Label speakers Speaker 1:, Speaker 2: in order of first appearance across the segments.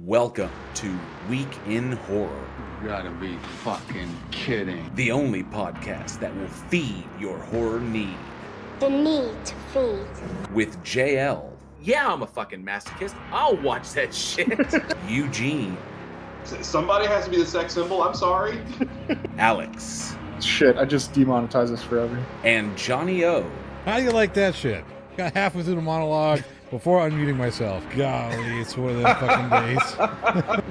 Speaker 1: Welcome to Week in Horror.
Speaker 2: You gotta be fucking kidding.
Speaker 1: The only podcast that will feed your horror need.
Speaker 3: The need to feed.
Speaker 1: With JL.
Speaker 4: Yeah, I'm a fucking masochist. I'll watch that shit.
Speaker 1: Eugene.
Speaker 5: Somebody has to be the sex symbol. I'm sorry.
Speaker 1: Alex.
Speaker 6: Shit, I just demonetized this forever.
Speaker 1: And Johnny O.
Speaker 7: How do you like that shit? Got halfway through the monologue before unmuting myself. Golly, it's one of them fucking days.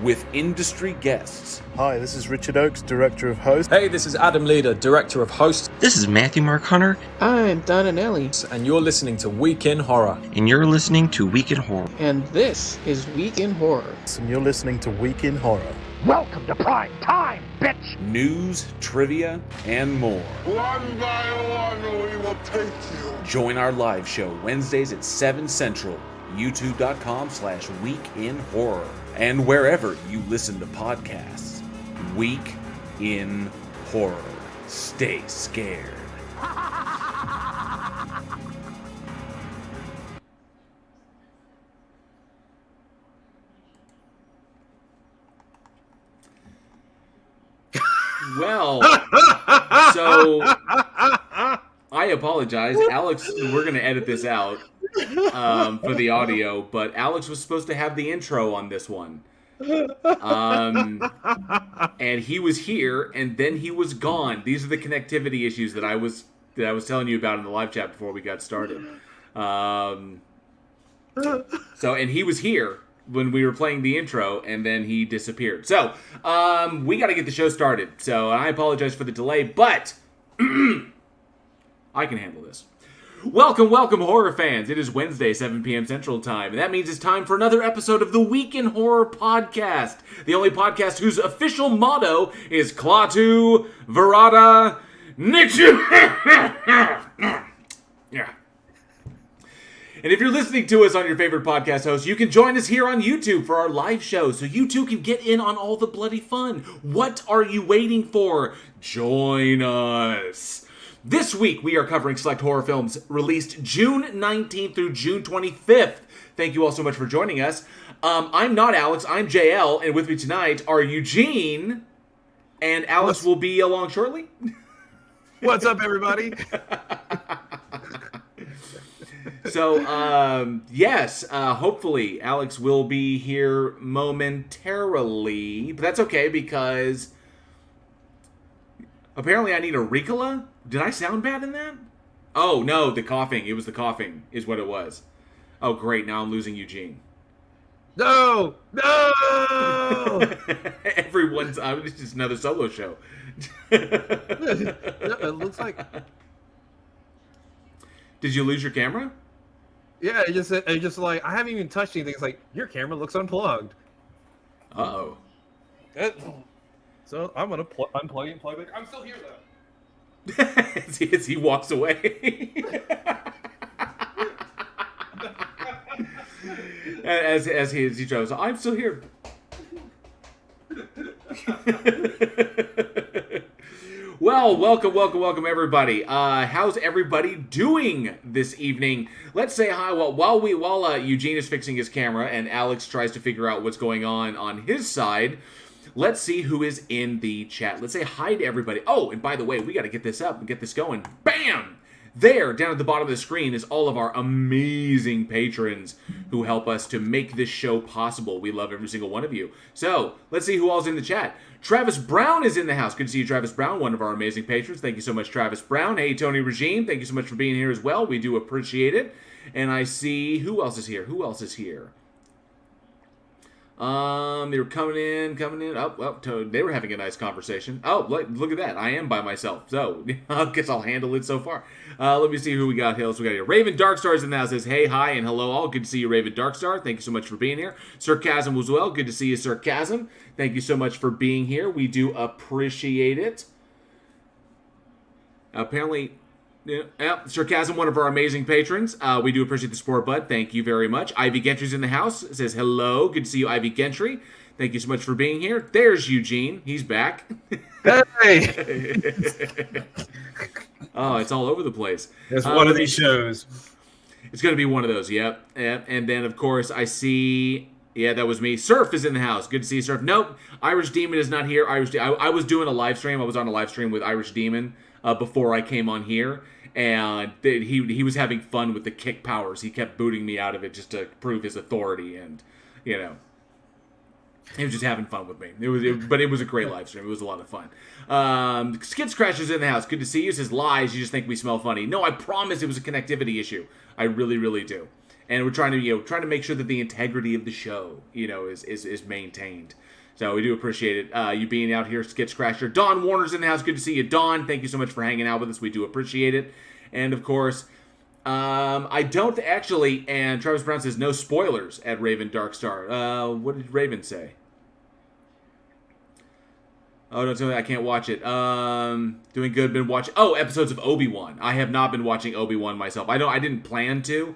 Speaker 1: With industry guests.
Speaker 8: Hi, this is Richard Oakes, Director of Host.
Speaker 9: Hey, this is Adam Leader, Director of Host.
Speaker 10: This is Matthew Mark Hunter.
Speaker 11: I'm Don and Ellie.
Speaker 9: And you're listening to Week in Horror.
Speaker 10: And you're listening to Week in Horror.
Speaker 11: And this is Week in Horror.
Speaker 8: And you're listening to Week in Horror.
Speaker 12: Welcome to prime time, bitch!
Speaker 1: News, trivia, and more.
Speaker 13: One by one, we will take you.
Speaker 1: Join our live show Wednesdays at 7 Central, youtube.com/weekinhorror, and wherever you listen to podcasts. Week in Horror. Stay scared.
Speaker 4: Well, so I apologize. Alex, we're going to edit this out for the audio, but Alex was supposed to have the intro on this one. And he was here, and then he was gone. These are the connectivity issues that I was telling you about in the live chat before we got started. And he was here when we were playing the intro, and then he disappeared. So, we got to get the show started. So, I apologize for the delay, but I can handle this. Welcome, horror fans. It is Wednesday, 7 p.m. Central Time, and that means it's time for another episode of the Week in Horror podcast, the only podcast whose official motto is Klaatu Verada Nichu. Yeah. And if you're listening to us on your favorite podcast host, you can join us here on YouTube for our live show, so you too can get in on all the bloody fun. What are you waiting for? Join us. This week, we are covering select horror films released June 19th through June 25th. Thank you all so much for joining us. I'm not Alex, I'm JL, and with me tonight are Eugene, and Alex will be along shortly.
Speaker 14: What's up, everybody?
Speaker 4: So, yes, hopefully Alex will be here momentarily, but that's okay because apparently I need a Ricola. Did I sound bad in that? Oh, no, the coughing. It was the coughing is what it was. Oh, great. Now I'm losing Eugene.
Speaker 14: No!
Speaker 4: Everyone's... it's just another solo show.
Speaker 14: It looks like...
Speaker 4: Did you lose your camera?
Speaker 14: Yeah, it just like, I haven't even touched anything. It's like, your camera looks unplugged.
Speaker 4: Uh-oh.
Speaker 14: So I'm going to unplug and plug it. I'm still here, though.
Speaker 4: as he walks away. as he drives, I'm still here. Well, welcome, everybody. How's everybody doing this evening? Let's say hi. Well, while Eugene is fixing his camera and Alex tries to figure out what's going on his side, let's see who is in the chat. Let's say hi to everybody. Oh, and by the way, we got to get this up and get this going. Bam! There, down at the bottom of the screen, is all of our amazing patrons who help us to make this show possible. We love every single one of you. So, let's see who all's in the chat. Travis Brown is in the house. Good to see you, Travis Brown, one of our amazing patrons. Thank you so much, Travis Brown. Hey, Tony Regime, thank you so much for being here as well. We do appreciate it. And I see, who else is here? They were coming in. Oh, well, they were having a nice conversation. Oh, look at that. I am by myself. So, I guess I'll handle it so far. Let me see who we got here. Raven Darkstar is in the house. Says, hey, hi, and hello all. Good to see you, Raven Darkstar. Thank you so much for being here. Sarcasm as well. Good to see you, Sarcasm. Thank you so much for being here. We do appreciate it. Apparently... Yeah, Sarcasm, one of our amazing patrons. We do appreciate the support, bud. Thank you very much. Ivy Gentry's in the house. It says, hello. Good to see you, Ivy Gentry. Thank you so much for being here. There's Eugene. He's back.
Speaker 14: Hey!
Speaker 4: Oh, it's all over the place.
Speaker 14: It's one of these shows.
Speaker 4: It's going to be one of those, yep. And then, of course, I see Yeah, that was me. Surf is in the house. Good to see you, Surf. Nope, Irish Demon is not here. I was doing a live stream. I was on a live stream with Irish Demon before I came on here, and he was having fun with the kick powers. He kept booting me out of it just to prove his authority, and you know, he was just having fun with me. But it was a great live stream. It was a lot of fun. Skids Crash is in the house. Good to see you. Says lies. You just think we smell funny. No, I promise it was a connectivity issue. I really, really do. And we're trying to make sure that the integrity of the show, is maintained. So we do appreciate it. You being out here, Skits Crasher. Dawn Warner's in the house. Good to see you, Dawn. Thank you so much for hanging out with us. We do appreciate it. And of course, I don't actually. And Travis Brown says no spoilers at Raven Darkstar. What did Raven say? Oh, don't tell me I can't watch it. Doing good. Been watching. Oh, episodes of Obi-Wan. I have not been watching Obi-Wan myself. I didn't plan to.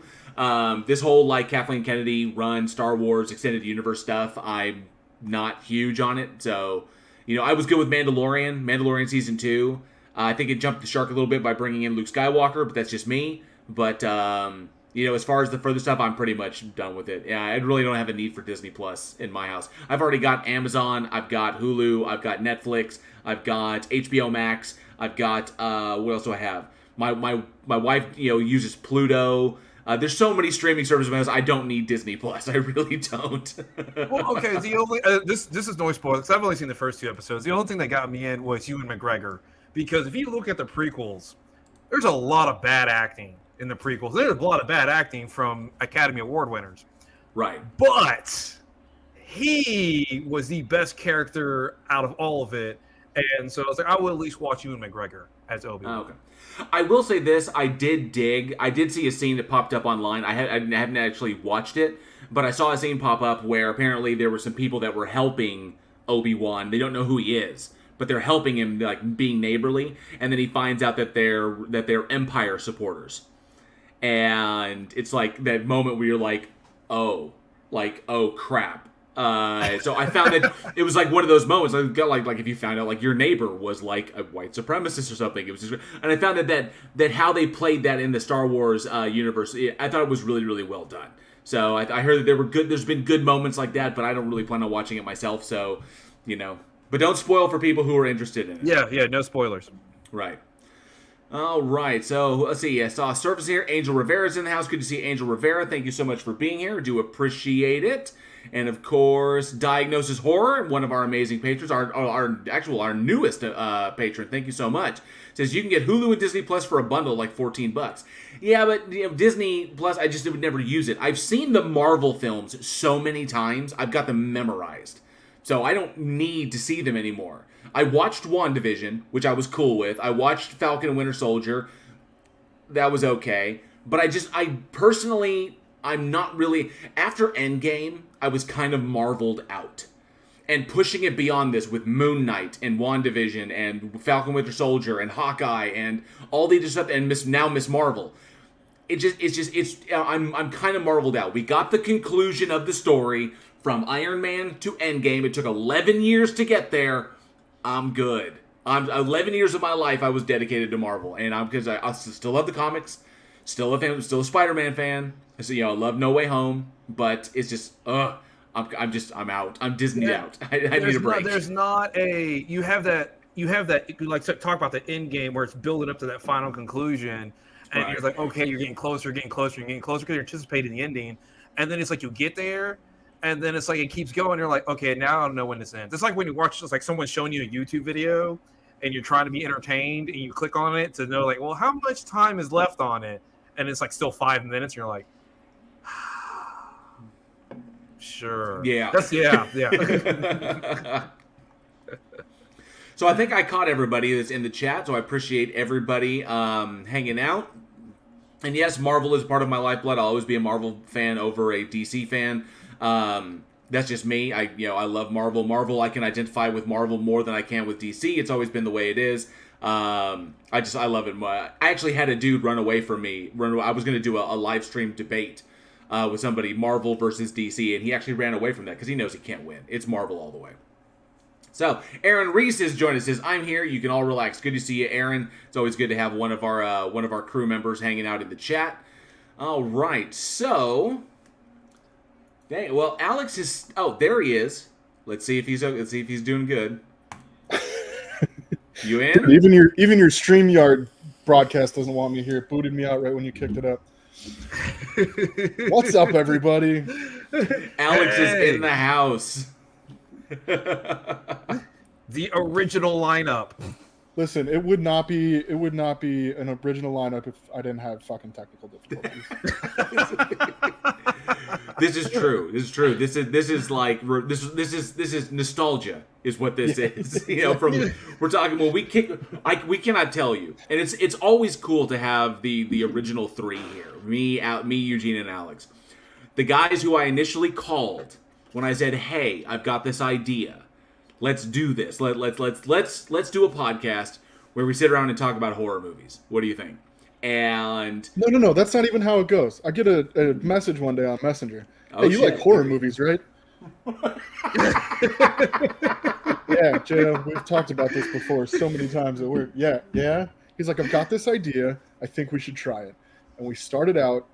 Speaker 4: This whole Kathleen Kennedy run Star Wars extended universe stuff, I'm not huge on it. So, I was good with Mandalorian season 2. I think it jumped the shark a little bit by bringing in Luke Skywalker, but that's just me. But as far as the further stuff, I'm pretty much done with it. Yeah, I really don't have a need for Disney Plus in my house. I've already got Amazon, I've got Hulu, I've got Netflix, I've got HBO Max, I've got what else do I have? My wife uses Pluto. There's so many streaming services in my house. I don't need Disney Plus. I really don't.
Speaker 14: Well, okay. The only this is no spoiler because I've only seen the first 2 episodes. The only thing that got me in was Ewan McGregor, because if you look at the prequels, there's a lot of bad acting in the prequels. There's a lot of bad acting from Academy Award winners.
Speaker 4: Right.
Speaker 14: But he was the best character out of all of it, and so I was like, I will at least watch Ewan McGregor as Obi-Wan.
Speaker 4: Okay. I will say this, I did see a scene that popped up online. I haven't actually watched it, but I saw a scene pop up where apparently there were some people that were helping Obi-Wan. They don't know who he is, but they're helping him, being neighborly, and then he finds out that they're Empire supporters. And it's like that moment where you're like, oh crap. So I found that it was like one of those moments. I got like if you found out your neighbor was like a white supremacist or something. It was just, and I found that how they played that in the Star Wars universe, I thought it was really, really well done. So I heard that there were good. There's been good moments like that, but I don't really plan on watching it myself. So, but don't spoil for people who are interested in it.
Speaker 14: Yeah, no spoilers.
Speaker 4: Right. All right, so let's see. I saw Surface here. Angel Rivera's in the house. Good to see Angel Rivera. Thank you so much for being here. Do appreciate it. And of course, Diagnosis Horror, one of our amazing patrons, our newest patron. Thank you so much. Says you can get Hulu and Disney Plus for a bundle like $14. Yeah, but Disney Plus, I just would never use it. I've seen the Marvel films so many times. I've got them memorized, so I don't need to see them anymore. I watched WandaVision, which I was cool with. I watched Falcon and Winter Soldier. That was okay. But I'm not really... After Endgame, I was kind of marveled out. And pushing it beyond this with Moon Knight and WandaVision and Falcon Winter Soldier and Hawkeye and all the other stuff, and Miss Marvel. I'm kind of marveled out. We got the conclusion of the story from Iron Man to Endgame. It took 11 years to get there. I'm good. 11 years of my life I was dedicated to Marvel, and because I still love the comics, still a Spider-Man fan. So I love No Way Home, but it's just I'm out. I'm Disneyed out. I need a break.
Speaker 14: You have that talk about the end game where it's building up to that final conclusion, and you're like, okay, you're getting closer because you're anticipating the ending, and then it's like you get there. And then it's like it keeps going. You're like, okay, now I don't know when this ends. It's like when you watch just like someone's showing you a YouTube video and you're trying to be entertained and you click on it to know like, well, how much time is left on it? And it's like still 5 minutes. And you're like, sure.
Speaker 4: Yeah.
Speaker 14: Yeah.
Speaker 4: So I think I caught everybody that's in the chat. So I appreciate everybody hanging out. And yes, Marvel is part of my lifeblood. I'll always be a Marvel fan over a DC fan. That's just me. I love Marvel. I can identify with Marvel more than I can with DC. It's always been the way it is. I love it. I actually had a dude run away from me. I was going to do a live stream debate with somebody, Marvel versus DC, and he actually ran away from that because he knows he can't win. It's Marvel all the way. So, Aaron Reese has joined us. Says, I'm here. You can all relax. Good to see you, Aaron. It's always good to have one of our crew members hanging out in the chat. All right. So, Dang. Well, Alex is. Oh, there he is. Let's see if he's doing good. You in?
Speaker 6: Even your StreamYard broadcast doesn't want me here. It booted me out right when you kicked it up. What's up, everybody?
Speaker 4: Alex is in the house.
Speaker 14: The original lineup.
Speaker 6: Listen, it would not be an original lineup if I didn't have fucking technical difficulties.
Speaker 4: This is true. This is nostalgia is what this is. You know, we're talking. Well, we cannot tell you, and it's always cool to have the original three here. Me, Eugene, and Alex, the guys who I initially called when I said, "Hey, I've got this idea. Let's do this. Let's do a podcast where we sit around and talk about horror movies. What do you think?" And
Speaker 6: no, that's not even how it goes. I get a message one day on Messenger.
Speaker 4: Oh,
Speaker 6: hey, you like horror movies, right? Yeah, Joe, we've talked about this before so many times that yeah. He's like, I've got this idea. I think we should try it. And we started out.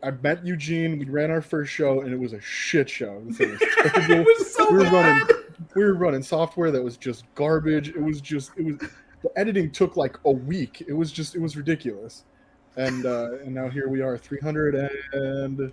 Speaker 6: I met Eugene. We ran our first show, and it was a shit show. It was so bad. We were running software that was just garbage. The editing took like a week. It was ridiculous. And now here we are, 300 and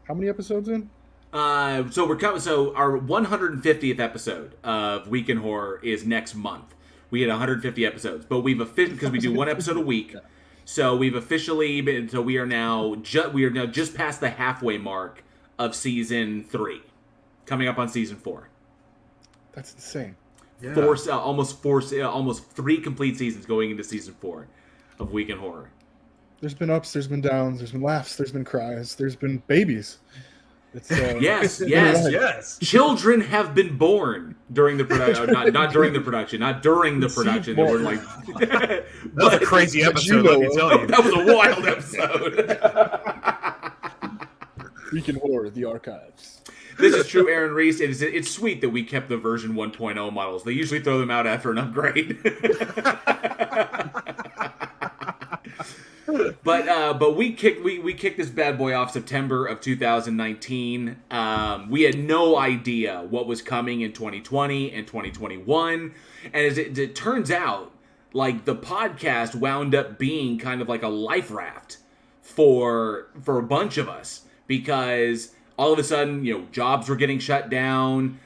Speaker 6: how many episodes in?
Speaker 4: So we're coming. So our 150th episode of Week in Horror is next month. We had 150 episodes, but we've officially, because we do one episode a week. So we've officially been. So we are now just past the halfway mark of season 3, coming up on season 4.
Speaker 6: That's insane.
Speaker 4: Yeah. Almost 3 complete seasons going into season 4 of Week in Horror.
Speaker 6: There's been ups, there's been downs, there's been laughs, there's been cries, there's been babies. It's,
Speaker 4: yes. Children have been born during the production. Not during the production. Not during the production. They were like,
Speaker 14: that was a crazy episode. Let me tell you,
Speaker 4: that was a wild episode.
Speaker 6: Week in Horror, the archives.
Speaker 4: This is true, Aaron Reese. It's sweet that we kept the version 1.0 models. They usually throw them out after an upgrade. But we kicked this bad boy off September of 2019. We had no idea what was coming in 2020 and 2021. And as it turns out, like, the podcast wound up being kind of like a life raft for a bunch of us, because all of a sudden, jobs were getting shut down.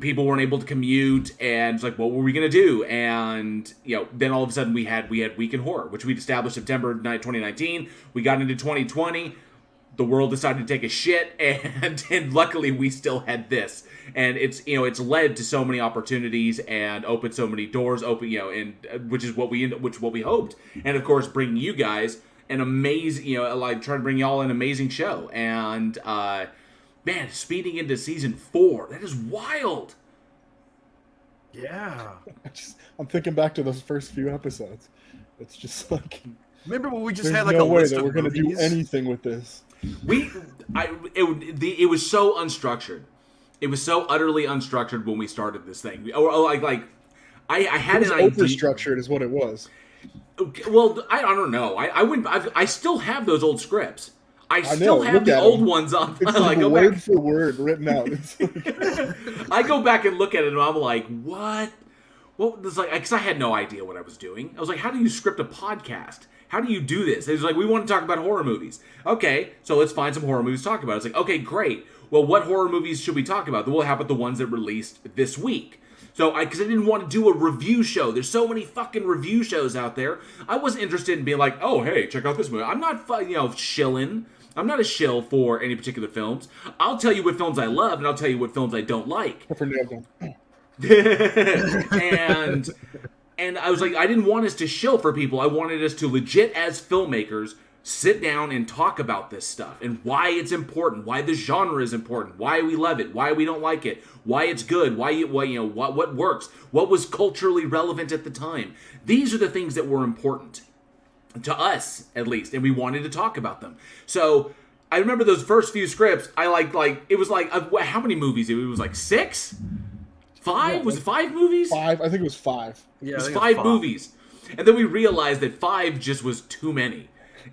Speaker 4: People weren't able to commute, and it's like, what were we going to do? And, then all of a sudden we had Week in Horror, which we'd established September 2019. We got into 2020. The world decided to take a shit, and luckily we still had this. And it's led to so many opportunities and opened so many doors, and which is what we hoped. And of course, bringing you guys an amazing, trying to bring y'all an amazing show. And, man, speeding into season 4, that is wild.
Speaker 14: Yeah.
Speaker 6: I'm thinking back to those first few episodes. It's just like,
Speaker 14: remember when we just had like
Speaker 6: no
Speaker 14: a
Speaker 6: way
Speaker 14: list
Speaker 6: that
Speaker 14: of
Speaker 6: we're going to
Speaker 14: movies?
Speaker 6: do anything with this.
Speaker 4: It was so unstructured. It was so utterly unstructured when we started this thing. I had an idea.
Speaker 6: Overstructured is what it was.
Speaker 4: Well, I don't know. I still have those old scripts. I still have the old ones on.
Speaker 6: It's like word for word written out. It's like...
Speaker 4: I go back and look at it, and I'm like, what? What was like? Because I had no idea what I was doing. I was like, how do you script a podcast? How do you do this? It was like, we want to talk about horror movies. Okay, so let's find some horror movies to talk about. It's like, okay, great. Well, what horror movies should we talk about? Well, how about the ones that released this week? So, because I didn't want to do a review show. There's so many fucking review shows out there. I wasn't interested in being like, oh, hey, check out this movie. I'm not, shilling. I'm not a shill for any particular films. I'll tell you what films I love, and I'll tell you what films I don't like. And I was like, I didn't want us to shill for people. I wanted us to legit, as filmmakers, sit down and talk about this stuff and why it's important, why the genre is important, why we love it, why we don't like it, why it's good, what works, what was culturally relevant at the time. These are the things that were important to us, at least, and we wanted to talk about them. So I remember those first few scripts. I it was like, how many movies? It was like 6? 5? Yeah, was it 5 movies?
Speaker 6: 5. I think it was 5.
Speaker 4: Yeah, it was 5 movies. And then we realized that 5 just was too many.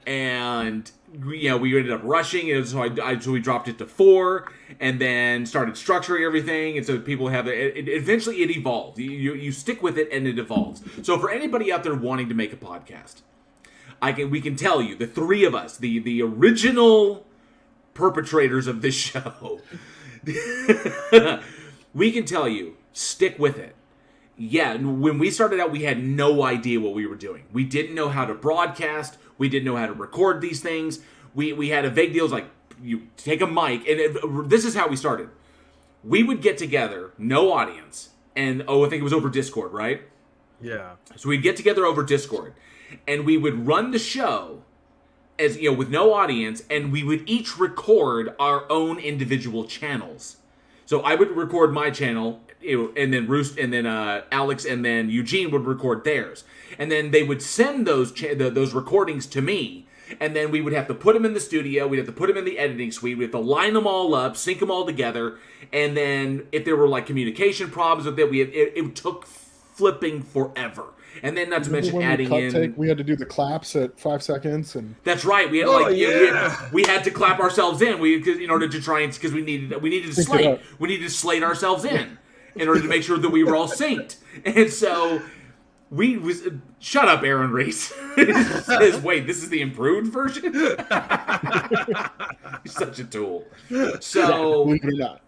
Speaker 4: And we ended up rushing, and so so we dropped it to 4, and then started structuring everything, and so people have it. Eventually, it evolved. You stick with it, and it evolves. So for anybody out there wanting to make a podcast, we can tell you, the three of us, the original perpetrators of this show, we can tell you, stick with it. Yeah, when we started out, we had no idea what we were doing. We didn't know how to broadcast. We didn't know how to record these things. We had a vague deal, like, you take a mic, and this is how we started. We would get together, no audience, and, I think it was over Discord, right?
Speaker 14: Yeah.
Speaker 4: So we'd get together over Discord, and we would run the show as with no audience, and we would each record our own individual channels. So I would record my channel, and then Alex and then Eugene would record theirs, and then they would send those recordings to me, and then we would have to put them in the studio. We'd have to put them in the editing suite. We have to line them all up, sync them all together, and then if there were like communication problems with it, it took flipping forever. And then not to mention adding in,
Speaker 6: we had to do the claps at 5 seconds, and
Speaker 4: that's right. We had we had to clap ourselves in. In order to try and because we needed to slate. We needed to slate ourselves in order to make sure that we were all synced. And so shut up, Aaron Reese. Says, wait, this is the improved version. He's such a tool. So
Speaker 6: believe it or not.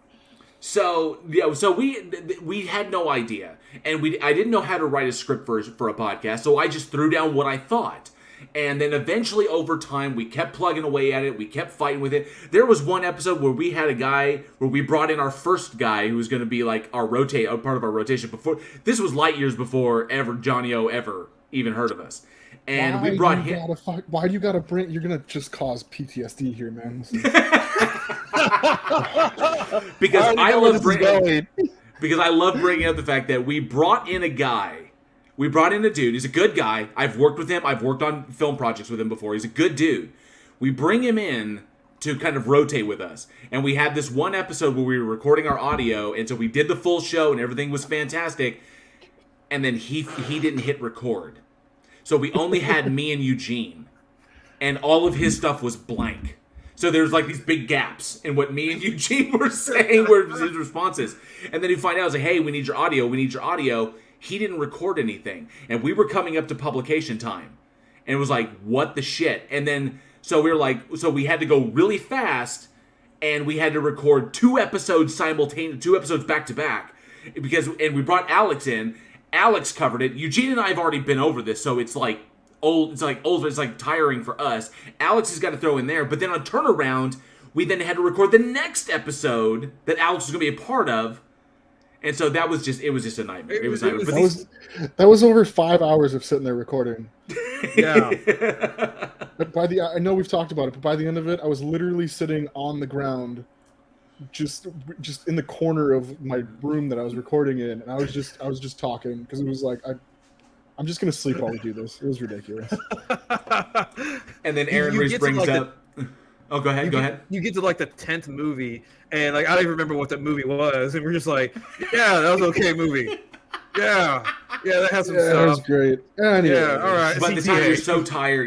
Speaker 4: So we had no idea, and I didn't know how to write a script for a podcast, so I just threw down what I thought, and then eventually over time we kept plugging away at it, we kept fighting with it. There was one episode where we had a guy where we brought in our first guy who was going to be like part of our rotation. Before this was light years before Johnny O ever even heard of us. And we brought him.
Speaker 6: Why do you gotta bring? You're gonna just cause PTSD here, man.
Speaker 4: Because I love bringing up the fact that we brought in a guy. We brought in a dude. He's a good guy. I've worked with him. I've worked on film projects with him before. He's a good dude. We bring him in to kind of rotate with us. And we had this one episode where we were recording our audio, and so we did the full show, and everything was fantastic. And then he didn't hit record. So we only had me and Eugene, and all of his stuff was blank. So there's like these big gaps in what me and Eugene were saying were his responses. And then you find out, it's like, hey, we need your audio. He didn't record anything. And we were coming up to publication time. And it was like, what the shit? And then, so we had to go really fast, and we had to record 2 episodes back to back. And we brought Alex in. Alex covered it. Eugene and I have already been over this, so it's like old. It's like tiring for us. Alex has got to throw in there, but then on turnaround, we then had to record the next episode that Alex was going to be a part of, and so it was just a nightmare. It was a nightmare.
Speaker 6: That was over 5 hours of sitting there recording.
Speaker 14: Yeah.
Speaker 6: But I know we've talked about it, but by the end of it, I was literally sitting on the ground, just in the corner of my room that I was recording in, and I was just talking because it was like I'm just gonna sleep while we do this. It was ridiculous.
Speaker 4: And then Aaron Reese brings up. Oh, go ahead.
Speaker 14: You get to like the 10th movie, and like I don't even remember what that movie was, and we're just like, yeah, that was an okay movie. Yeah, that has some stuff.
Speaker 6: That was great. Anyway.
Speaker 14: Yeah, all right.
Speaker 4: But the time you're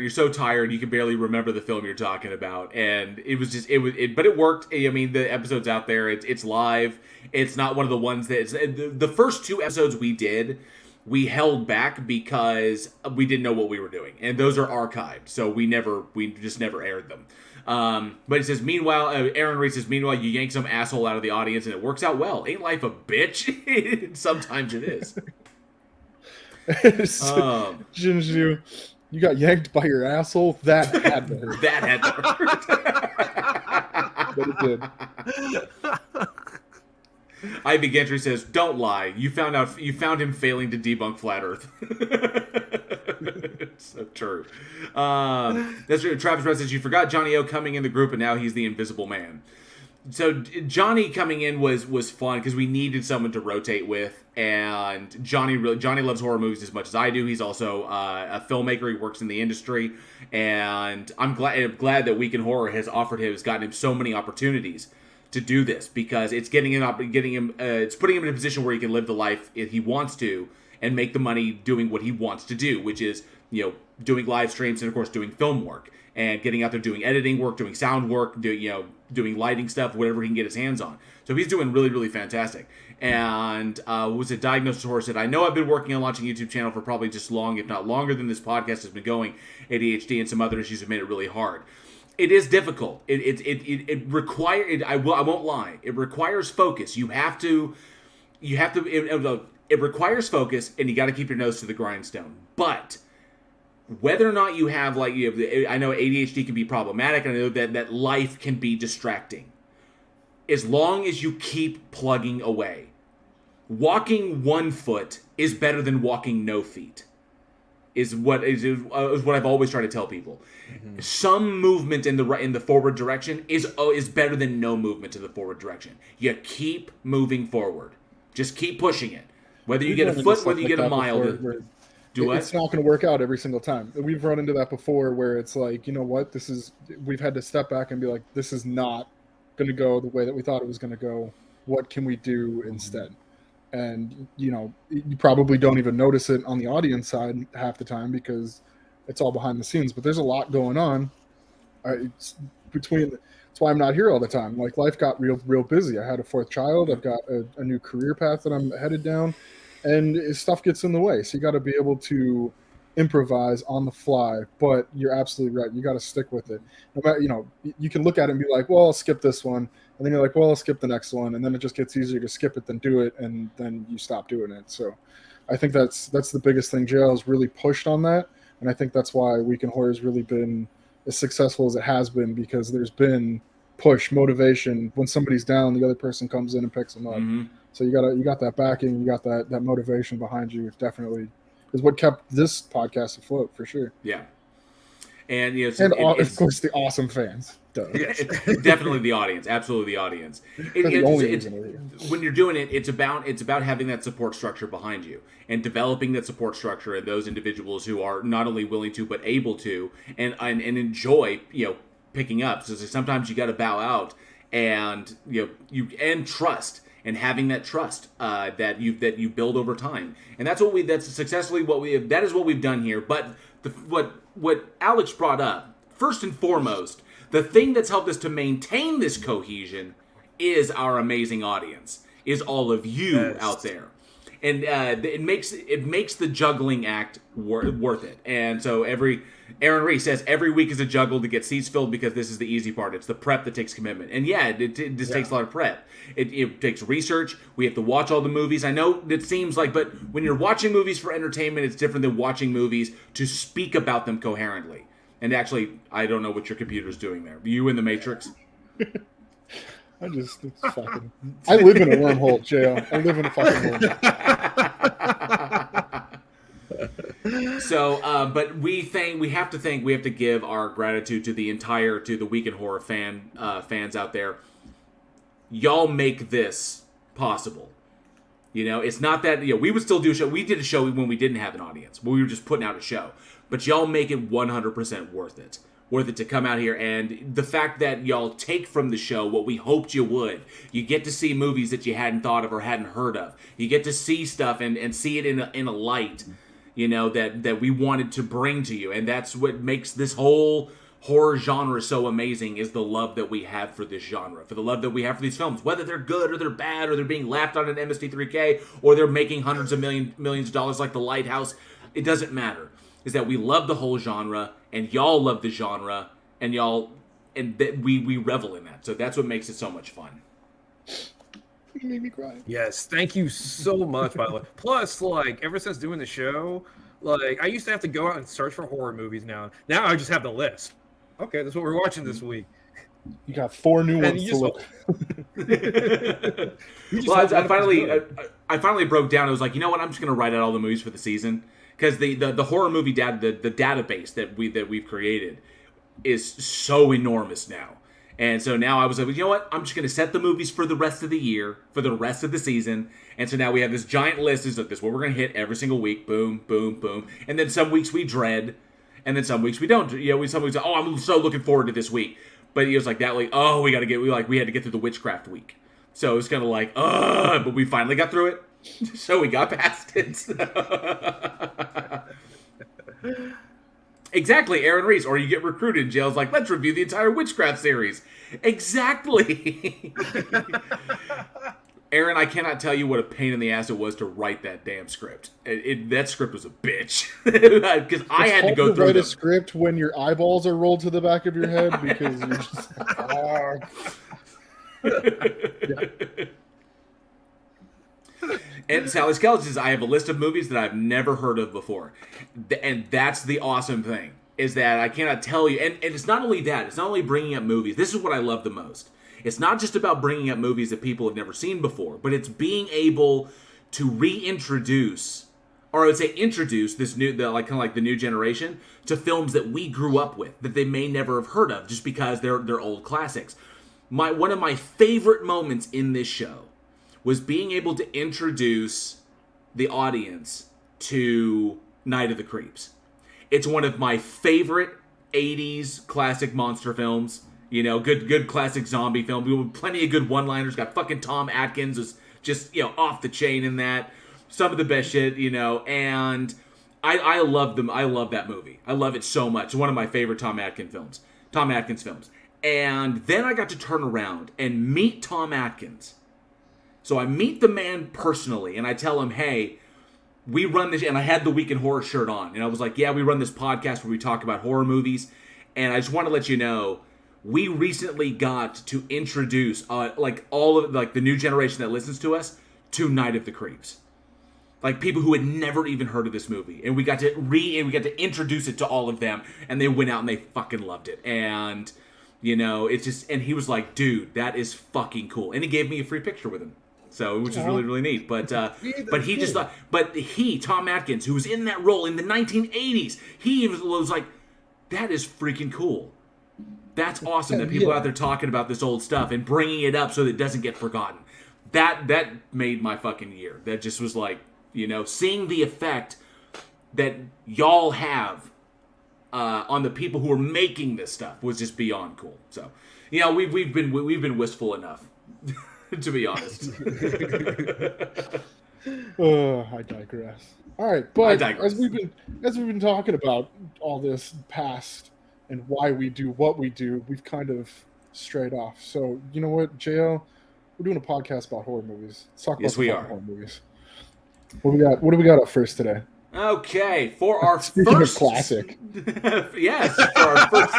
Speaker 4: so tired, you can barely remember the film you're talking about, and it was just but it worked. I mean, the episode's out there. It's live. It's not one of the ones that the first 2 episodes we did. We held back because we didn't know what we were doing, and those are archived, so we just never aired them. But it says, meanwhile, Aaron Reese says, meanwhile, you yank some asshole out of the audience, and it works out well. Ain't life a bitch? Sometimes it is.
Speaker 6: Jinju, you got yanked by your asshole? That had to hurt.
Speaker 4: That had to hurt.
Speaker 6: But it did.
Speaker 4: Ivy Gentry says, don't lie. You found him failing to debunk Flat Earth. It's so true. That's true. Travis Red says, you forgot Johnny O coming in the group, and now he's the invisible man. So Johnny coming in was fun because we needed someone to rotate with, and Johnny loves horror movies as much as I do. He's also a filmmaker. He works in the industry, and I'm glad that Week in Horror has gotten him so many opportunities to do this, because it's it's putting him in a position where he can live the life he wants to, and make the money doing what he wants to do, which is, doing live streams and, of course, doing film work and getting out there doing editing work, doing sound work, doing lighting stuff, whatever he can get his hands on. So he's doing really, really fantastic. And was a Diagnosis Horror said, I know I've been working on launching a YouTube channel for probably just long, if not longer than this podcast has been going. ADHD and some other issues have made it really hard. It is difficult. It requires, I won't lie, it requires focus. It requires focus, and you got to keep your nose to the grindstone. But whether or not you have, I know ADHD can be problematic, and I know that life can be distracting. As long as you keep plugging away. Walking 1 foot is better than walking no feet. Is what I've always tried to tell people. Mm-hmm. Some movement in the forward direction is better than no movement in the forward direction. You keep moving forward. Just keep pushing it. Whether you get a foot, whether you get a mile.
Speaker 6: It's not going to work out every single time. We've run into that before where it's like, you know what, we've had to step back and be like, this is not going to go the way that we thought it was going to go. What can we do instead? And, you probably don't even notice it on the audience side half the time because it's all behind the scenes. But there's a lot going on. That's why I'm not here all the time. Like, life got real busy. I had a 4th child. I've got a new career path that I'm headed down. And stuff gets in the way. So you got to be able to improvise on the fly. But you're absolutely right. You got to stick with it. No matter, you can look at it and be like, well, I'll skip this one. And then you're like, well, I'll skip the next one. And then it just gets easier to skip it than do it. And then you stop doing it. So I think that's the biggest thing. JL has really pushed on that. And I think that's why Week in Horror has really been as successful as it has been, because there's been push, motivation. When somebody's down, the other person comes in and picks them up. Mm-hmm. So you got that backing, you got that motivation behind you. It definitely is what kept this podcast afloat, for sure.
Speaker 4: Yeah. And
Speaker 6: of course the awesome fans.
Speaker 4: Definitely the audience, absolutely the audience. When you're doing it, it's about having that support structure behind you and developing that support structure and those individuals who are not only willing to but able to and enjoy picking up. So sometimes you got to bow out and and trust. And having that trust that you build over time, and that is what we've done here. But what Alex brought up, first and foremost, the thing that's helped us to maintain this cohesion is our amazing audience, is all of you out there, and it makes the juggling act worth it. And so Aaron Reese says every week is a juggle to get seats filled because this is the easy part. It's the prep that takes commitment. And it just takes a lot of prep. It takes research. We have to watch all the movies. I know it seems like, but when you're watching movies for entertainment, it's different than watching movies to speak about them coherently. And actually, I don't know what your computer's doing there. You in the Matrix?
Speaker 6: I live in a wormhole, JL. I live in a fucking wormhole.
Speaker 4: So, but we have to give our gratitude to the Week in Horror fans out there. Y'all make this possible. It's not that we would still do a show. We did a show when we didn't have an audience, when we were just putting out a show. But y'all make it 100% worth it. Worth it to come out here, and the fact that y'all take from the show what we hoped you would. You get to see movies that you hadn't thought of or hadn't heard of. You get to see stuff and see it in a light. That we wanted to bring to you. And that's what makes this whole horror genre so amazing, is the love that we have for this genre, for the love that we have for these films, whether they're good or they're bad or they're being laughed on in MST3K or they're making hundreds of millions of dollars like The Lighthouse. It doesn't matter. Is that we love the whole genre and y'all love the genre and we revel in that. So that's what makes it so much fun.
Speaker 6: You made me cry.
Speaker 14: Yes, thank you so much, by the way. Plus, ever since doing the show, I used to have to go out and search for horror movies now. Now I just have the list. Okay, that's what we're watching this week.
Speaker 6: You got 4 new ones to look.
Speaker 4: Well, I finally broke down. I was like, you know what? I'm just going to write out all the movies for the season. Because the horror movie the database that we've created is so enormous now. And so now I was like, you know what? I'm just going to set the movies for the rest of the year, for the rest of the season. And so now we have this giant list. This is what we're going to hit every single week. Boom, boom, boom. And then some weeks we dread. And then some weeks we don't. Some weeks, I'm so looking forward to this week. But it was like that, we had to get through the witchcraft week. So it was kind of but we finally got through it. So we got past it. Exactly, Aaron Reese. Or you get recruited. Jail's like, let's review the entire witchcraft series. Exactly. Aaron, I cannot tell you what a pain in the ass it was to write that damn script. That script was a bitch. Because I had to go through
Speaker 6: write a script when your eyeballs are rolled to the back of your head because you're just
Speaker 4: And Sally Skeletons says, I have a list of movies that I've never heard of before. And that's the awesome thing, is that I cannot tell you. And it's not only that. It's not only bringing up movies. This is what I love the most. It's not just about bringing up movies that people have never seen before, but it's being able to reintroduce, or I would say introduce this new, kind of the new generation to films that we grew up with, that they may never have heard of, just because they're old classics. One of my favorite moments in this show was being able to introduce the audience to Night of the Creeps. It's one of my favorite 80s classic monster films. You know, good classic zombie film. We have plenty of good one-liners. Got fucking Tom Atkins was just, off the chain in that. Some of the best shit, and I love them. I love that movie. I love it so much. It's one of my favorite Tom Atkins films. And then I got to turn around and meet Tom Atkins. So I meet the man personally, and I tell him, hey, we run this, and I had the Week in Horror shirt on. And I was like, yeah, we run this podcast where we talk about horror movies. And I just want to let you know, we recently got to introduce all of the new generation that listens to us to Night of the Creeps. Like people who had never even heard of this movie, and we got to introduce it to all of them, and they went out and they fucking loved it. And it's just, and he was like, dude, that is fucking cool, and he gave me a free picture with him. So, which is really, really neat. But he just thought, Tom Atkins, who was in that role in the 1980s, he was like, that is freaking cool. That's awesome that people are out there talking about this old stuff and bringing it up so that it doesn't get forgotten. That made my fucking year. That just was like, seeing the effect that y'all have on the people who are making this stuff was just beyond cool. So, we've been wistful enough, to be honest.
Speaker 6: I digress. All right, but as we've been talking about all this past and why we do what we do, we've kind of strayed off. So, you know what, JL? We're doing a podcast about horror movies. Let's talk about horror movies. What do we got up first today?
Speaker 4: Okay, for our
Speaker 6: Speaking
Speaker 4: first
Speaker 6: of classic.
Speaker 4: Yes, for our first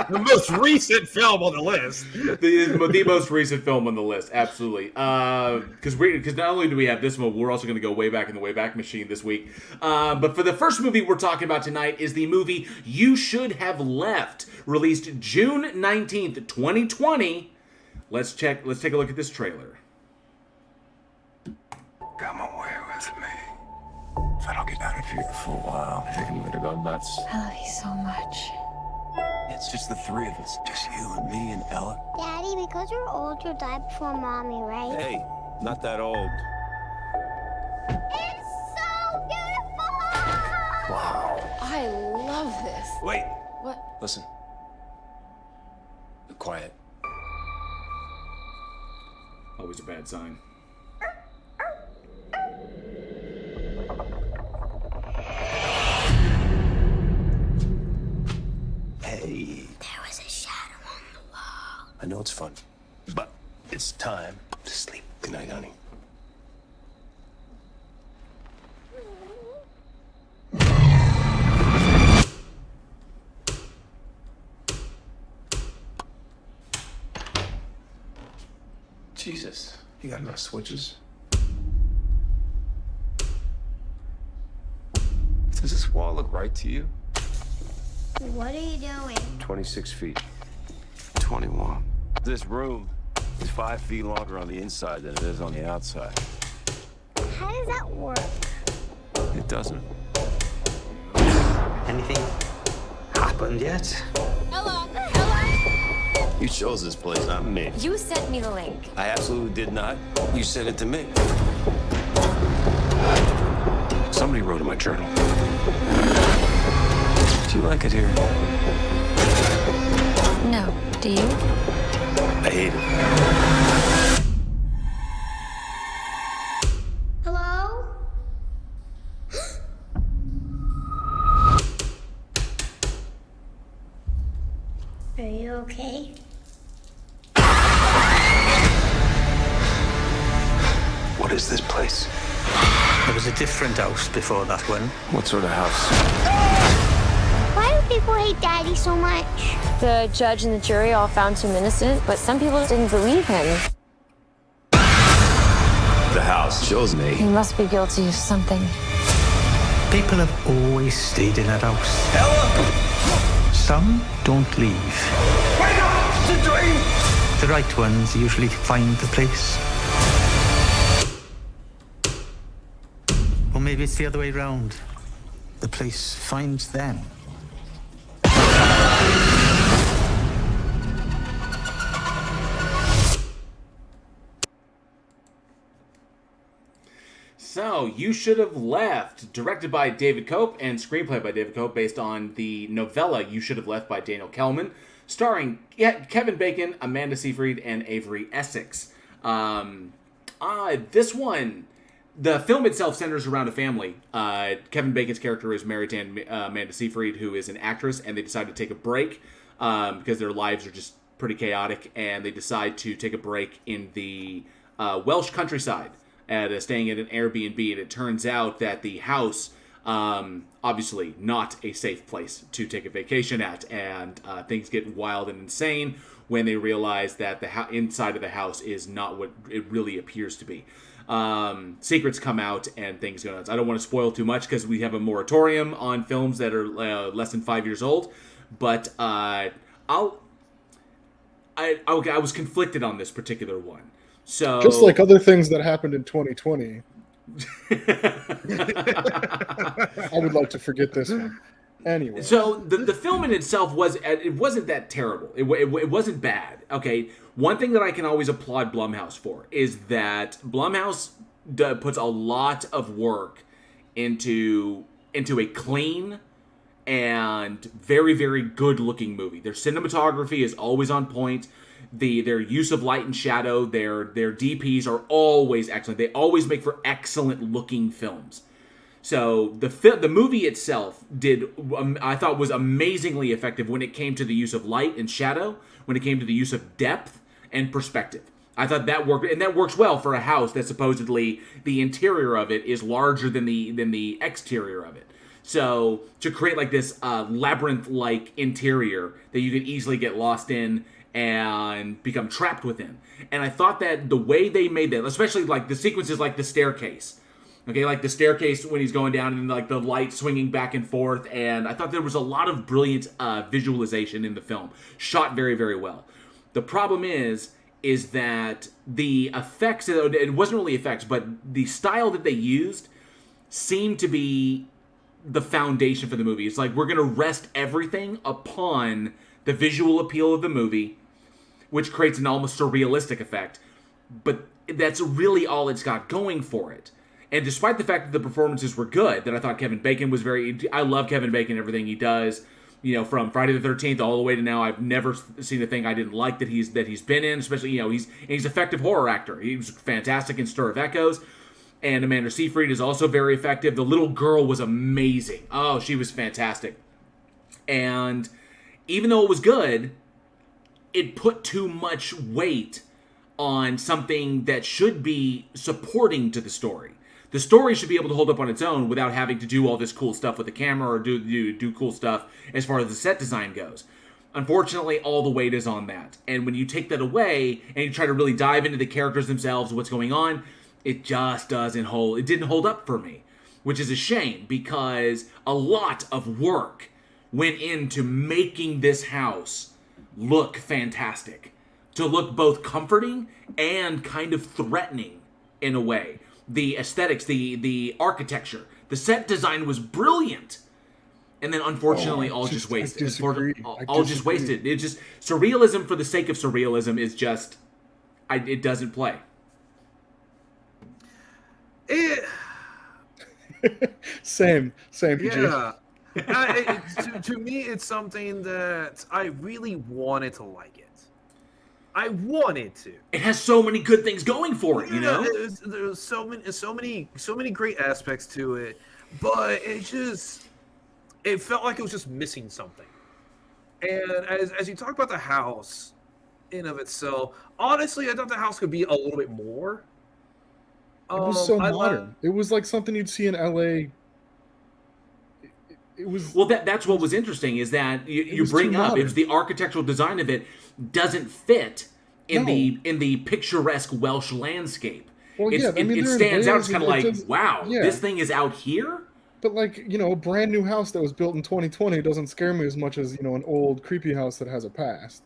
Speaker 14: the most recent film on the list.
Speaker 4: The most recent film on the list, absolutely. Because not only do we have this one, we're also going to go way back in the Wayback Machine this week. But for the first movie we're talking about tonight is the movie You Should Have Left, released June 19th, 2020. Let's take a look at this trailer.
Speaker 13: Come away with me. If I don't get out of here for a while, I think I'm gonna go nuts.
Speaker 3: I love you so much.
Speaker 13: It's just the three of us. Just you and me and Ella.
Speaker 3: Daddy, because you're old, you died before Mommy, right?
Speaker 13: Hey, not that old.
Speaker 3: It's so beautiful!
Speaker 13: Wow.
Speaker 11: I love this.
Speaker 13: Wait.
Speaker 11: What?
Speaker 13: Listen. Be quiet.
Speaker 4: Always a bad sign.
Speaker 13: Hey.
Speaker 3: There was a shadow on the wall.
Speaker 13: I know it's fun, but it's time to sleep. Good night, honey. Jesus, you got enough switches? Does this wall look right to you?
Speaker 3: What are you doing?
Speaker 13: 26 feet. 21. This room is 5 feet longer on the inside than it is on the outside.
Speaker 3: How does that work?
Speaker 13: It doesn't.
Speaker 15: Anything happened yet?
Speaker 3: Hello? Hello?
Speaker 13: You chose this place, not me.
Speaker 3: You sent me the link.
Speaker 13: I absolutely did not. You sent it to me. Somebody wrote in my journal. Do you like it here?
Speaker 3: No. Do you?
Speaker 13: I hate it.
Speaker 15: was a different house before that one.
Speaker 13: What sort of house?
Speaker 3: Why do people hate Daddy so much?
Speaker 11: The judge and the jury all found him innocent, but some people didn't believe him.
Speaker 13: The house shows me.
Speaker 11: He must be guilty of something.
Speaker 15: People have always stayed in that house. Ella! Some don't leave.
Speaker 12: Wake up! It's a dream!
Speaker 15: The right ones usually find the place. Or maybe it's the other way round. The place finds them.
Speaker 4: So, You Should Have Left, directed by David Cope and screenplay by David Cope based on the novella You Should Have Left by Daniel Kellman, starring Kevin Bacon, Amanda Seyfried, and Avery Essex. This one, the film itself centers around a family. Kevin Bacon's character is married to Amanda Seyfried, who is an actress, and they decide to take a break because their lives are just pretty chaotic, and they decide to take a break in the Welsh countryside, staying at an Airbnb, and it turns out that the house, obviously not a safe place to take a vacation at, and things get wild and insane when they realize that the inside of the house is not what it really appears to be. Secrets come out and things go nuts. I don't want to spoil too much because we have a moratorium on films that are less than 5 years old, but I was conflicted on this particular one. So,
Speaker 6: just like other things that happened in 2020, I would like to forget this one. Anyway,
Speaker 4: so the film in itself wasn't that terrible. It wasn't bad. Okay, one thing that I can always applaud Blumhouse for is that Blumhouse puts a lot of work into a clean and very, very good looking movie. Their cinematography is always on point. Their use of light and shadow, their DPs are always excellent. They always make for excellent looking films. So the movie itself I thought was amazingly effective when it came to the use of light and shadow, when it came to the use of depth and perspective. I thought that worked, and that works well for a house that supposedly the interior of it is larger than the exterior of it. So to create like this labyrinth-like interior that you could easily get lost in and become trapped within. And I thought that the way they made that, especially like the sequences like the staircase, okay, like the staircase when he's going down and like the light swinging back and forth, and I thought there was a lot of brilliant visualization in the film, shot very, very well. The problem is that the effects, it wasn't really effects, but the style that they used seemed to be the foundation for the movie. It's like we're going to rest everything upon the visual appeal of the movie, which creates an almost surrealistic effect, but that's really all it's got going for it. And despite the fact that the performances were good, that I thought Kevin Bacon was I love Kevin Bacon, everything he does, from Friday the 13th all the way to now. I've never seen a thing I didn't like that he's been in, especially, he's an effective horror actor. He was fantastic in Stir of Echoes, and Amanda Seyfried is also very effective. The little girl was amazing. Oh, she was fantastic. And even though it was good, it put too much weight on something that should be supporting to the story. The story should be able to hold up on its own without having to do all this cool stuff with the camera or do cool stuff as far as the set design goes. Unfortunately, all the weight is on that. And when you take that away and you try to really dive into the characters themselves, what's going on, it just didn't hold up for me, which is a shame because a lot of work went into making this house look fantastic, to look both comforting and kind of threatening in a way. The aesthetics, the architecture, the set design was brilliant, and then unfortunately all just wasted. All just wasted. It's just surrealism for the sake of surrealism is just, it doesn't play.
Speaker 6: Same, PG.
Speaker 14: Yeah. To me, it's something that I really wanted to like it. I wanted to.
Speaker 4: It has so many good things going for it,
Speaker 14: There's so many great aspects to it, but it felt like it was just missing something. And as you talk about the house in of itself, honestly, I thought the house could be a little bit more.
Speaker 6: It was so
Speaker 14: I
Speaker 6: modern. It was like something you'd see in LA. It was
Speaker 4: that's what was interesting is that you bring up it's the architectural design of it doesn't fit in the picturesque Welsh landscape.
Speaker 6: Well,
Speaker 4: it stands out. It's kind of like, wow, this thing is out here.
Speaker 6: But like, a brand new house that was built in 2020 doesn't scare me as much as an old creepy house that has a past.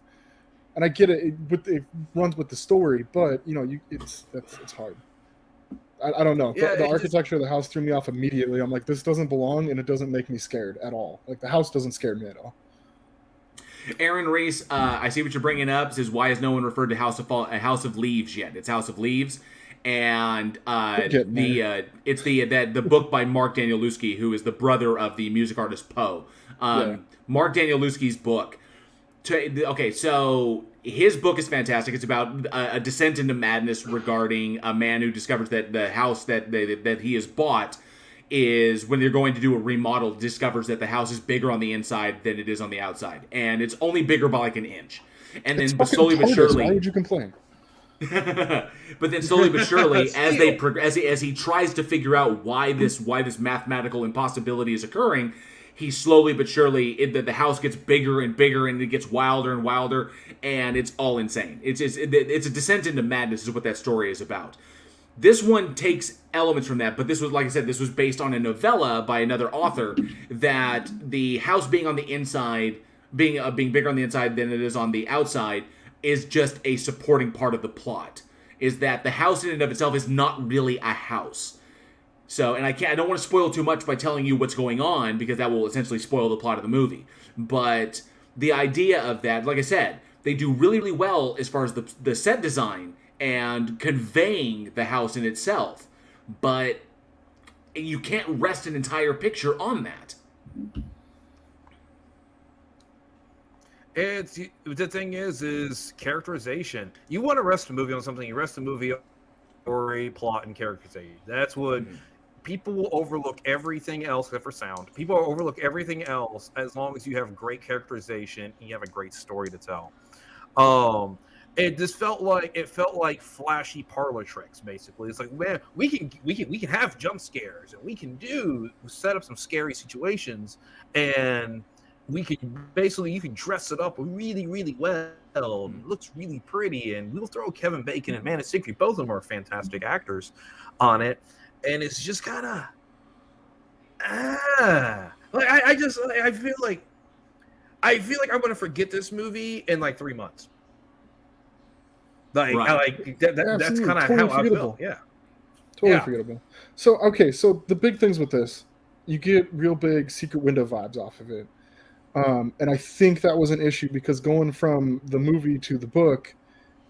Speaker 6: And I get it. It runs with the story, but it's hard. I don't know.
Speaker 14: Yeah,
Speaker 6: the architecture of the house threw me off immediately. I'm like, this doesn't belong, and it doesn't make me scared at all. Like, the house doesn't scare me at all.
Speaker 4: Aaron Reese, I see what you're bringing up. Says, why has no one referred to House of Leaves yet? It's House of Leaves, and it's the book by Mark Danielewski, who is the brother of the music artist Poe. Mark Danielewski's book. So his book is fantastic. It's about a descent into madness regarding a man who discovers that the house that he has bought is, when they're going to do a remodel, discovers that the house is bigger on the inside than it is on the outside, and it's only bigger by like an inch. And then, but slowly but surely,
Speaker 6: why would you complain?
Speaker 4: But then slowly but surely, as he tries to figure out why this mathematical impossibility is occurring, he slowly but surely, the house gets bigger and bigger, and it gets wilder and wilder, and it's all insane. It's a descent into madness is what that story is about. This one takes elements from that, but this was, like I said, this was based on a novella by another author, that the house being on the inside, being bigger on the inside than it is on the outside, is just a supporting part of the plot. Is that the house in and of itself is not really a house. So, and I don't want to spoil too much by telling you what's going on, because that will essentially spoil the plot of the movie. But the idea of that, like I said, they do really, really well as far as the set design and conveying the house in itself. But you can't rest an entire picture on that.
Speaker 14: The thing is characterization. You want to rest a movie on something, you rest a movie on story, plot, and characterization. That's what... People will overlook everything else except for sound. People will overlook everything else as long as you have great characterization and you have a great story to tell. It just felt like flashy parlor tricks. Basically, it's like, man, we can have jump scares, and we can set up some scary situations, and you can dress it up really, really well. It looks really pretty, and we'll throw Kevin Bacon and Man of Secret. Both of them are fantastic actors on it. And it's just kind of, I feel like I'm going to forget this movie in like 3 months. That's kind of how I feel. Yeah.
Speaker 6: Totally forgettable. So the big things with this, you get real big Secret Window vibes off of it. And I think that was an issue because going from the movie to the book,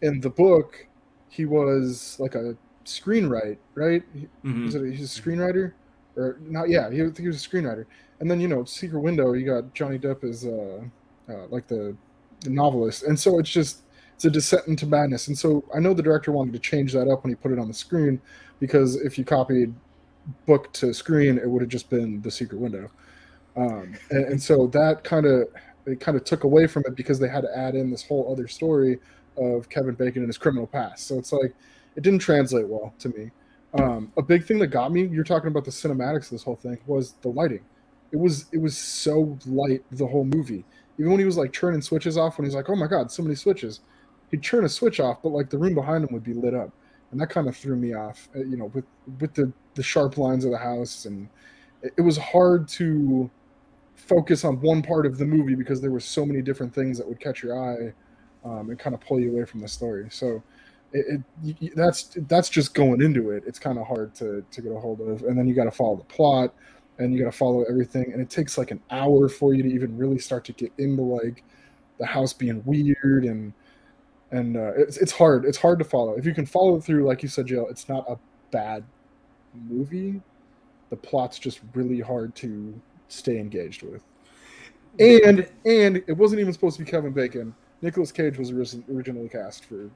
Speaker 6: in the book, he was like a screenwriter, right? He's a screenwriter, or not? Yeah, I think he was a screenwriter. And then Secret Window, you got Johnny Depp as like the novelist, and so it's a descent into madness. And so I know the director wanted to change that up when he put it on the screen, because if you copied book to screen, it would have just been the Secret Window, and so that kind of took away from it because they had to add in this whole other story of Kevin Bacon and his criminal past. So it's like, it didn't translate well to me. A big thing that got me, you're talking about the cinematics of this whole thing, was the lighting. It was so light the whole movie. Even when he was like turning switches off, when he's like, oh my God, so many switches, he'd turn a switch off, but like the room behind him would be lit up. And that kind of threw me off, with the sharp lines of the house. And it was hard to focus on one part of the movie because there were so many different things that would catch your eye and kind of pull you away from the story. So that's just going into it. It's kind of hard to get a hold of, and then you got to follow the plot, and you got to follow everything, and it takes like an hour for you to even really start to get into like the house being weird, and it's hard. It's hard to follow. If you can follow it through, like you said, Jill, it's not a bad movie. The plot's just really hard to stay engaged with, and it wasn't even supposed to be Kevin Bacon. Nicolas Cage was originally cast for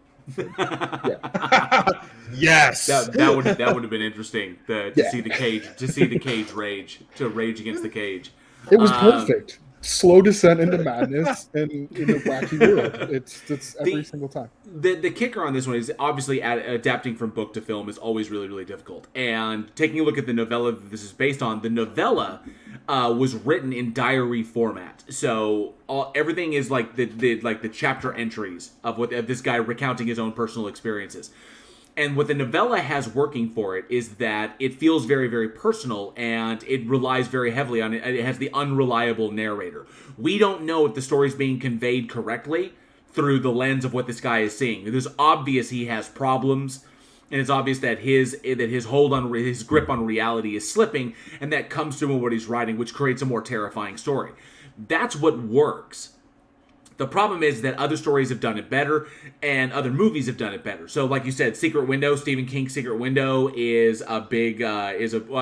Speaker 14: yes,
Speaker 4: that would have been interesting to see the cage rage against the cage.
Speaker 6: It was perfect. slow descent into madness and in a wacky world. It's every single time.
Speaker 4: The kicker on this one is obviously adapting from book to film is always really, really difficult. And taking a look at the novella that this is based on, the novella was written in diary format. So everything is like the chapter entries of this guy recounting his own personal experiences. And what the novella has working for it is that it feels very, very personal, and it relies very heavily on it. It has the unreliable narrator. We don't know if the story is being conveyed correctly through the lens of what this guy is seeing. It is obvious he has problems, and it's obvious that his grip on reality is slipping, and that comes through in what he's writing, which creates a more terrifying story. That's what works. The problem is that other stories have done it better, and other movies have done it better. So, like you said, Secret Window, Stephen King's Secret Window is a big, I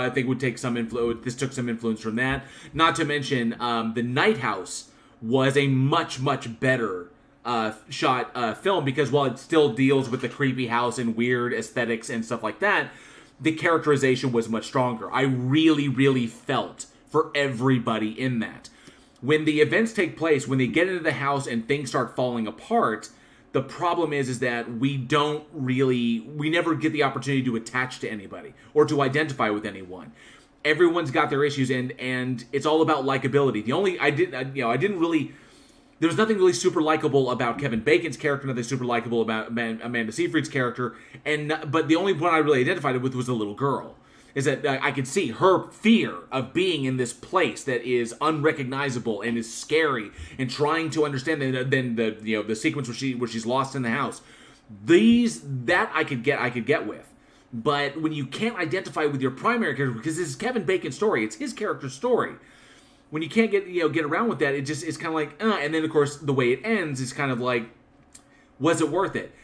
Speaker 4: think would take some influence. This took some influence from that. Not to mention, The Night House was a much, much better shot film, because while it still deals with the creepy house and weird aesthetics and stuff like that, the characterization was much stronger. I really, really felt for everybody in that. When the events take place, when they get into the house and things start falling apart, the problem is that we never get the opportunity to attach to anybody or to identify with anyone. Everyone's got their issues, and it's all about likability. There was nothing really super likable about Kevin Bacon's character, nothing super likable about Amanda Seyfried's character, but the only one I really identified with was the little girl. Is that I could see her fear of being in this place that is unrecognizable and is scary, and trying to understand. Then the sequence where she's lost in the house. That I could get with, but when you can't identify with your primary character, because this is Kevin Bacon's story, it's his character's story. When you can't get around with that, it's kind of like, and then of course the way it ends is kind of like, was it worth it?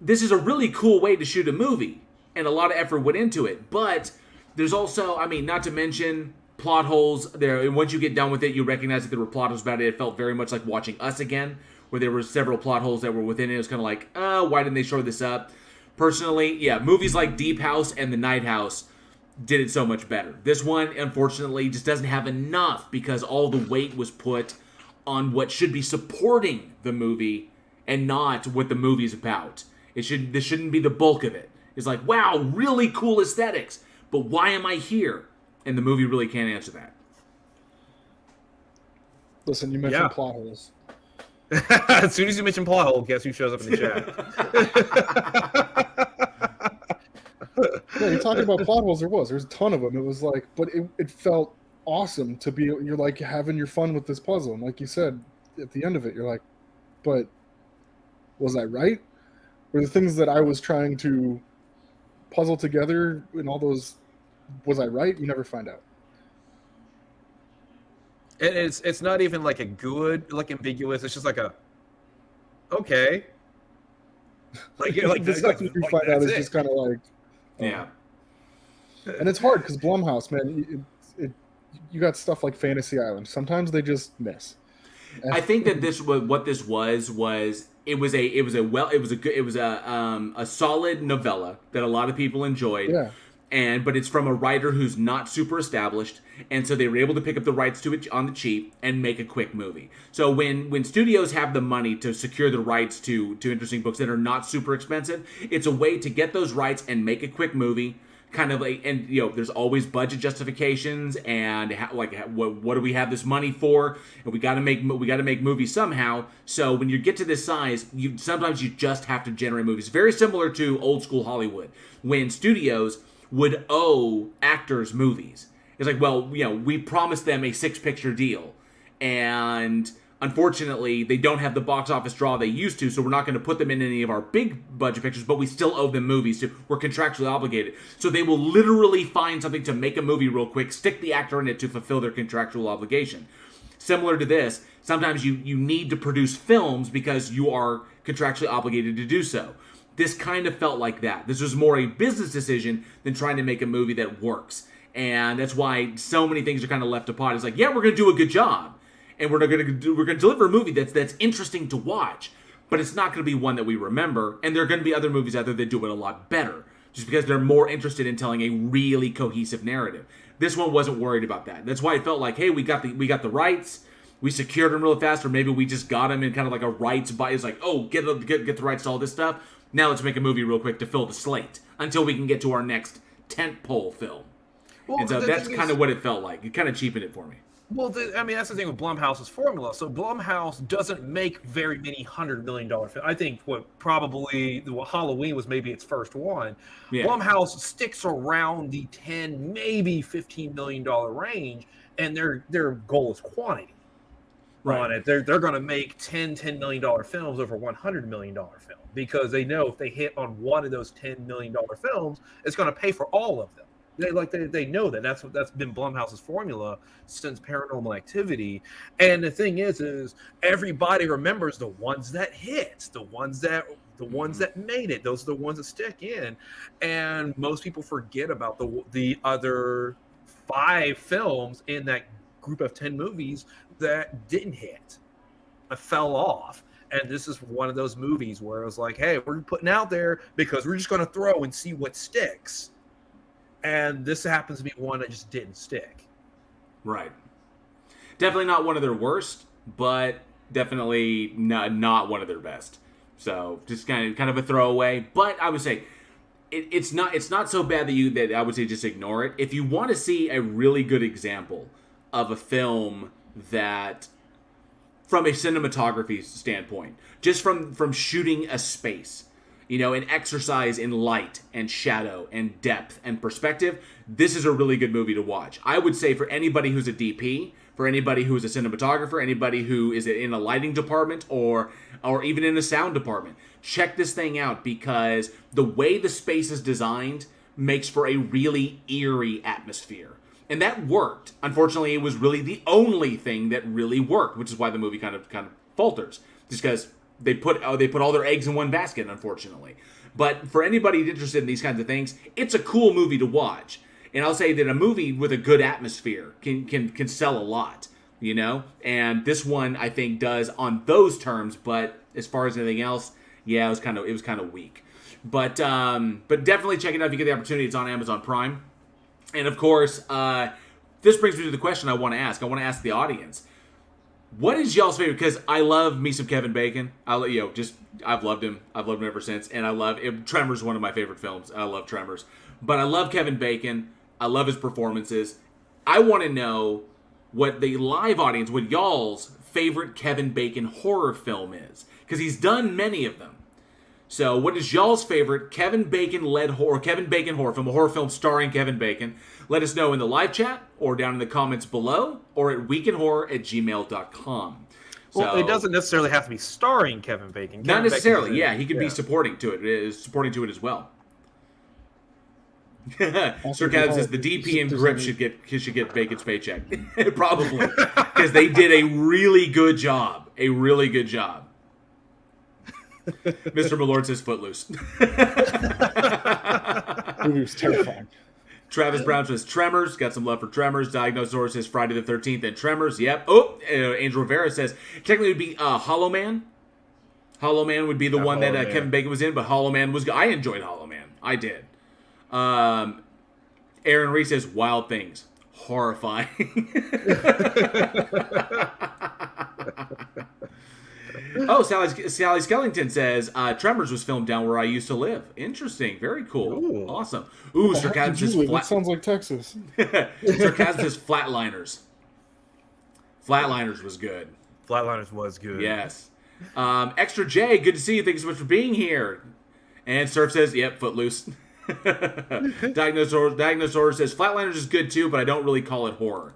Speaker 4: This is a really cool way to shoot a movie, and a lot of effort went into it, but there's also, not to mention plot holes there. And once you get done with it, you recognize that there were plot holes about it. It felt very much like watching Us again, where there were several plot holes that were within it. It was kind of like, why didn't they shore this up? Personally, yeah, movies like Deep House and The Night House did it so much better. This one, unfortunately, just doesn't have enough, because all the weight was put on what should be supporting the movie and not what the movie's about. This shouldn't be the bulk of it. It's like, wow, really cool aesthetics, but why am I here? And the movie really can't answer that.
Speaker 6: Listen, you mentioned plot holes.
Speaker 14: As soon as you mention plot hole, guess who shows up in the chat?
Speaker 6: Yeah, you're talking about plot holes. There's a ton of them. It was like, but it felt awesome to be. You're like having your fun with this puzzle, and like you said, at the end of it, you're like, but was I right? Were the things that I was trying to puzzle together in all those, was I right? You never find out.
Speaker 14: And it's not even like a good, like ambiguous. It's just like a, okay. Like
Speaker 6: the stuff you find out is just kind of like,
Speaker 4: yeah.
Speaker 6: And it's hard because Blumhouse, man, you got stuff like Fantasy Island. Sometimes they just miss.
Speaker 4: I think that what this was it was a solid novella that a lot of people enjoyed.
Speaker 6: Yeah.
Speaker 4: But it's from a writer who's not super established, and so they were able to pick up the rights to it on the cheap and make a quick movie. So when studios have the money to secure the rights to interesting books that are not super expensive, it's a way to get those rights and make a quick movie. Kind of like, and there's always budget justifications and what do we have this money for? And we got to make movies somehow. So when you get to this size, sometimes you just have to generate movies. Very similar to old school Hollywood, when studios would owe actors movies. It's like, well, we promised them a 6-picture deal, and unfortunately, they don't have the box office draw they used to, so we're not going to put them in any of our big budget pictures, but we still owe them movies. We're contractually obligated. So they will literally find something to make a movie real quick, stick the actor in it to fulfill their contractual obligation. Similar to this, sometimes you need to produce films because you are contractually obligated to do so. This kind of felt like that. This was more a business decision than trying to make a movie that works. And that's why so many things are kind of left apart. It's like, yeah, we're going to do a good job, and we're going to deliver a movie that's interesting to watch, but it's not going to be one that we remember. And there are going to be other movies out there that do it a lot better, just because they're more interested in telling a really cohesive narrative. This one wasn't worried about that. That's why it felt like, hey, we got the rights. we secured him real fast, or maybe we just got him in kind of like a rights buy. It's like, oh, get the rights to all this stuff. Now let's make a movie real quick to fill the slate until we can get to our next tentpole film. Well, and so that's kind of what it felt like. It kind of cheapened it for me.
Speaker 14: Well, I mean, that's the thing with Blumhouse's formula. So Blumhouse doesn't make very many $100 million films. I think Halloween was maybe its first one. Yeah. Blumhouse sticks around the 10, maybe $15 million range, and their goal is quantity. Right. On it. They're going to make $10 million films over $100 million film because they know if they hit on one of those $10 million films, it's going to pay for all of them. They know that's been Blumhouse's formula since Paranormal Activity, and the thing is everybody remembers the ones that hit, the ones that made it. Those are the ones that stick in, and most people forget about the other 5 films in that group of 10 movies that didn't hit, fell off. And this is one of those movies where it was like, hey, we're putting out there because we're just going to throw and see what sticks. And this happens to be one that just didn't stick.
Speaker 4: Right. Definitely not one of their worst, but definitely not one of their best. So just kind of a throwaway. But I would say it's not so bad that I would say just ignore it. If you want to see a really good example of a film that, from a cinematography standpoint, just from shooting a space, an exercise in light and shadow and depth and perspective, this is a really good movie to watch. I would say for anybody who's a DP, for anybody who is a cinematographer, anybody who is in a lighting department or even in a sound department, check this thing out because the way the space is designed makes for a really eerie atmosphere. And that worked. Unfortunately, it was really the only thing that really worked, which is why the movie kind of falters. Just because they put all their eggs in one basket, unfortunately. But for anybody interested in these kinds of things, it's a cool movie to watch. And I'll say that a movie with a good atmosphere can sell a lot, And this one I think does on those terms. But as far as anything else, yeah, it was kind of weak. But definitely check it out if you get the opportunity. It's on Amazon Prime. And of course, this brings me to the question I want to ask. I want to ask the audience. What is y'all's favorite? Because I love me some Kevin Bacon. I've loved him. I've loved him ever since. And I love Tremors is one of my favorite films. I love Tremors. But I love Kevin Bacon. I love his performances. I want to know what the live audience, what y'all's favorite Kevin Bacon horror film is. Because he's done many of them. So what is y'all's favorite Kevin Bacon horror film, a horror film starring Kevin Bacon? Let us know in the live chat or down in the comments below or at weekinhorror@gmail.com.
Speaker 14: Well, it doesn't necessarily have to be starring Kevin Bacon.
Speaker 4: Not necessarily, yeah. He could be supporting to it as well. Sir Kevin says the DP and Grip should get Bacon's paycheck. Probably. Because they did a really good job. Mr. Malord says Footloose.
Speaker 6: Movie was terrifying.
Speaker 4: Travis Brown says Tremors. Got some love for Tremors. Diagnosaurus says Friday the 13th and Tremors. Yep. Oh, Angel Rivera says technically it would be Hollow Man. Hollow Man would be the one that Kevin Bacon was in, but Hollow Man was... I enjoyed Hollow Man. I did. Aaron Reese says Wild Things. Horrifying. Oh, Sally Skellington says, Tremors was filmed down where I used to live. Interesting. Very cool. Ooh. Awesome. Ooh, Sarcasm says...
Speaker 6: That sounds like Texas.
Speaker 4: Sarcasm says Flatliners. Flatliners was good.
Speaker 14: Flatliners was good.
Speaker 4: Yes. Extra J, good to see you. Thank you so much for being here. And Surf says, yep, Footloose. Diagnosaur says, Flatliners is good too, but I don't really call it horror.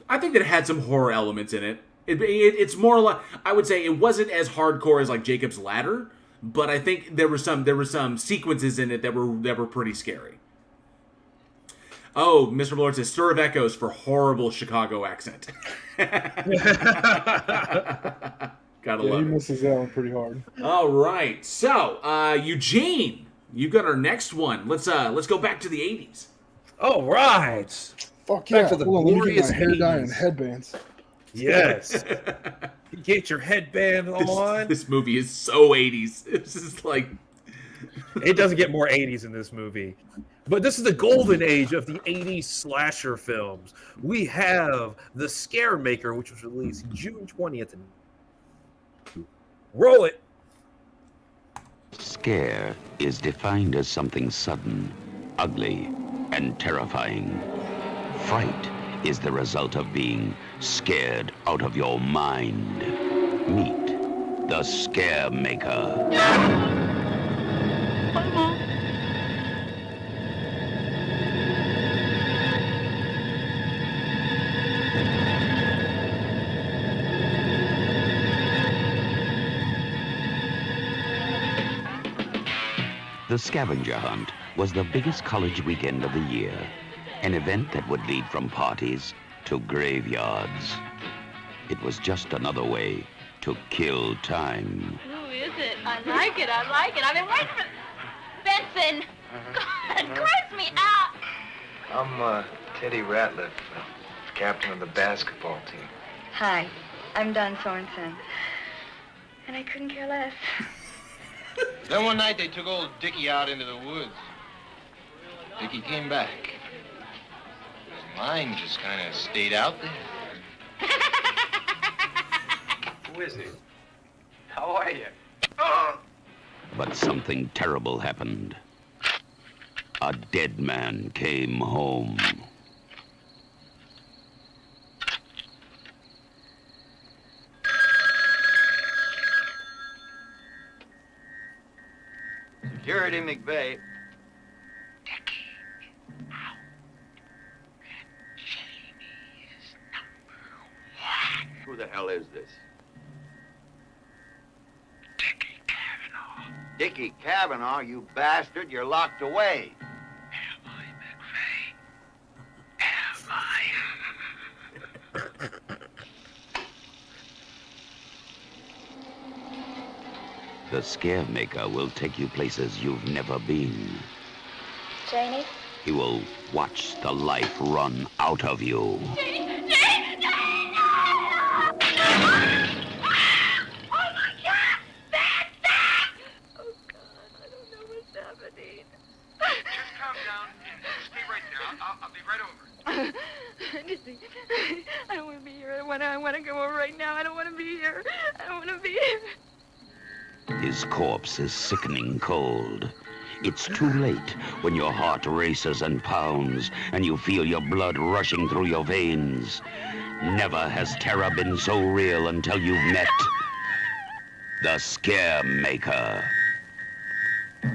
Speaker 4: I think that it had some horror elements in it. It's more like, I would say it wasn't as hardcore as like Jacob's Ladder, but I think there were some sequences in it that were pretty scary. Oh, Mr. Lord says Stir of Echoes for horrible Chicago accent. Gotta love it.
Speaker 6: He misses that one pretty hard.
Speaker 4: All right, so Eugene, you got our next one. Let's go back to the 80s.
Speaker 14: All right.
Speaker 6: Fuck yeah!
Speaker 14: Back to the
Speaker 6: let me get my hair
Speaker 14: 80s.
Speaker 6: dye and headbands.
Speaker 14: Yes. Get your headband on.
Speaker 4: This movie is so 80s. This is like
Speaker 14: It doesn't get more 80s in this movie. But this is the golden age of the 80s slasher films. We have The Scaremaker, which was released June 20th. Roll it.
Speaker 16: Scare is defined as something sudden, ugly, and terrifying. Fright is the result of being scared out of your mind. Meet the Scaremaker. The scavenger hunt was the biggest college weekend of the year, an event that would lead from parties to graveyards. It was just another way to kill time.
Speaker 17: Who is it? I like it. I've been waiting for... Benson! God, gross me out!
Speaker 18: I'm Teddy Ratliff, captain of the basketball team.
Speaker 19: Hi, I'm Don Sorensen. And I couldn't care less.
Speaker 18: Then one night they took old Dickie out into the woods. Dickie came back. His mind just kind of stayed out there. Who is he? How are you?
Speaker 16: But something terrible happened. A dead man came home.
Speaker 18: Security McVeigh.
Speaker 13: Who the hell is this?
Speaker 18: Dickie Cavanaugh, you bastard, you're locked away.
Speaker 16: The Scaremaker will take you places you've never been.
Speaker 19: Janie?
Speaker 16: He will watch the life run out of you.
Speaker 17: Janie! No! Oh, my God! Benson! Oh, God, I don't know what's happening.
Speaker 18: Just calm down and stay right there. I'll be right over.
Speaker 17: I don't want to be here. I want to go over right now. I don't want to be here. I don't want to be here.
Speaker 16: His corpse is sickening cold. It's too late when your heart races and pounds and you feel your blood rushing through your veins. Never has terror been so real until you've met the Scaremaker.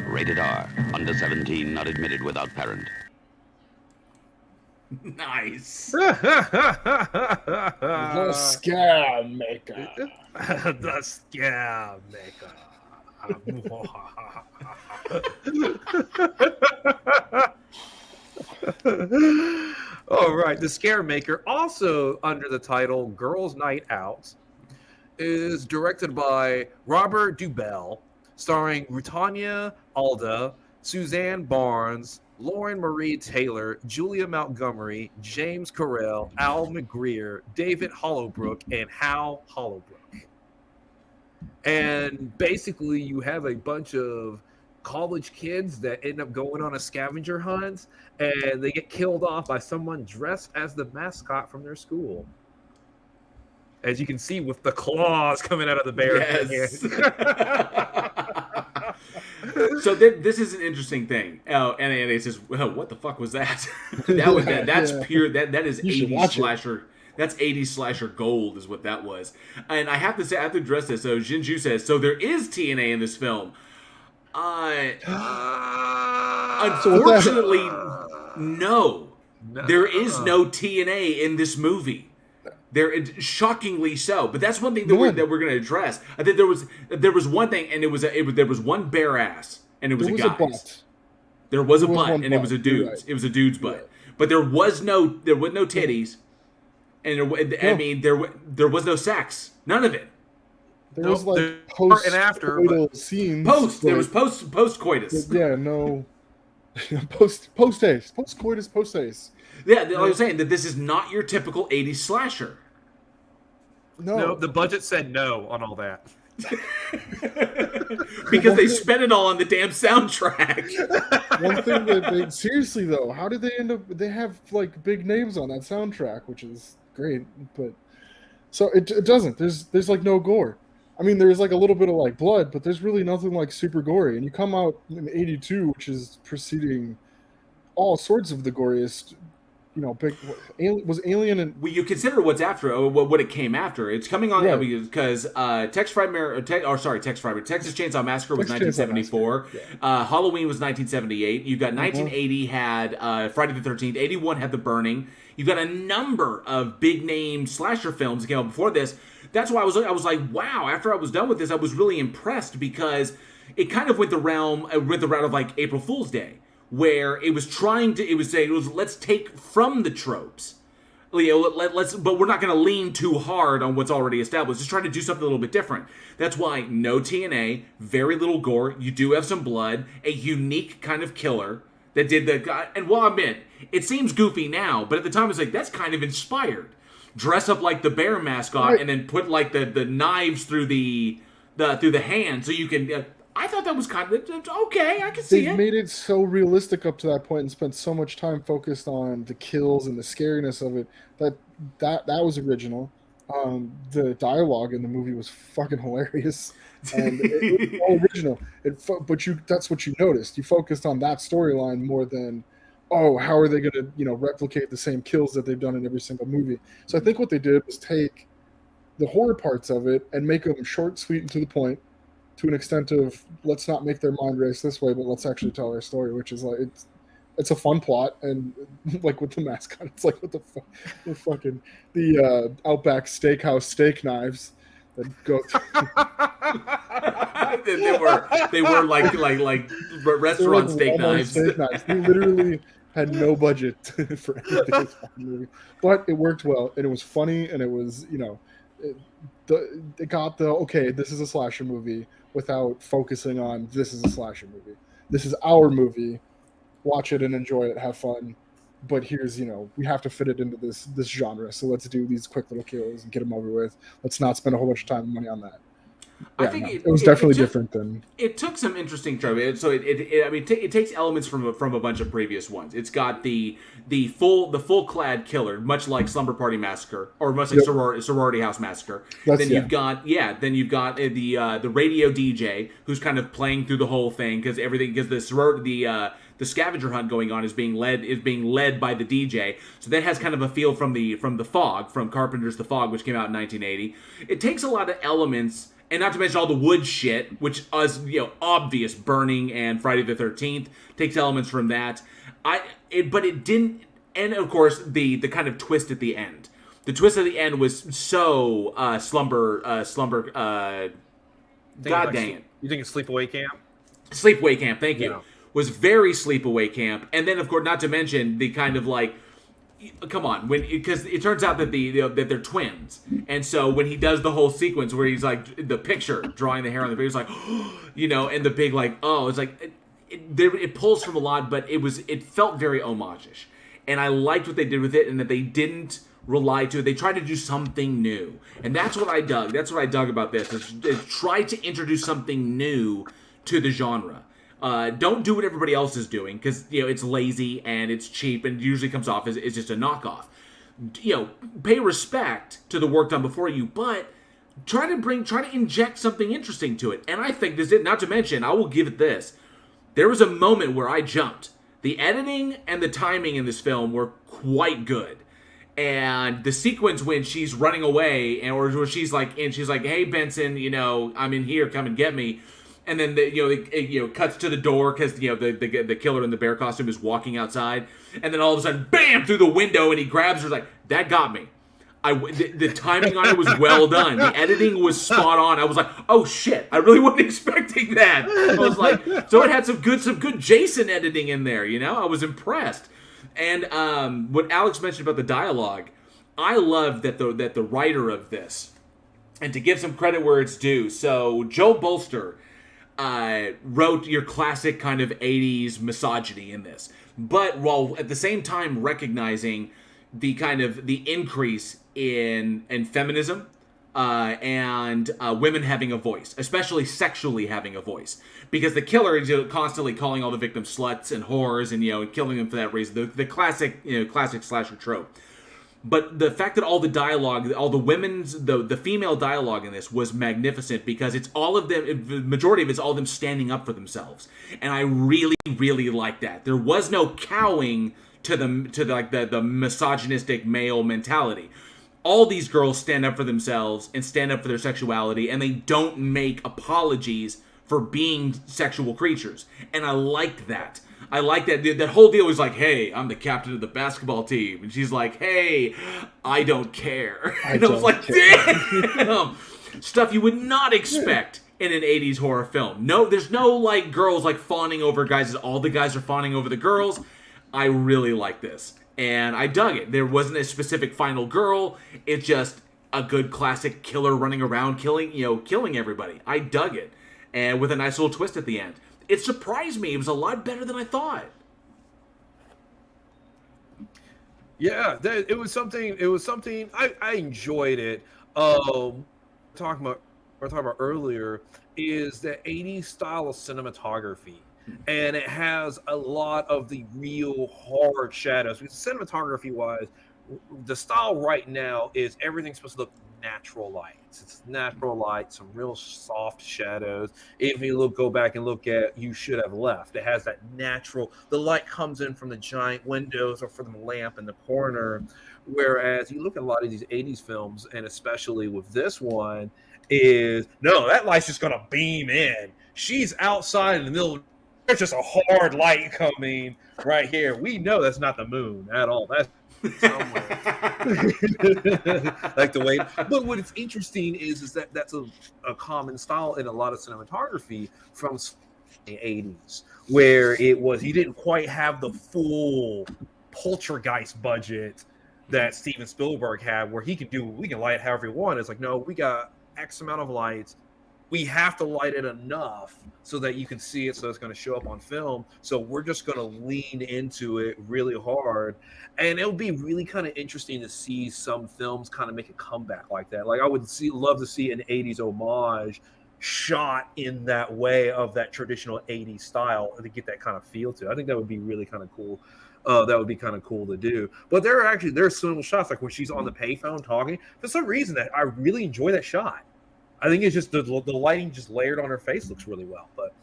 Speaker 16: Rated R. Under 17, not admitted without parent.
Speaker 4: Nice.
Speaker 6: The Scaremaker.
Speaker 14: The Scaremaker. All right, The Scaremaker, also under the title Girls' Night Out, is directed by Robert Dubell, starring Rutanya Alda, Suzanne Barnes, Lauren Marie Taylor, Julia Montgomery, James Carell, Al McGreer, David Hollowbrook, and Hal Hollowbrook. And basically, you have a bunch of college kids that end up going on a scavenger hunt, and they get killed off by someone dressed as the mascot from their school. As you can see, with the claws coming out of the bear's
Speaker 4: Yes.
Speaker 14: hand.
Speaker 4: So this is an interesting thing. And it says, well, what the fuck was that? That's pure. That is 80s slasher. That's 80s slasher gold is what that was. And I have to say, I have to address this. So Jinju says, so there is TNA in this film. Unfortunately, no. There is no TNA in this movie. There, shockingly so. But that's one thing that we're going to address. I think there was one thing, and there was one bare ass, and it was a guy's. There was a butt, and it was a dude's. Right. It was a dude's butt. Yeah. But there was no titties, and there was no sex. None of it.
Speaker 6: There was like post
Speaker 14: and after
Speaker 6: scenes.
Speaker 4: There was post coitus.
Speaker 6: Yeah, no. post haste. Post coitus, post haste.
Speaker 4: Yeah, like I was saying that this is not your typical 80s slasher.
Speaker 14: No, the budget said no on all that.
Speaker 4: Because they spent it all on the damn soundtrack.
Speaker 6: One thing that they seriously though, how did they end up? They have like big names on that soundtrack, which is great, but so it doesn't. There's like no gore. I mean, there's like a little bit of like blood, but there's really nothing like super gory. And you come out in '82, which is preceding all sorts of the goriest. You know, big was Alien and
Speaker 4: well, you consider what's after what it came after. It's coming on because Texas Chainsaw Massacre was 1974. Yeah. Halloween was 1978. You've got 1980 had Friday the 13th. 81 had The Burning. You've got a number of big name slasher films that came out before this. That's why I was like, wow. After I was done with this, I was really impressed because it kind of went the route of like April Fool's Day, where it was let's take from the tropes, but we're not going to lean too hard on what's already established. Just try to do something a little bit different. That's why no TNA, very little gore. You do have some blood, a unique kind of killer that did and well, I admit it seems goofy now, but at the time it's like that's kind of inspired. Dress up like the bear mascot and then put like the knives through the hand so you can. I thought that was kind of okay. I can see it.
Speaker 6: They made it so realistic up to that point and spent so much time focused on the kills and the scariness of it that was original. The dialogue in the movie was fucking hilarious, and it was all original. That's what you noticed. You focused on that storyline more than, oh, how are they going to replicate the same kills that they've done in every single movie? So I think what they did was take the horror parts of it and make them short, sweet, and to the point. To an extent of let's not make their mind race this way, but let's actually tell our story, which is like it's a fun plot, and like with the mascot, it's like what the fucking Outback Steakhouse steak knives that go through.
Speaker 4: they were like restaurant steak knives.
Speaker 6: Steak knives. They literally had no budget for anything in this fucking movie, but it worked well, and it was funny, and it was it got okay, this is a slasher movie without focusing on this is a slasher movie. This is our movie. Watch it and enjoy it, have fun. But here's, we have to fit it into this genre. So let's do these quick little kills and get them over with. Let's not spend a whole bunch of time and money on that. Yeah, I think it was definitely different than.
Speaker 4: It took some interesting tropes. So it takes elements from a bunch of previous ones. It's got the full clad killer, much like Slumber Party Massacre or much like Sorority House Massacre. You've got the radio DJ who's kind of playing through the whole thing because the scavenger hunt going on is being led by the DJ. So that has kind of a feel from the Fog, from Carpenter's The Fog, which came out in 1980. It takes a lot of elements. And not to mention all the wood shit, which is obvious burning and Friday the 13th takes elements from that. But it didn't, and of course the kind of twist at the end. The twist at the end was so slumber. God dang it!
Speaker 14: You think it's Sleepaway Camp?
Speaker 4: Sleepaway Camp. Thank you. Was very Sleepaway Camp, and then of course not to mention the kind of like. Come on, because it turns out that that they're twins, and so when he does the whole sequence where he's like the picture, drawing the hair on the picture, it's like, and the big like, it's like it pulls from a lot, but it felt very homage-ish, and I liked what they did with it, and that they didn't rely to it. They tried to do something new, and that's what I dug. That's what I dug about this. Is try to introduce something new to the genre. Don't do what everybody else is doing because it's lazy and it's cheap and usually comes off as just a knockoff. Pay respect to the work done before you, but try to inject something interesting to it. And I think this is, not to mention, I will give it this. There was a moment where I jumped. The editing and the timing in this film were quite good. And the sequence when she's running away or she's like, hey Benson, I'm in here, come and get me. And then it cuts to the door because the killer in the bear costume is walking outside, and then all of a sudden, bam, through the window, and he grabs her. Like that got me. The timing on it was well done. The editing was spot on. I was like, oh shit, I really wasn't expecting that. I was like, so it had some good Jason editing in there. I was impressed. And what Alex mentioned about the dialogue, I love that the writer of this, and to give some credit where it's due. So Joe Bolster wrote your classic kind of 80s misogyny in this, but while at the same time recognizing the kind of the increase in feminism and women having a voice, especially sexually having a voice, because the killer is constantly calling all the victims sluts and whores, and killing them for that reason. The classic classic slasher trope. But the fact that all the dialogue, all the the female dialogue in this was magnificent, because it's all of them, the majority of it's all of them standing up for themselves. And I really, really like that. There was no cowing to the misogynistic male mentality. All these girls stand up for themselves and stand up for their sexuality, and they don't make apologies for being sexual creatures. And I liked that. I like that. That whole deal was like, hey, I'm the captain of the basketball team. And she's like, hey, I don't care. And I was like, damn. Stuff you would not expect in an 80s horror film. No, there's no like girls like fawning over guys. All the guys are fawning over the girls. I really like this. And I dug it. There wasn't a specific final girl. It's just a good classic killer running around killing everybody. I dug it. And with a nice little twist at the end. It surprised me. It was a lot better than I thought.
Speaker 14: Yeah, it was something. I enjoyed it. Talking about earlier is the 80s style of cinematography, and it has a lot of the real hard shadows. Because cinematography wise, the style right now is everything's supposed to look natural lights. It's natural light, some real soft shadows. If you go back and look at You Should Have Left, it has that natural, the light comes in from the giant windows or from the lamp in the corner. Whereas you look at a lot of these 80s films, and especially with this one, is no, that light's just gonna beam in. She's outside in the middle, there's just a hard light coming right here. We know that's not the moon at all. That's somewhere. Like the way, but what is interesting is that that's a common style in a lot of cinematography from the 80s, where it was, he didn't quite have the full poltergeist budget that Steven Spielberg had, where we can light it however we want. It's like, no, we got X amount of lights. We have to light it enough so that you can see it, so it's going to show up on film. So we're just going to lean into it really hard. And it'll be really kind of interesting to see some films kind of make a comeback like that. Like I would love to see an 80s homage shot in that way, of that traditional 80s style, to get that kind of feel to it. I think that would be really kind of cool. That would be kind of cool to do. But there's some shots like when she's on the payphone talking. For some reason, that I really enjoy that shot. I think it's just the lighting just layered on her face looks really well. But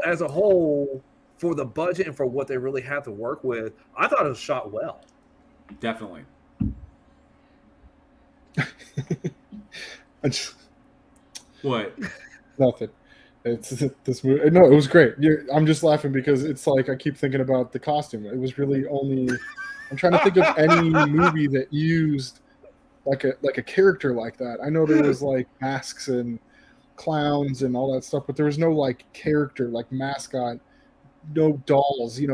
Speaker 14: as a whole, for the budget and for what they really had to work with, I thought it was shot well.
Speaker 4: Definitely. What?
Speaker 6: Nothing. It's this movie. No, it was great. I'm just laughing because it's like I keep thinking about the costume. It was really only. I'm trying to think of any movie that used like a character like that. I know there was like masks and clowns and all that stuff, but there was no like character, like mascot, no dolls. It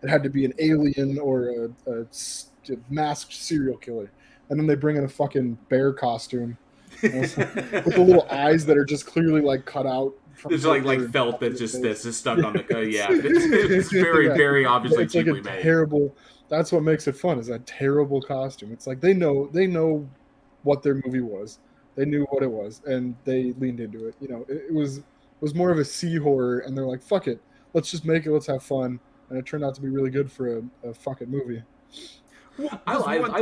Speaker 6: had to be an alien or a masked serial killer, and then they bring in a fucking bear costume. With the little eyes that are just clearly like cut out.
Speaker 4: It's like felt that's just stuck on the yeah. It's very very obviously
Speaker 6: it's
Speaker 4: cheaply
Speaker 6: like
Speaker 4: made.
Speaker 6: Terrible. That's what makes it fun. Is that terrible costume? It's like they know what their movie was. They knew what it was, and they leaned into it. It was more of a C horror, and they're like, "Fuck it, let's just make it. Let's have fun." And it turned out to be really good for a fucking movie.
Speaker 4: I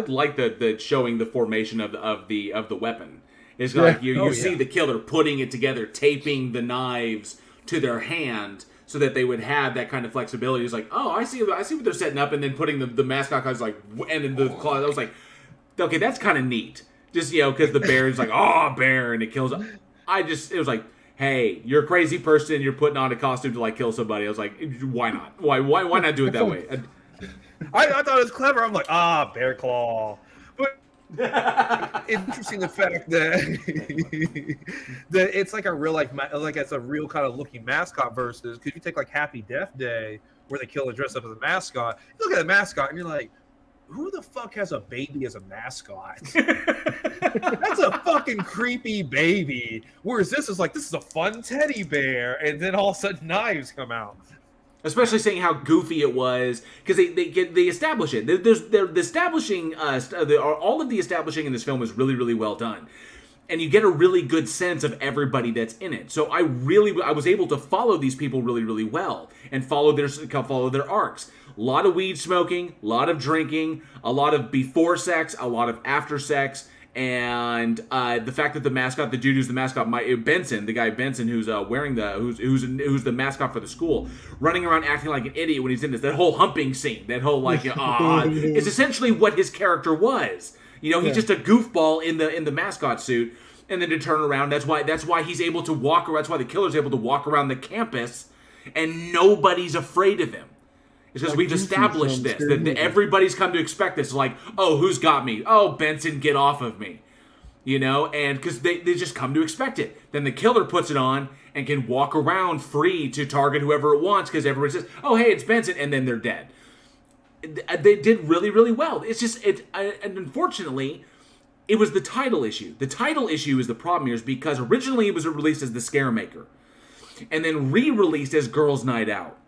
Speaker 4: like the showing the formation of the weapon. It's like you see the killer putting it together, taping the knives to their hand so that they would have that kind of flexibility. It's like, oh, I see what they're setting up, and then putting the mascot guys like, and then the claw. I was like, okay, that's kind of neat. Just because the bear is like, oh, bear, and it kills. It was like, hey, you're a crazy person. You're putting on a costume to like kill somebody. I was like, why not? Why not do it that way?
Speaker 14: I thought it was clever. I'm like, bear claw. But interesting the fact that that it's like a real it's a real kind of looking mascot versus, because you take like Happy Death Day where the killer dressed up as a mascot. You look at the mascot and you're like, who the fuck has a baby as a mascot? That's a fucking creepy baby. Whereas this is a fun teddy bear, and then all of a sudden knives come out.
Speaker 4: Especially saying how goofy it was, because they establish it. They're establishing all of the establishing in this film is really, really well done, and you get a really good sense of everybody that's in it. So I was able to follow these people really, really well and follow their arcs. A lot of weed smoking, a lot of drinking, a lot of before sex, a lot of after sex. And the fact that the mascot, the dude who's the mascot, the guy Benson, who's wearing who's the mascot for the school, running around acting like an idiot when he's in that whole humping scene, that whole is essentially what his character was. He's just a goofball in the mascot suit, and then to turn around, that's why he's able to walk around. That's why the killer's able to walk around the campus, and nobody's afraid of him. It's because we've established this, that everybody's come to expect this. Like, oh, who's got me? Oh, Benson, get off of me. And because they just come to expect it. Then the killer puts it on and can walk around free to target whoever it wants because everybody says, oh, hey, it's Benson, and then they're dead. They did really, really well. It's just, and unfortunately, it was the title issue. The title issue is the problem here, is because originally it was released as The Scaremaker, and then re-released as Girls' Night Out.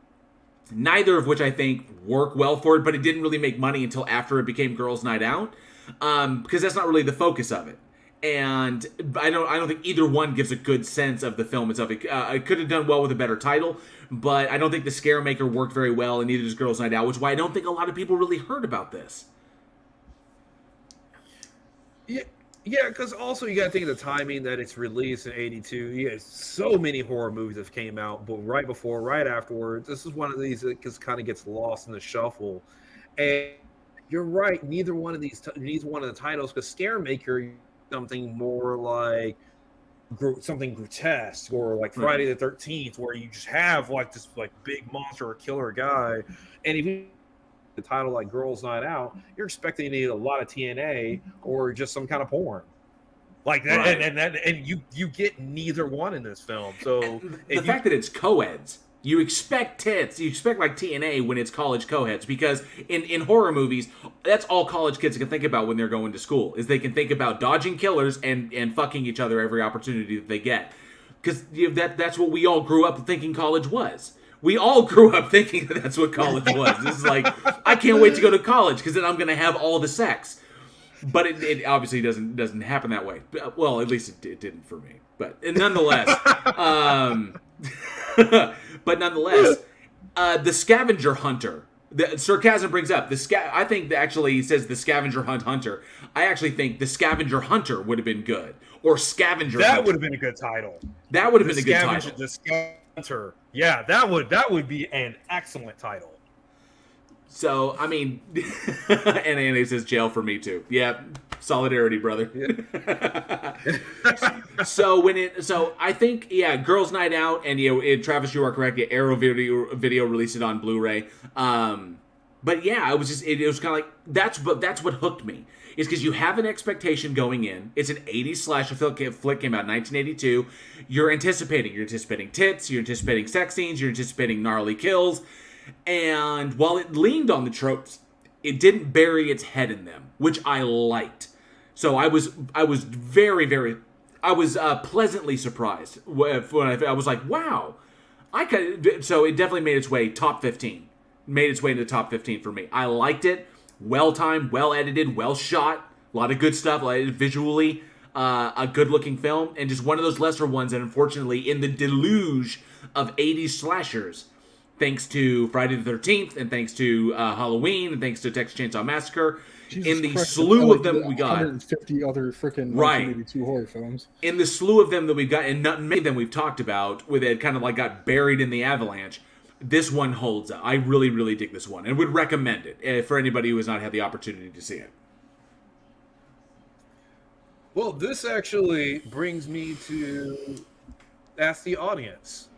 Speaker 4: Neither of which I think work well for it, but it didn't really make money until after it became Girls' Night Out, because that's not really the focus of it. And I don't think either one gives a good sense of the film itself. It could have done well with a better title, but I don't think The Scaremaker worked very well, and neither does Girls' Night Out, which is why I don't think a lot of people really heard about this.
Speaker 14: Yeah, because also you got to think of the timing that it's released in '82. You had so many horror movies that came out, but right before, right afterwards, this is one of these that just kind of gets lost in the shuffle. And you're right, neither one of the titles, because Scaremaker, something more like something grotesque, or like Friday the 13th, where you just have like this like big monster or killer guy, and if you the title like Girls' Night Out, you're expecting to need a lot of TNA or just some kind of porn like that, right. and you get neither one in this film. So
Speaker 4: the fact that it's co-eds, you expect tits, you expect like TNA when it's college co-eds, because in horror movies, that's all college kids can think about when they're going to school, is they can think about dodging killers and fucking each other every opportunity that they get, because that's what we all grew up thinking college was. We all grew up thinking that that's what college was. This is like, I can't wait to go to college because then I'm going to have all the sex. But it obviously doesn't happen that way. Well, at least it didn't for me. But nonetheless, the scavenger hunter. The sarcasm brings up I think actually he says the scavenger hunter. I actually think the scavenger hunter would have been good, or scavenger.
Speaker 14: That
Speaker 4: hunter.
Speaker 14: would have been a good title.
Speaker 4: That would have been a good title.
Speaker 14: The scavenger. Yeah, that would be an excellent title.
Speaker 4: So I mean, and Andy says jail for me too. Yeah, solidarity, brother. Yeah. So I think Girls' Night Out, and Travis, you are correct. Arrow Video released it on Blu-ray. But yeah, it was kind of like that's what hooked me. Is because you have an expectation going in. It's an 80s slasher flick, came out in 1982. You're anticipating tits, you're anticipating sex scenes, you're anticipating gnarly kills. And while it leaned on the tropes, it didn't bury its head in them, which I liked. So I was very, very, pleasantly surprised when I was like, wow. So it definitely made its way top 15. Made its way into the top 15 for me. I liked it. Well timed, well edited, well shot, a lot of good stuff, visually, a good looking film, and just one of those lesser ones that unfortunately in the deluge of 80s slashers, thanks to Friday the 13th, and thanks to Halloween, and thanks to Texas Chainsaw Massacre, in the slew of them we got.
Speaker 6: 150 other freaking 1982 horror films.
Speaker 4: In the slew of them that we've got, and many of them we've talked about, where it kind of like got buried in the avalanche, this one holds up. I really, really dig this one, and would recommend it for anybody who has not had the opportunity to see it.
Speaker 14: Well, this actually brings me to ask the audience,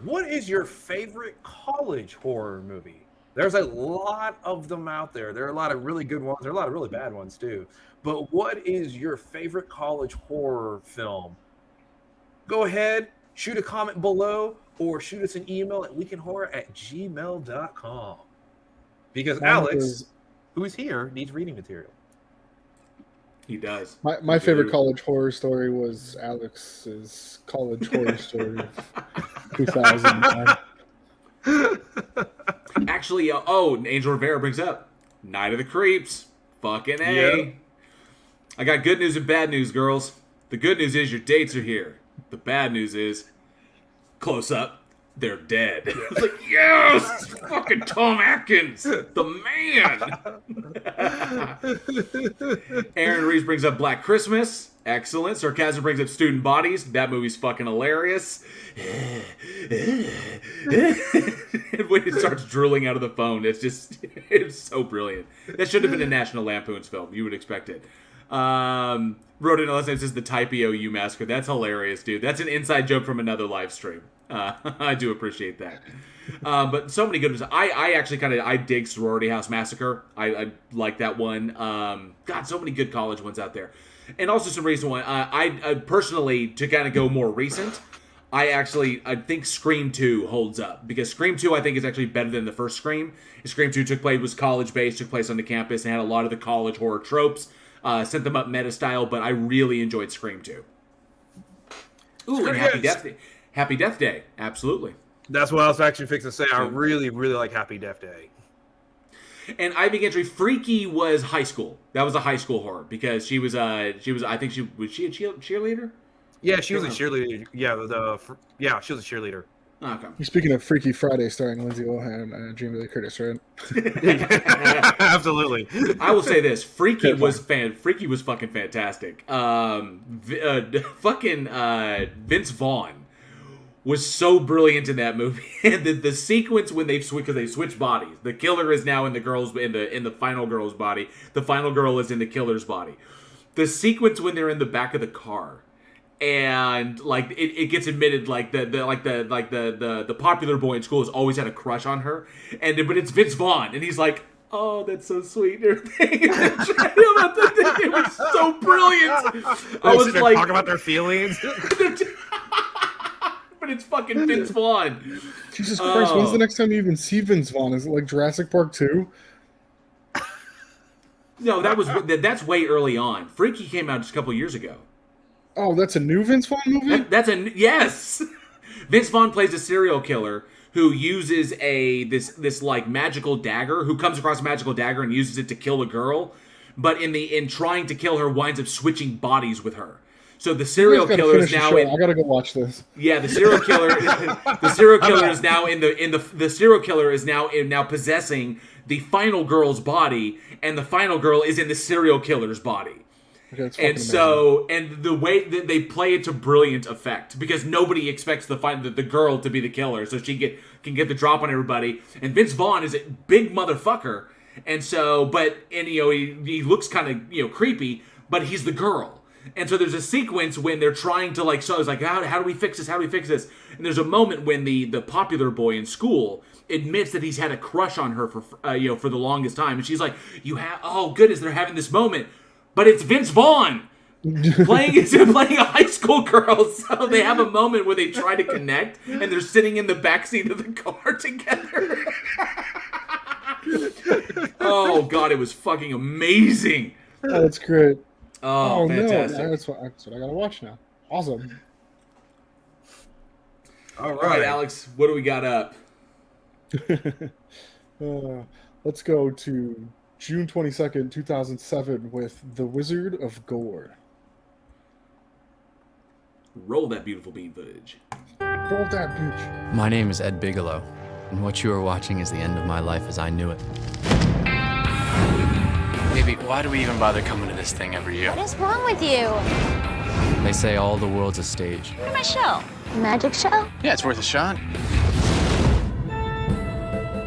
Speaker 14: what is your favorite college horror movie? There's a lot of them out there. There are a lot of really good ones. There are a lot of really bad ones, too. But what is your favorite college horror film? Go ahead, shoot a comment below, or shoot us an email at weekinhorror@gmail.com. Because Alex, who is here, needs reading material.
Speaker 4: He does.
Speaker 6: My favorite college horror story was Alex's college horror story of 2009.
Speaker 4: actually, Angel Rivera brings up Night of the Creeps. Fucking A.
Speaker 14: Yeah.
Speaker 4: I got good news and bad news, girls. The good news is your dates are here. The bad news is, close up, they're dead. I was like, yes! Fucking Tom Atkins, the man! Aaron Reeves brings up Black Christmas. Excellent. Sarcasm brings up Student Bodies. That movie's fucking hilarious. And when it starts drooling out of the phone, it's so brilliant. That should have been a National Lampoon's film. You would expect it. Wrote in last name says the Type-O-U Massacre. That's hilarious, dude. That's an inside joke from another live stream. I do appreciate that. But so many good ones. I actually I dig Sorority House Massacre. I like that one. God, so many good college ones out there. And also some recent one. I personally, to kind of go more recent, I think Scream 2 holds up. Because Scream 2, I think, is actually better than the first Scream. Scream 2 was college-based, took place on the campus, and had a lot of the college horror tropes. Sent them up meta style, but I really enjoyed Scream 2. Ooh, and Happy Death Day. Absolutely.
Speaker 14: That's what I was actually fixing to say. I really, really like Happy Death Day.
Speaker 4: And Ivy Gentry, Freaky was high school. That was a high school horror because she was I think she was a cheerleader?
Speaker 14: Yeah, she was a cheerleader. Yeah, she was a cheerleader.
Speaker 4: Okay.
Speaker 6: You're speaking of Freaky Friday starring Lindsay Lohan and Jamie Lee Curtis, right?
Speaker 14: Absolutely.
Speaker 4: I will say this: Freaky was fucking fantastic. Vince Vaughn was so brilliant in that movie. And the sequence when they switch bodies. The killer is now in the final girl's body. The final girl is in the killer's body. The sequence when they're in the back of the car. And like it gets admitted like the popular boy in school has always had a crush on her, but it's Vince Vaughn, and he's like, oh, that's so sweet. And everything. It was so brilliant. I was like,
Speaker 14: talk about their feelings.
Speaker 4: But it's fucking Vince Vaughn.
Speaker 6: Jesus Christ! When's the next time you even see Vince Vaughn? Is it like Jurassic Park 2?
Speaker 4: No, that's way early on. Freaky came out just a couple years ago.
Speaker 6: Oh, that's a new Vince Vaughn movie?
Speaker 4: Yes! Vince Vaughn plays a serial killer who uses this like magical dagger, who comes across a magical dagger and uses it to kill a girl, but in trying to kill her winds up switching bodies with her. So the serial killer is now
Speaker 6: I gotta go watch this.
Speaker 4: Yeah, the serial killer is now the serial killer is now possessing the final girl's body, and the final girl is in the serial killer's body.
Speaker 6: Okay,
Speaker 4: and the way that they play it to brilliant effect, because nobody expects the girl to be the killer, so she can get the drop on everybody. And Vince Vaughn is a big motherfucker, and he looks kind of creepy, but he's the girl. And so there's a sequence when they're trying to it's like how do we fix this? How do we fix this? And there's a moment when the popular boy in school admits that he's had a crush on her for the longest time, and she's like, oh goodness, they're having this moment. But it's Vince Vaughn playing a high school girl. So they have a moment where they try to connect, and they're sitting in the backseat of the car together. Oh, God, it was fucking amazing.
Speaker 6: Oh, that's great.
Speaker 4: Oh, fantastic.
Speaker 6: No, that's what I gotta watch now. Awesome.
Speaker 4: All right, Alex, what do we got up?
Speaker 6: Let's go to June 22nd, 2007 with The Wizard of Gore.
Speaker 4: Roll that beautiful bean footage.
Speaker 6: Roll that bitch.
Speaker 20: My name is Ed Bigelow, and what you are watching is the end of my life as I knew it. Baby, why do we even bother coming to this thing every year?
Speaker 11: What is wrong with you?
Speaker 20: They say all the world's a stage.
Speaker 11: Look at my show. Magic show?
Speaker 20: Yeah, it's worth a shot.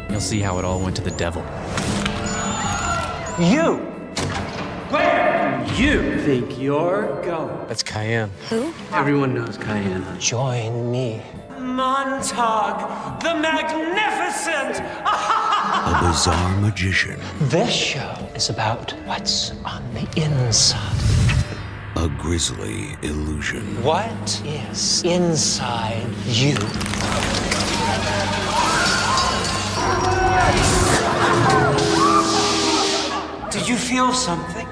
Speaker 20: You'll see how it all went to the devil.
Speaker 12: You! Where do you think you're going?
Speaker 20: That's Cayenne.
Speaker 11: Who?
Speaker 12: Everyone knows Cayenne. Join me. Montauk, the Magnificent!
Speaker 21: A bizarre magician.
Speaker 12: This show is about what's on the inside.
Speaker 21: A grisly illusion.
Speaker 12: What is inside you? Did you feel something?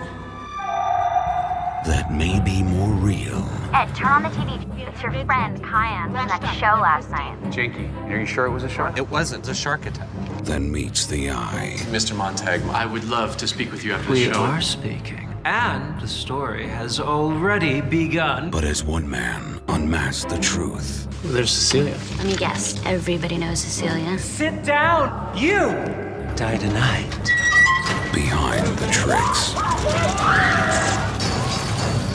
Speaker 21: That may be more real
Speaker 17: Ed, turn on the TV. It's your friend, Kyan, from that show last night.
Speaker 2: Jakey, are you sure it was a shark? It wasn't. It's a shark attack.
Speaker 21: than meets the eye.
Speaker 2: Mr. Montag, I would love to speak with you after the
Speaker 12: We
Speaker 2: show.
Speaker 12: are speaking. And the story has already begun.
Speaker 21: But as one man unmasked the truth,
Speaker 2: There's Cecilia.
Speaker 17: Let me guess. Everybody knows Cecilia.
Speaker 12: Sit down! You! Die tonight.
Speaker 21: behind the tricks,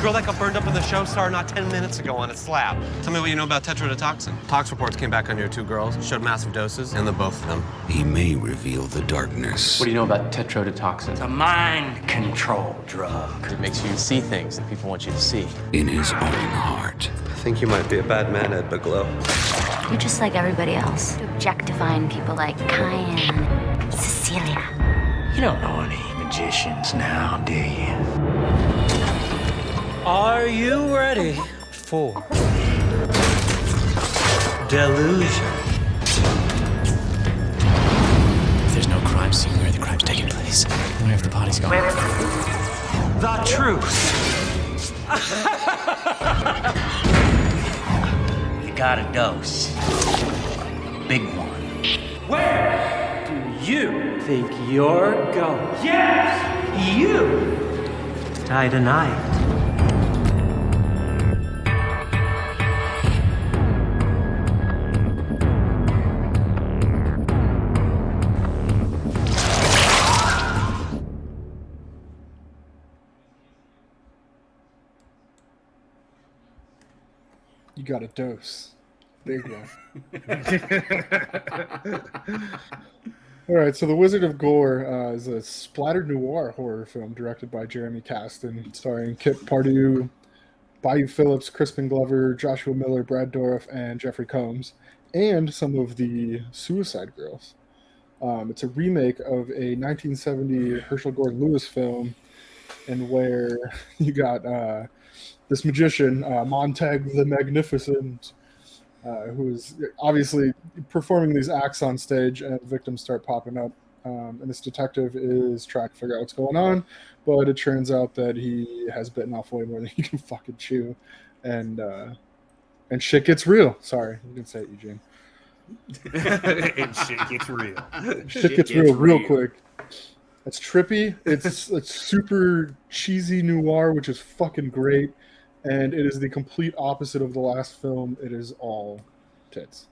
Speaker 22: Girl that got burned up in the show star not 10 minutes ago on a slab. Tell me what you know about tetrodotoxin. Tox reports came back on your 2 girls, showed massive doses, and the both of them.
Speaker 21: he may reveal the darkness.
Speaker 2: What do you know about tetrodotoxin?
Speaker 12: It's a mind control drug.
Speaker 22: It makes you see things that people want you to see.
Speaker 21: In his own heart.
Speaker 22: I think you might be a bad man, Ed Bigelow.
Speaker 17: You're just like everybody else, objectifying people like Kyan, Cecilia.
Speaker 12: You don't know any magicians now, do you? Are you ready for delusion?
Speaker 20: There's no crime scene where the crime's taking place. Wherever the body's gone.
Speaker 12: The truth. You got a dose. Big one. Where do you think you're going? Yes! You! Die tonight.
Speaker 6: You got a dose. Big one. All right, so The Wizard of Gore is a splatter noir horror film directed by Jeremy Kasten, starring Kip Pardue, Bayou Phillips, Crispin Glover, Joshua Miller, Brad Dourif, and Jeffrey Combs, and some of the Suicide Girls. It's a remake of a 1970 Herschel Gordon Lewis film, and where you got this magician, Montag the Magnificent, who is obviously performing these acts on stage, and victims start popping up. And this detective is trying to figure out what's going on, but it turns out that he has bitten off way more than he can fucking chew, and shit gets real. Sorry, you can say it, Eugene.
Speaker 14: And shit gets real.
Speaker 6: Shit gets real quick. It's trippy. It's super cheesy noir, which is fucking great. And it is the complete opposite of the last film. It is all tits.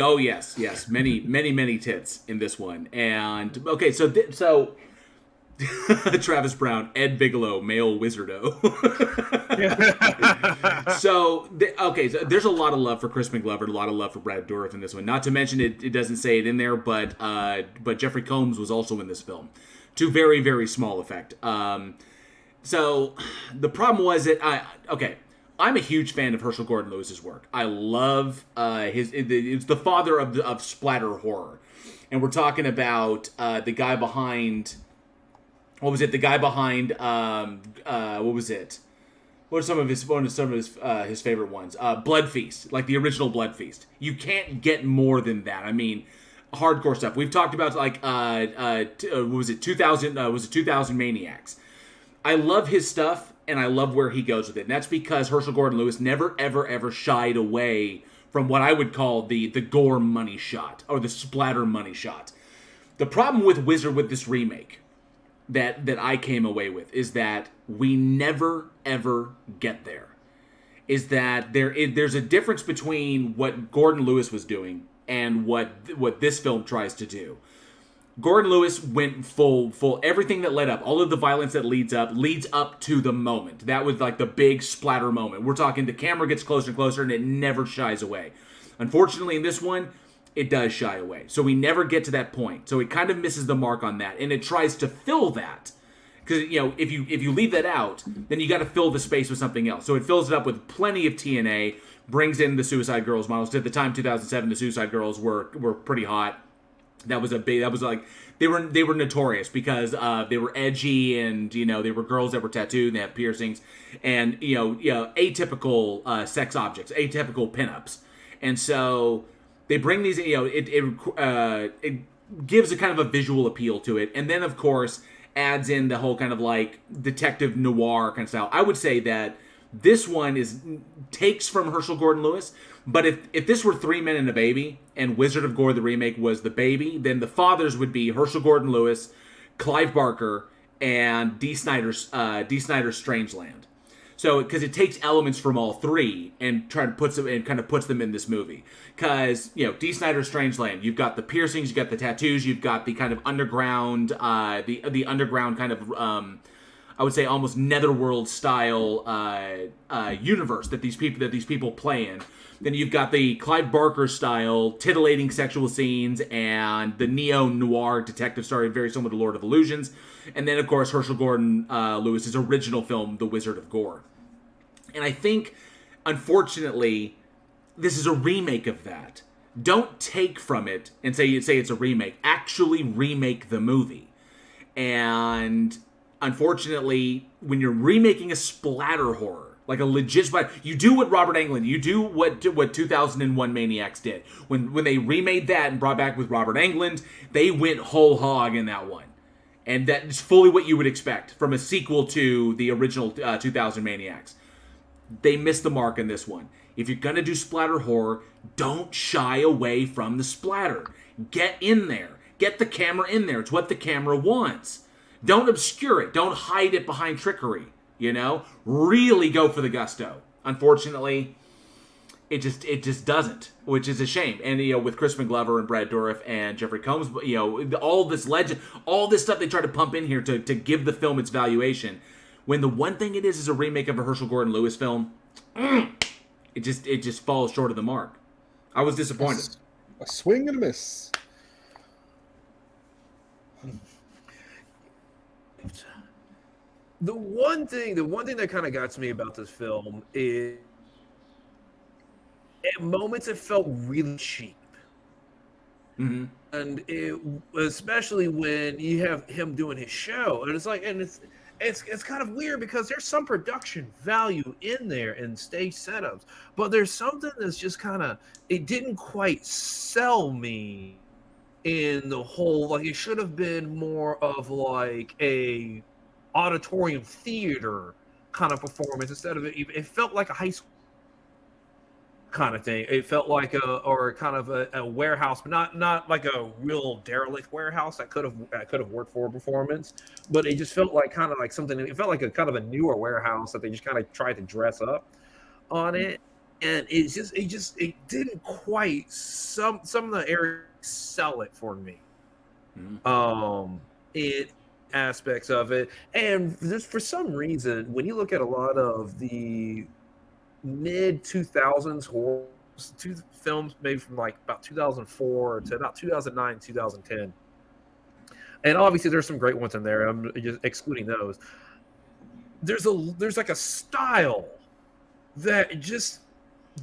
Speaker 4: Oh, yes. Many tits in this one. And, okay, so Travis Brown, Ed Bigelow, male wizardo. So there's a lot of love for Crispin Glover, a lot of love for Brad Dourif in this one. Not to mention, it doesn't say it in there, but Jeffrey Combs was also in this film, to very, very small effect. So the problem was that I'm a huge fan of Herschel Gordon Lewis's work. I love it's the father of splatter horror, and we're talking about the guy behind. What was it? The guy behind what was it? What are some of his favorite ones? Blood Feast, like the original Blood Feast. You can't get more than that. I mean, hardcore stuff. We've talked about like what was it? 2000 was it 2000 Maniacs. I love his stuff, and I love where he goes with it. And that's because Herschel Gordon Lewis never, ever shied away from what I would call the gore money shot, or the splatter money shot. The problem with Wizard with this remake that I came away with is that we never, ever get there. Is that there's a difference between what Gordon Lewis was doing and what this film tries to do. Gordon Lewis went full everything that led up, all of the violence that leads up to the moment. That was like the big splatter moment. We're talking the camera gets closer and closer, and it never shies away. Unfortunately, in this one, it does shy away. So we never get to that point. So it kind of misses the mark on that, and it tries to fill that. Because, if you leave that out, then you got to fill the space with something else. So it fills it up with plenty of TNA, brings in the Suicide Girls models. At the time, 2007, the Suicide Girls were pretty hot. That was like they were notorious because they were edgy, and they were girls that were tattooed and they have piercings, and atypical sex objects, atypical pinups, and so they bring these. It gives a kind of a visual appeal to it, and then of course adds in the whole kind of like detective noir kind of style. I would say that this one takes from Herschel Gordon Lewis, but if this were 3 Men and a Baby and Wizard of Gore the remake was the baby, then the fathers would be Herschel Gordon Lewis, Clive Barker, and D. Snyder's Strangeland. So, because it takes elements from all three and puts them in this movie. Because D. Snyder's Strangeland, you've got the piercings, you've got the tattoos, you've got the kind of underground, the underground kind of, I would say almost netherworld style universe that these people play in. Then you've got the Clive Barker style titillating sexual scenes and the neo-noir detective story, very similar to Lord of Illusions. And then, of course, Herschel Gordon Lewis's original film, The Wizard of Gore. And I think, unfortunately, this is a remake of that. Don't take from it and say it's a remake. Actually remake the movie. And unfortunately, when you're remaking a splatter horror, like a legit splatter, you do what Robert Englund, you do what 2001 Maniacs did. When they remade that and brought back with Robert Englund, they went whole hog in that one. And that is fully what you would expect from a sequel to the original 2000 Maniacs. They missed the mark in this one. If you're going to do splatter horror, don't shy away from the splatter. Get in there. Get the camera in there. It's what the camera wants. Don't obscure it. Don't hide it behind trickery. Really go for the gusto. Unfortunately, it just doesn't, which is a shame. And with Crispin Glover and Brad Dourif and Jeffrey Combs, all this legend, all this stuff they try to pump in here to give the film its valuation, when the one thing it is a remake of a Herschel Gordon Lewis film, it just falls short of the mark. I was disappointed.
Speaker 6: A swing and a miss.
Speaker 14: The one thing that kind of got to me about this film is, at moments it felt really cheap.
Speaker 4: Mm-hmm.
Speaker 14: And especially when you have him doing his show, and it's kind of weird because there's some production value in there and stage setups, but there's something that's just kind of, it didn't quite sell me in the whole, like it should have been more of like a auditorium theater kind of performance instead of it felt like a high school kind of thing. It felt like a warehouse, but not like a real derelict warehouse that could have worked for a performance. But it just felt like kind of like something. It felt like a kind of a newer warehouse that they just kind of tried to dress up on it, and it didn't quite some of the areas sell it for me. It aspects of it, and just for some reason, when you look at a lot of the mid 2000s horror films, maybe from like about 2004 to about 2009, 2010, and obviously there's some great ones in there. I'm just excluding those. There's like a style that just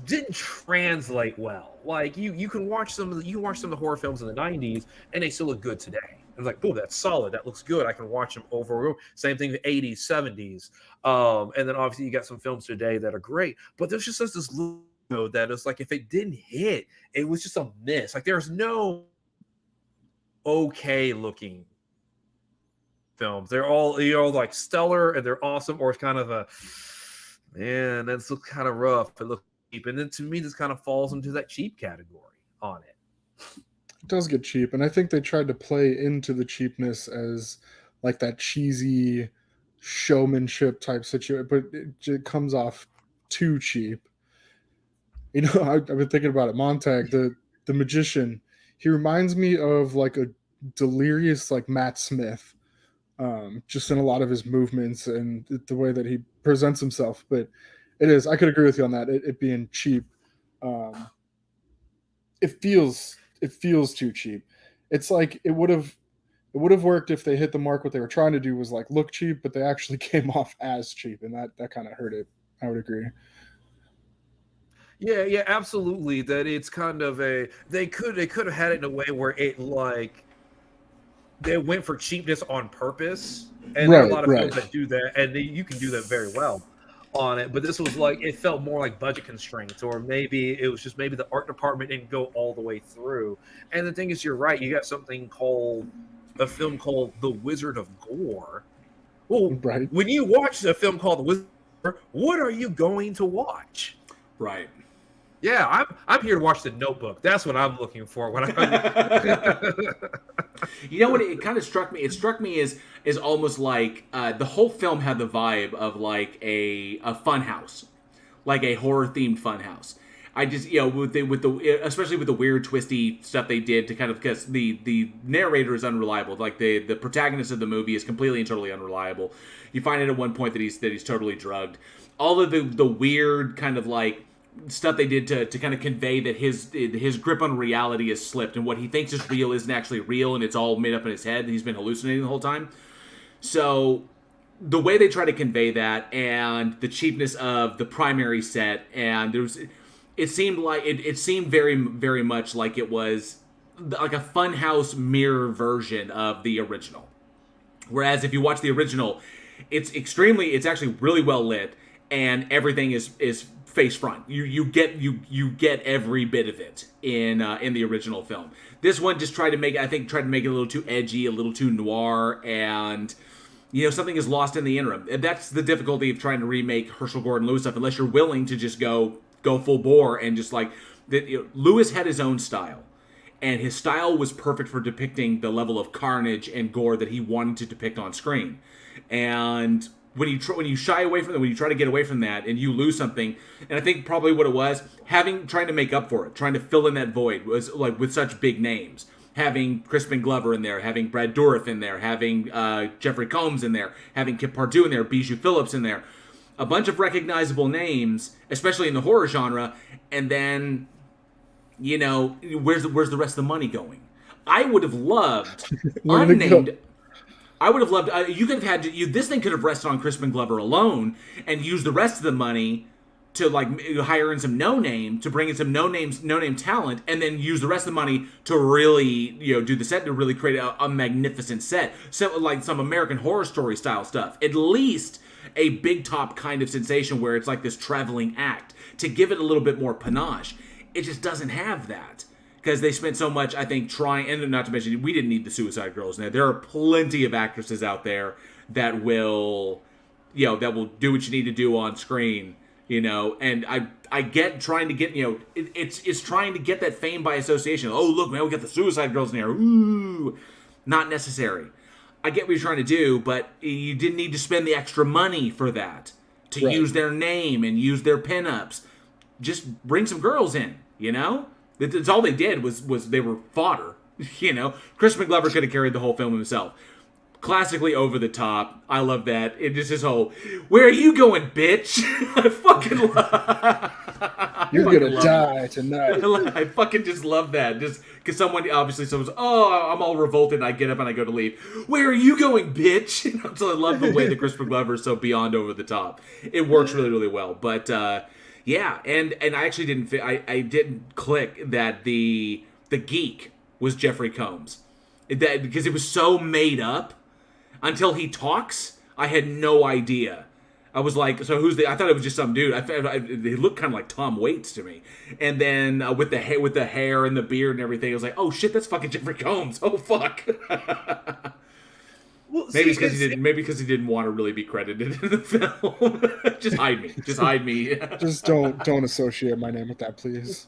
Speaker 14: didn't translate well. Like you can watch some of the horror films in the 90s and they still look good today. It's like, oh, that's solid. That looks good. I can watch them over and over. Same thing, the 80s, 70s. And then obviously you got some films today that are great. But there's just this logo that is like, if it didn't hit, it was just a miss. Like there's no okay looking films. They're all like stellar and they're awesome, or it's kind of a, man, that's kind of rough. It looks cheap. And then to me, this kind of falls into that cheap category on it.
Speaker 6: It does get cheap, and I think they tried to play into the cheapness as like that cheesy showmanship type situation, but it comes off too cheap. I've been thinking about it. Montag, the magician, he reminds me of like a delirious like Matt Smith, just in a lot of his movements and the way that he presents himself. But I could agree with you on that. It being cheap, it feels too cheap. It's like it would have worked if they hit the mark. What they were trying to do was like look cheap, but they actually came off as cheap, and that kind of hurt it. I would agree.
Speaker 14: Yeah, absolutely. That it's kind of they could have had it in a way where it like they went for cheapness on purpose, and there are a lot of films that do that, and you can do that very well on it. But this was like, it felt more like budget constraints, or maybe it was just maybe the art department didn't go all the way through. And the thing is, you're right, you got something called a film called The Wizard of Gore. Well,
Speaker 6: right.
Speaker 14: When you watch a film called The Wizard of Gore, what are you going to watch?
Speaker 4: Right.
Speaker 14: Yeah, I'm here to watch The Notebook. That's what I'm looking for when I'm.
Speaker 4: You know what? It kind of struck me. It struck me as almost like the whole film had the vibe of like a fun house, like a horror themed fun house. I just with the especially with the weird twisty stuff they did to kind of, because the narrator is unreliable. Like the protagonist of the movie is completely and totally unreliable. You find it at one point that he's totally drugged. All of the weird kind of like stuff they did to kind of convey that his grip on reality has slipped, and what he thinks is real isn't actually real, and it's all made up in his head, and he's been hallucinating the whole time. So the way they try to convey that, and the cheapness of the primary set, and it seemed very, very much like it was like a funhouse mirror version of the original. Whereas if you watch the original, it's actually really well lit, and everything is face front. You get every bit of it in the original film. This one just tried to make it a little too edgy, a little too noir, and something is lost in the interim. And that's the difficulty of trying to remake Herschel Gordon Lewis stuff, unless you're willing to just go full bore and just like Lewis had his own style, and his style was perfect for depicting the level of carnage and gore that he wanted to depict on screen. And when you shy away from that, when you try to get away from that, and you lose something, and I think probably what it was, trying to make up for it, trying to fill in that void, was like with such big names, having Crispin Glover in there, having Brad Dourif in there, having Jeffrey Combs in there, having Kip Pardue in there, Bijou Phillips in there, a bunch of recognizable names, especially in the horror genre, and then where's the rest of the money going? I would have loved unnamed. I would have loved. You could have had this thing could have rested on Crispin Glover alone, and used the rest of the money to like hire in some no name, to bring in some no name talent, and then use the rest of the money to really do the set, to really create a magnificent set. So like some American Horror Story style stuff. At least a big top kind of sensation where it's like this traveling act, to give it a little bit more panache. It just doesn't have that. Because they spent so much, I think, trying, and not to mention, we didn't need the Suicide Girls in there. There are plenty of actresses out there that will, that will do what you need to do on screen, and I get trying to get, it's trying to get that fame by association. Oh, look, man, we got the Suicide Girls in there. Ooh, not necessary. I get what you're trying to do, but you didn't need to spend the extra money for that, to use their name and use their pinups. Just bring some girls in, That's all they did was they were fodder, Crispin Glover could have carried the whole film himself. Classically over the top. I love that. It just his whole, where are you going, bitch? I fucking love.
Speaker 6: You're gonna die tonight.
Speaker 4: I fucking just love that. Just because someone's I'm all revolted, and I get up and I go to leave. Where are you going, bitch? So I love the way that Crispin Glover is so beyond over the top. It works really, really well. But yeah, and I actually didn't click that the geek was Jeffrey Combs, because it was so made up until he talks. I had no idea. I was like, so who's I thought it was just some dude. He looked kind of like Tom Waits to me, and then with the hair and the beard and everything, I was like, oh shit, that's fucking Jeffrey Combs. Oh fuck. Well, maybe because he didn't want to really be credited in the film. Just hide me. Just hide me.
Speaker 6: Just don't associate my name with that, please.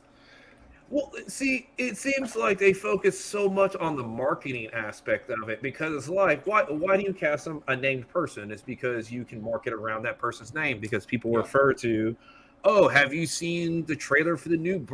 Speaker 14: Well, see, it seems like they focus so much on the marketing aspect of it, because it's like, why do you cast a named person? It's because you can market around that person's name, because people refer to, oh, have you seen the trailer for the new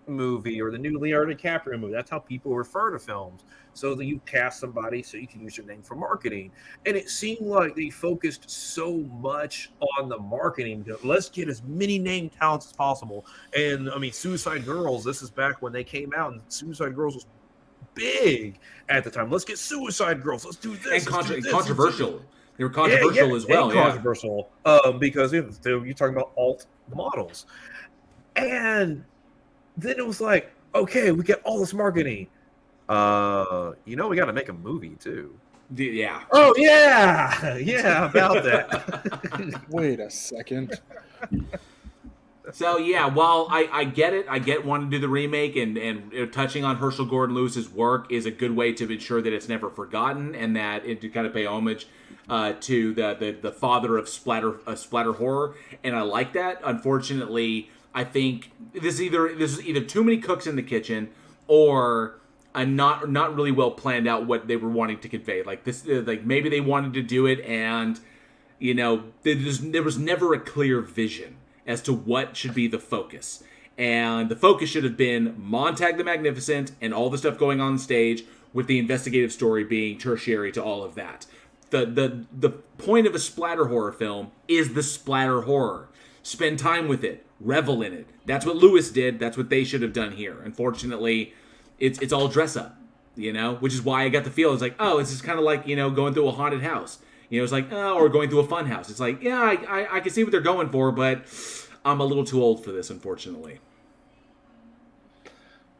Speaker 14: movie or the new Leonardo DiCaprio movie? That's how people refer to films. So that you cast somebody so you can use their name for marketing. And it seemed like they focused so much on the marketing. Let's get as many named talents as possible. And I mean, Suicide Girls, this is back when they came out, and Suicide Girls was big at the time. Let's get Suicide Girls. Let's do this.
Speaker 4: And controversial. They were controversial as well.
Speaker 14: Controversial, because you're talking about alt models. And then it was like, okay, we get all this marketing. We got to make a movie too.
Speaker 4: Yeah.
Speaker 14: Oh yeah, about that.
Speaker 6: Wait a second.
Speaker 4: So yeah, while I get it, I get wanting to do the remake and touching on Herschel Gordon Lewis's work is a good way to ensure that it's never forgotten and that it to kind of pay homage to the father of splatter horror, and I like that. Unfortunately, I think this is either too many cooks in the kitchen or a not really well planned out what they were wanting to convey. Like this, like maybe they wanted to do it and there was never a clear vision as to what should be the focus. And the focus should have been Montag the Magnificent and all the stuff going on stage, with the investigative story being tertiary to all of that. The point of a splatter horror film is the splatter horror. Spend time with it. Revel in it. That's what Lewis did. That's what they should have done here. Unfortunately, it's all dress up, which is why I got the feel. It's like, oh, this is kind of like, going through a haunted house. It's like, oh, or going through a fun house. It's like, yeah, I can see what they're going for, but I'm a little too old for this, unfortunately.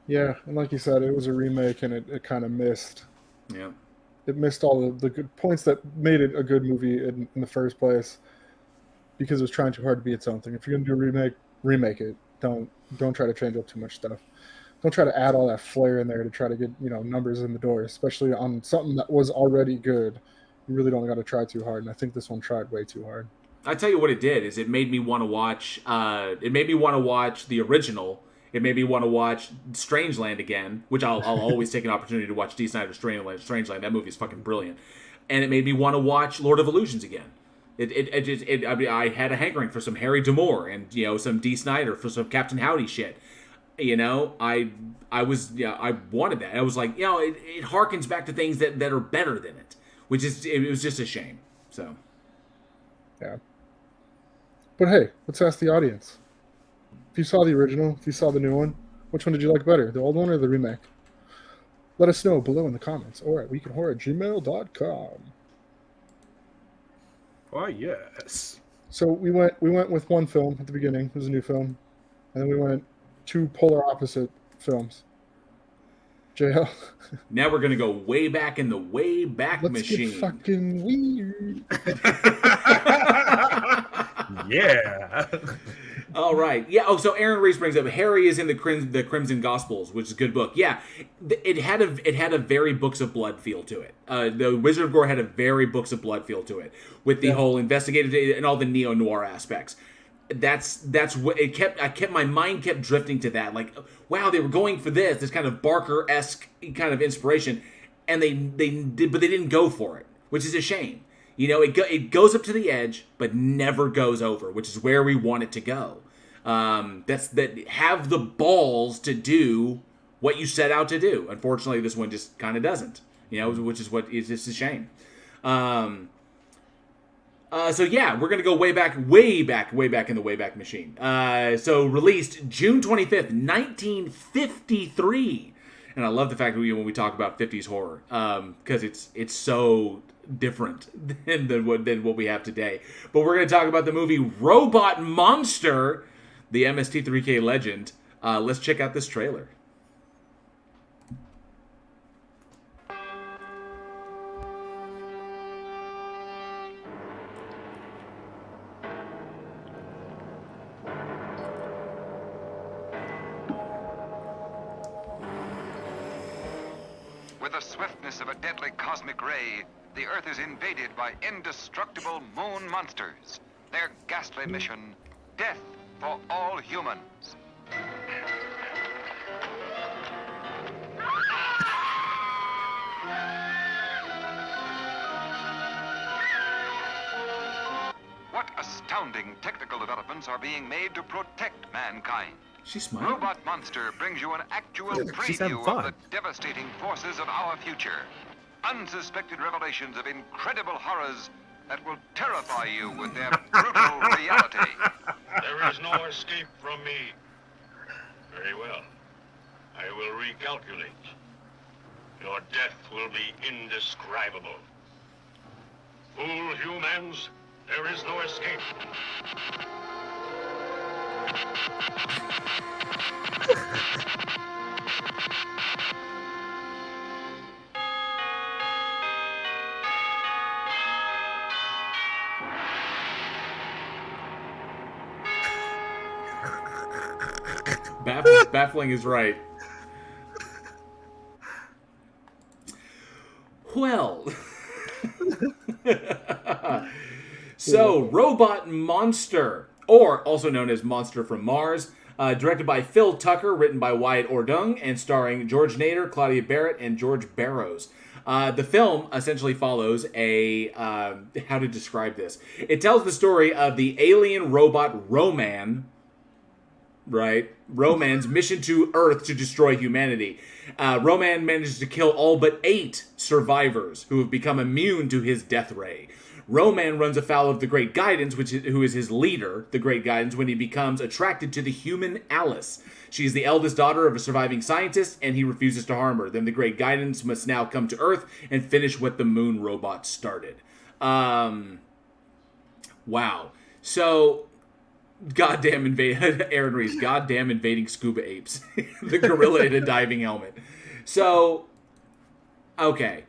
Speaker 6: Yeah, and like you said, it was a remake, and it kind of missed.
Speaker 4: Yeah.
Speaker 6: It missed all the good points that made it a good movie in the first place, because it was trying too hard to be its own thing. If you're going to do a remake it. Don't try to change up too much stuff. Don't try to add all that flair in there to try to get numbers in the door, especially on something that was already good. You really don't got to try too hard, and I think this one tried way too hard.
Speaker 4: I tell you what it did is it made me want to watch. It made me want to watch the original. It made me want to watch Strangeland again, which I'll always take an opportunity to watch D. Snyder's Strangeland. That movie is fucking brilliant, and it made me want to watch Lord of Illusions again. I had a hankering for some Harry D'Amour and some D. Snyder, for some Captain Howdy shit. I wanted that. I was like, it harkens back to things that are better than it. It was just a shame. So,
Speaker 6: yeah. But hey, let's ask the audience. If you saw the original, if you saw the new one, which one did you like better, the old one or the remake? Let us know below in the comments or at weekinhorror@gmail.com.
Speaker 14: Oh yes.
Speaker 6: So we went with one film at the beginning. It was a new film, and then we went two polar opposite films. JL.
Speaker 4: Now we're gonna go way back in the way back machine.
Speaker 6: Get fucking weird.
Speaker 14: Yeah.
Speaker 4: All right. Yeah. Oh, so Aaron Reese brings up Harry is in the Crimson Gospels, which is a good book. Yeah, it had a very Books of Blood feel to it. The Wizard of Gore had a very Books of Blood feel to it, with the whole investigative and all the neo noir aspects. That's what it kept. My mind kept drifting to that. Like, wow, they were going for this kind of Barker-esque kind of inspiration, and they did, but they didn't go for it, which is a shame. It goes up to the edge, but never goes over, which is where we want it to go. Have the balls to do what you set out to do. Unfortunately, this one just kind of doesn't. Which is what is just a shame. So yeah, we're gonna go way back in the Wayback Machine. So released June 25th, 1953, and I love the fact that when we talk about 50s horror, because it's so different than what we have today. But we're gonna talk about the movie Robot Monster, the MST3K legend. Let's check out this trailer.
Speaker 5: With the swiftness of a deadly cosmic ray, the Earth is invaded by indestructible moon monsters. Their ghastly mission, death for all humans. What astounding technical developments are being made to protect mankind?
Speaker 4: She's smiling.
Speaker 5: Robot Monster brings you an actual preview of the devastating forces of our future. Unsuspected revelations of incredible horrors that will terrify you with their brutal reality.
Speaker 7: There is no escape from me. Very well. I will recalculate. Your death will be indescribable. Fool humans, there is no escape.
Speaker 4: Baffling is right. Well, so Robot Monster, or also known as Monster from Mars, directed by Phil Tucker, written by Wyatt Ordung, and starring George Nader, Claudia Barrett, and George Barrows. The film essentially follows a, how to describe this? It tells the story of the alien robot Roman, right? Roman's mission to Earth to destroy humanity. Roman manages to kill all but 8 survivors who have become immune to his death ray. Roman runs afoul of the Great Guidance, who is his leader, the Great Guidance, when he becomes attracted to the human Alice. She is the eldest daughter of a surviving scientist, and he refuses to harm her. Then the Great Guidance must now come to Earth and finish what the moon robot started. Wow. So, Aaron Reese, goddamn invading scuba apes. The gorilla in a diving helmet. So, okay.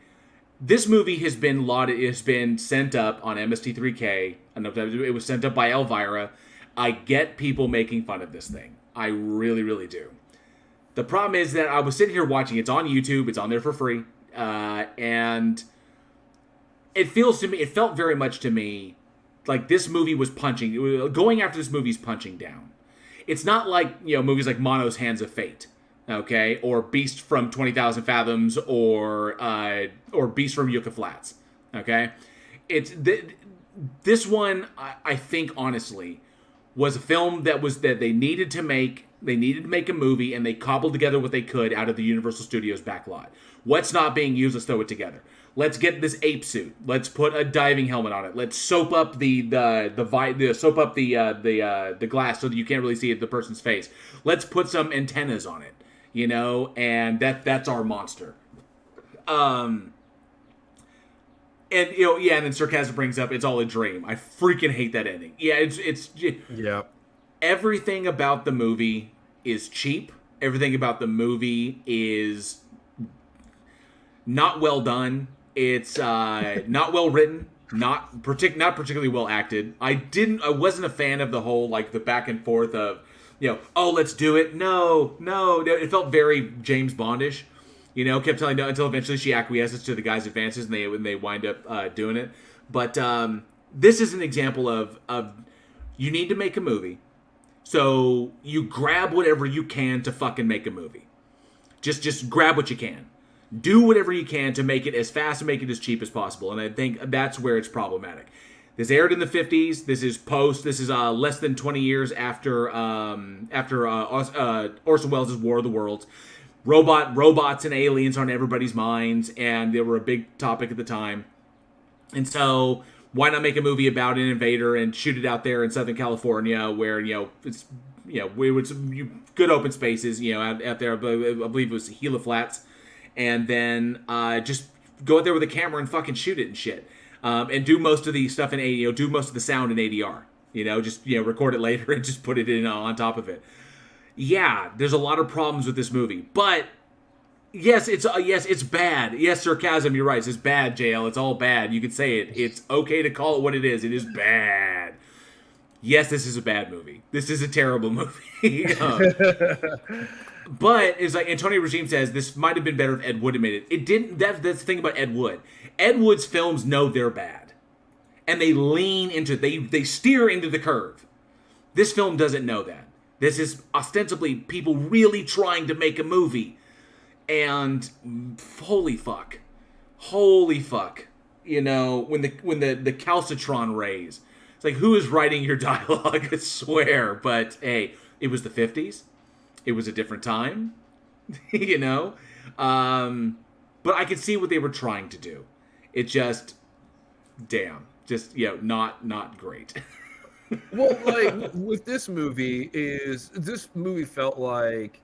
Speaker 4: This movie has been lauded. It's been sent up on MST3K. It was sent up by Elvira. I get people making fun of this thing. I really, really do. The problem is that I was sitting here watching. It's on YouTube. It's on there for free. And it felt very much to me like this movie was going after this movie's punching down. It's not like, movies like Mono's Hands of Fate. Okay, or Beast from 20,000 Fathoms, or Beast from Yucca Flats. Okay, it's this one. I think honestly was a film that they needed to make. They needed to make a movie, and they cobbled together what they could out of the Universal Studios backlot. What's not being used? Let's throw it together. Let's get this ape suit. Let's put a diving helmet on it. Let's soap up the glass so that you can't really see the person's face. Let's put some antennas on it. And that's our monster. And then Sarcasm brings up, it's all a dream. I freaking hate that ending. Yeah, it's everything about the movie is cheap. Everything about the movie is not well done. It's not well written. Not particularly well acted. I wasn't a fan of the whole the back and forth of, oh, let's do it. No. It felt very James Bondish. Kept telling no until eventually she acquiesces to the guy's advances and they wind up doing it. But this is an example of you need to make a movie, so you grab whatever you can to fucking make a movie. Just grab what you can. Do whatever you can to make it as fast and make it as cheap as possible. And I think that's where it's problematic. This aired in the 50s. This is less than 20 years after Orson Welles' War of the Worlds. Robots and aliens are on everybody's minds, and they were a big topic at the time. And so, why not make a movie about an invader and shoot it out there in Southern California, where it's good open spaces, out there. I believe it was Gila Flats, and then just go out there with a camera and fucking shoot it and shit. And do most of the stuff in do most of the sound in ADR. Record it later and just put it in on top of it. Yeah, there's a lot of problems with this movie, but yes, it's bad. Yes, Sarcasm, you're right. It's bad, JL. It's all bad. You could say it. It's okay to call it what it is. It is bad. Yes, this is a bad movie. This is a terrible movie. But it's like Antonio Regime says, this might have been better if Ed Wood had made it. It didn't. That's the thing about Ed Wood. Ed Wood's films know they're bad, and they lean into they steer into the curve. This film doesn't know that. This is ostensibly people really trying to make a movie, and holy fuck, when the calcitron rays. It's like, who is writing your dialogue? I swear, but hey, it was the 50s. It was a different time, But I could see what they were trying to do. It just, not great.
Speaker 14: Well, with this movie felt like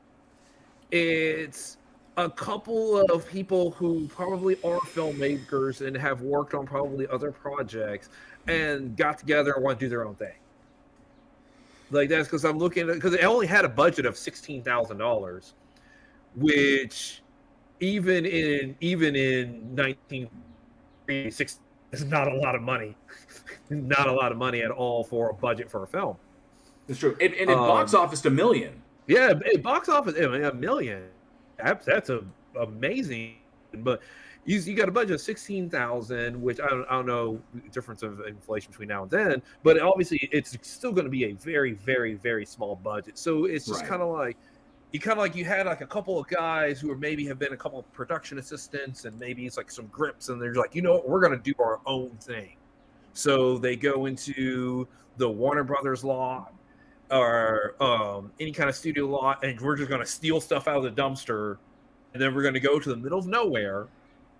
Speaker 14: it's a couple of people who probably are filmmakers and have worked on probably other projects and got together and want to do their own thing. That's because I'm looking at, because it only had a budget of $16,000, which even in 1936 is not a lot of money. Not a lot of money at all for a budget for a film.
Speaker 4: That's true. And it box officed $1 million.
Speaker 14: Yeah, box office, $1 million. That's amazing. But you got a budget of 16,000, which I don't know the difference of inflation between now and then, but obviously it's still going to be a very, very, very small budget. So it's just kind of like you had like a couple of guys who maybe have been a couple of production assistants, and maybe it's like some grips, and they're like, you know what, we're going to do our own thing. So they go into the Warner Brothers lot or any kind of studio lot, and we're just going to steal stuff out of the dumpster, and then we're going to go to the middle of nowhere,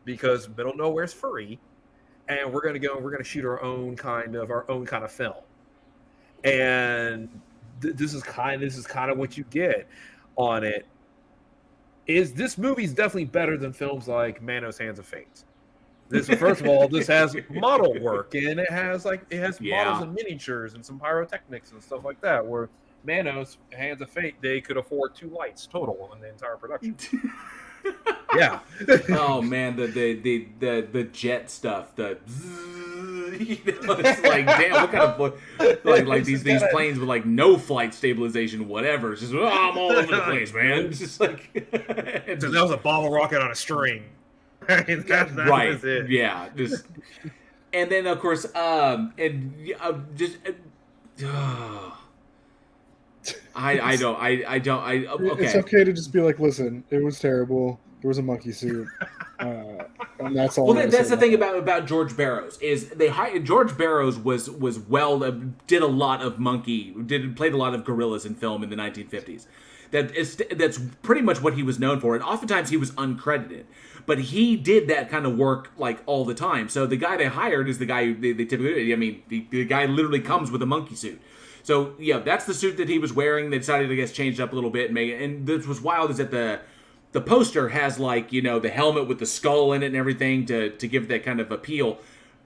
Speaker 14: because middle of nowhere is free, and we're going to shoot our own kind of film. And this is kind of what you get on it. Is this movie's definitely better than films like Manos Hands of Fate. This, first of all, this has model work, and it has models and miniatures and some pyrotechnics and stuff like that, where Manos Hands of Fate, they could afford 2 lights total in the entire production. Yeah.
Speaker 4: Oh man, the jet stuff, it's like, damn, what kind of like these planes with like no flight stabilization, whatever. It's just I'm all over the place, man. It's just like
Speaker 14: so that was a bottle rocket on a string. That
Speaker 4: right.
Speaker 14: was it.
Speaker 4: Yeah. Just and then of course I don't. Okay.
Speaker 6: It's okay to just be like, listen, it was terrible. There was a monkey suit, and that's all.
Speaker 4: Well, that's the thing about George Barrows is George Barrows was did a lot of played a lot of gorillas in film in the 1950s. That's pretty much what he was known for, and oftentimes he was uncredited. But he did that kind of work like all the time. So the guy they hired is the guy they typically. I mean, the guy literally comes with a monkey suit. So yeah, that's the suit that he was wearing. They decided to change it up a little bit and make it. And this was wild is that the poster has like the helmet with the skull in it and everything to give that kind of appeal.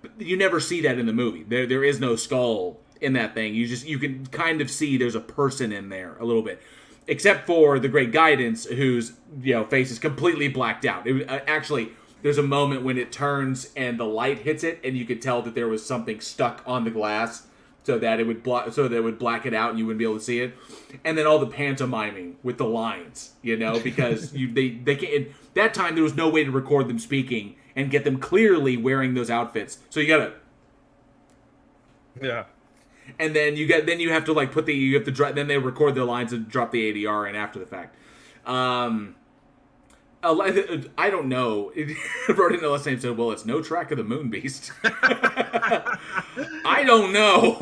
Speaker 4: But you never see that in the movie. There is no skull in that thing. You can kind of see there's a person in there a little bit, except for the Great Guidance, whose face is completely blacked out. Actually, there's a moment when it turns and the light hits it, and you could tell that there was something stuck on the glass. So that it would black it out and you wouldn't be able to see it, and then all the pantomiming with the lines, because they can't. That time there was no way to record them speaking and get them clearly wearing those outfits. So you gotta, and then you have to like then they record their lines and drop the ADR in after the fact. I don't know. Wrote in the last name said, "Well, it's no track of the Moon Beast." I don't know.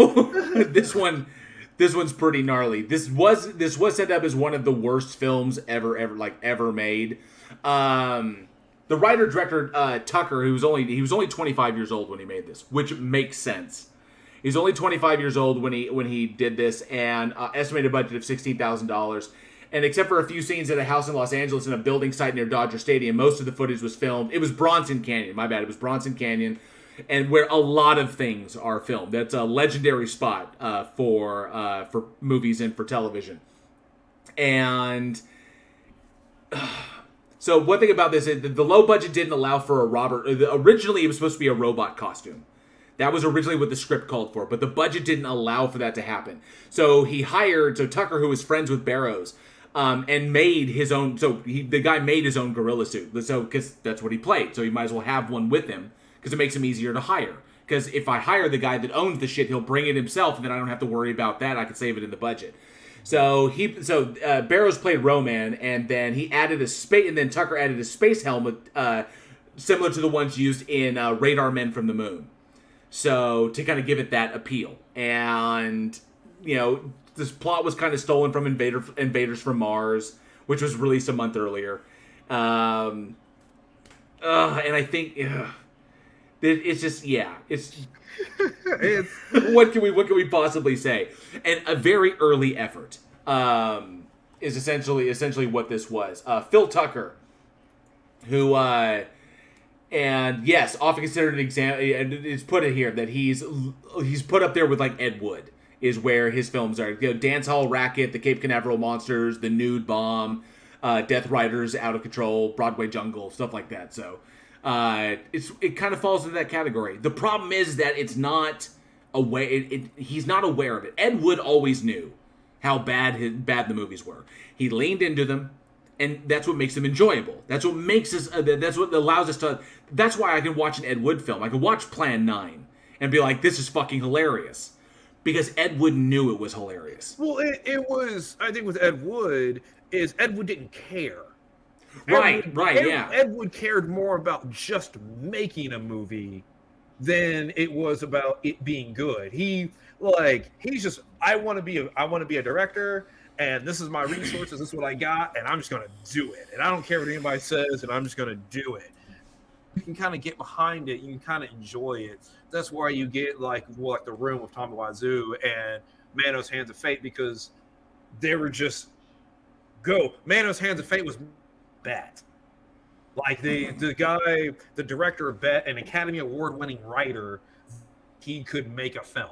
Speaker 4: This one's pretty gnarly. This was set up as one of the worst films ever made. The writer director Tucker, he was only 25 years old when he made this, which makes sense. He's only 25 years old when he did this, and estimated budget of $16,000. And except for a few scenes at a house in Los Angeles and a building site near Dodger Stadium, most of the footage was filmed. It was Bronson Canyon. My bad. It was Bronson Canyon, and where a lot of things are filmed. That's a legendary spot for movies and for television. And so one thing about this is the low budget didn't allow for a robot. Originally, it was supposed to be a robot costume. That was originally what the script called for, but the budget didn't allow for that to happen. So he hired Tucker, who was friends with Barrows, and made his own. So the guy made his own gorilla suit. So because that's what he played. So he might as well have one with him because it makes him easier to hire. Because if I hire the guy that owns the shit, he'll bring it himself, and then I don't have to worry about that. I can save it in the budget. So Barrows played Roman, and then he added and then Tucker added a space helmet similar to the ones used in Radar Men from the Moon. So to kind of give it that appeal. And this plot was kind of stolen from Invaders from Mars, which was released a month earlier. And I think it's just it's what can we possibly say? And a very early effort is essentially what this was. Phil Tucker, who and yes, often considered an example, and it's put in here that he's put up there with like Ed Wood is where his films are. Dance Hall Racket, The Cape Canaveral Monsters, The Nude Bomb, Death Riders, Out of Control, Broadway Jungle, stuff like that. So it kind of falls into that category. The problem is that it's not he's not aware of it. Ed Wood always knew how bad the movies were. He leaned into them, and that's what makes them enjoyable. That's what makes us. That's what allows us to. That's why I can watch an Ed Wood film. I can watch Plan 9 and be like, "This is fucking hilarious," because Ed Wood knew it was hilarious.
Speaker 14: Well, it was. I think with Ed Wood is Ed Wood didn't care.
Speaker 4: Right.
Speaker 14: Ed Wood cared more about just making a movie than it was about it being good. He's just, I want to be a director, and this is my resources, this is what I got, and I'm just gonna do it. And I don't care what anybody says, and I'm just gonna do it. You can kind of get behind it, you can kind of enjoy it. That's why you get like The Room with Tommy Wiseau and Manos Hands of Fate, because they were just go. Manos Hands of Fate was Bet. Like the guy, the director of Bet, an Academy Award-winning writer, he could make a film.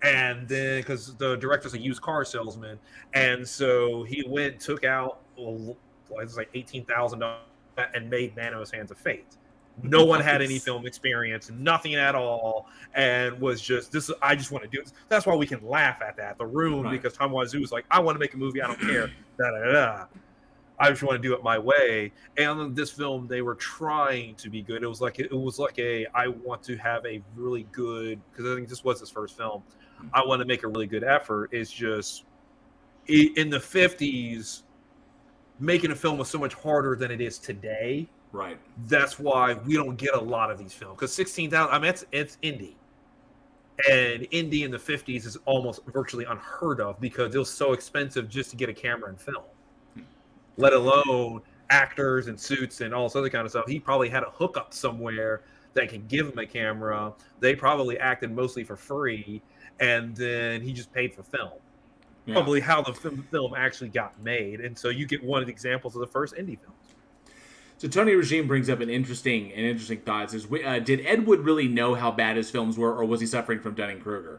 Speaker 14: And then, because the director's a used car salesman, and so he took out like $18,000 and made Manos Hands of Fate. No one had any film experience, nothing at all, and was just this. I just want to do it. That's why we can laugh at that. The Room, right. Because Tom Wiseau was like, I want to make a movie. I don't care. I just want to do it my way. And in this film, they were trying to be good. It was like I want to have a really good, because I think this was his first film. I want to make a really good effort. It's just in the 50s, making a film was so much harder than it is today.
Speaker 4: Right.
Speaker 14: That's why we don't get a lot of these films, because 16,000. I mean, it's indie. And indie in the 50s is almost virtually unheard of because it was so expensive just to get a camera and film. Let alone actors and suits and all this other kind of stuff. He probably had a hookup somewhere that could give him a camera. They probably acted mostly for free, and then he just paid for film. Yeah. Probably how the film actually got made. And so you get one of the examples of the first indie films.
Speaker 4: So Tony Regime brings up an interesting thought. It says, did Ed Wood really know how bad his films were, or was he suffering from Dunning-Kruger?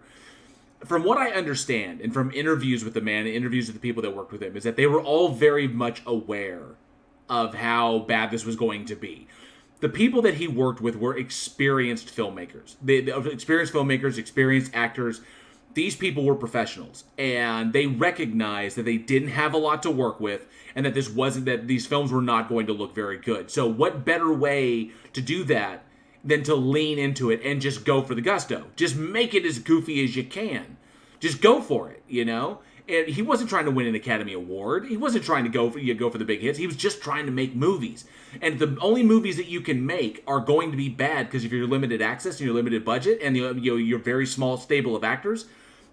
Speaker 4: From what I understand, and from interviews with the man, and interviews with the people that worked with him, is that they were all very much aware of how bad this was going to be. The people that he worked with were experienced filmmakers. Experienced actors. These people were professionals, and they recognized that they didn't have a lot to work with, and that these films were not going to look very good. So what better way to do that than to lean into it and just go for the gusto? Just make it as goofy as you can. Just go for it, you know? And he wasn't trying to win an Academy Award. He wasn't trying to go for the big hits. He was just trying to make movies. And the only movies that you can make are going to be bad, because if you're limited access and you're limited budget and you're very small stable of actors,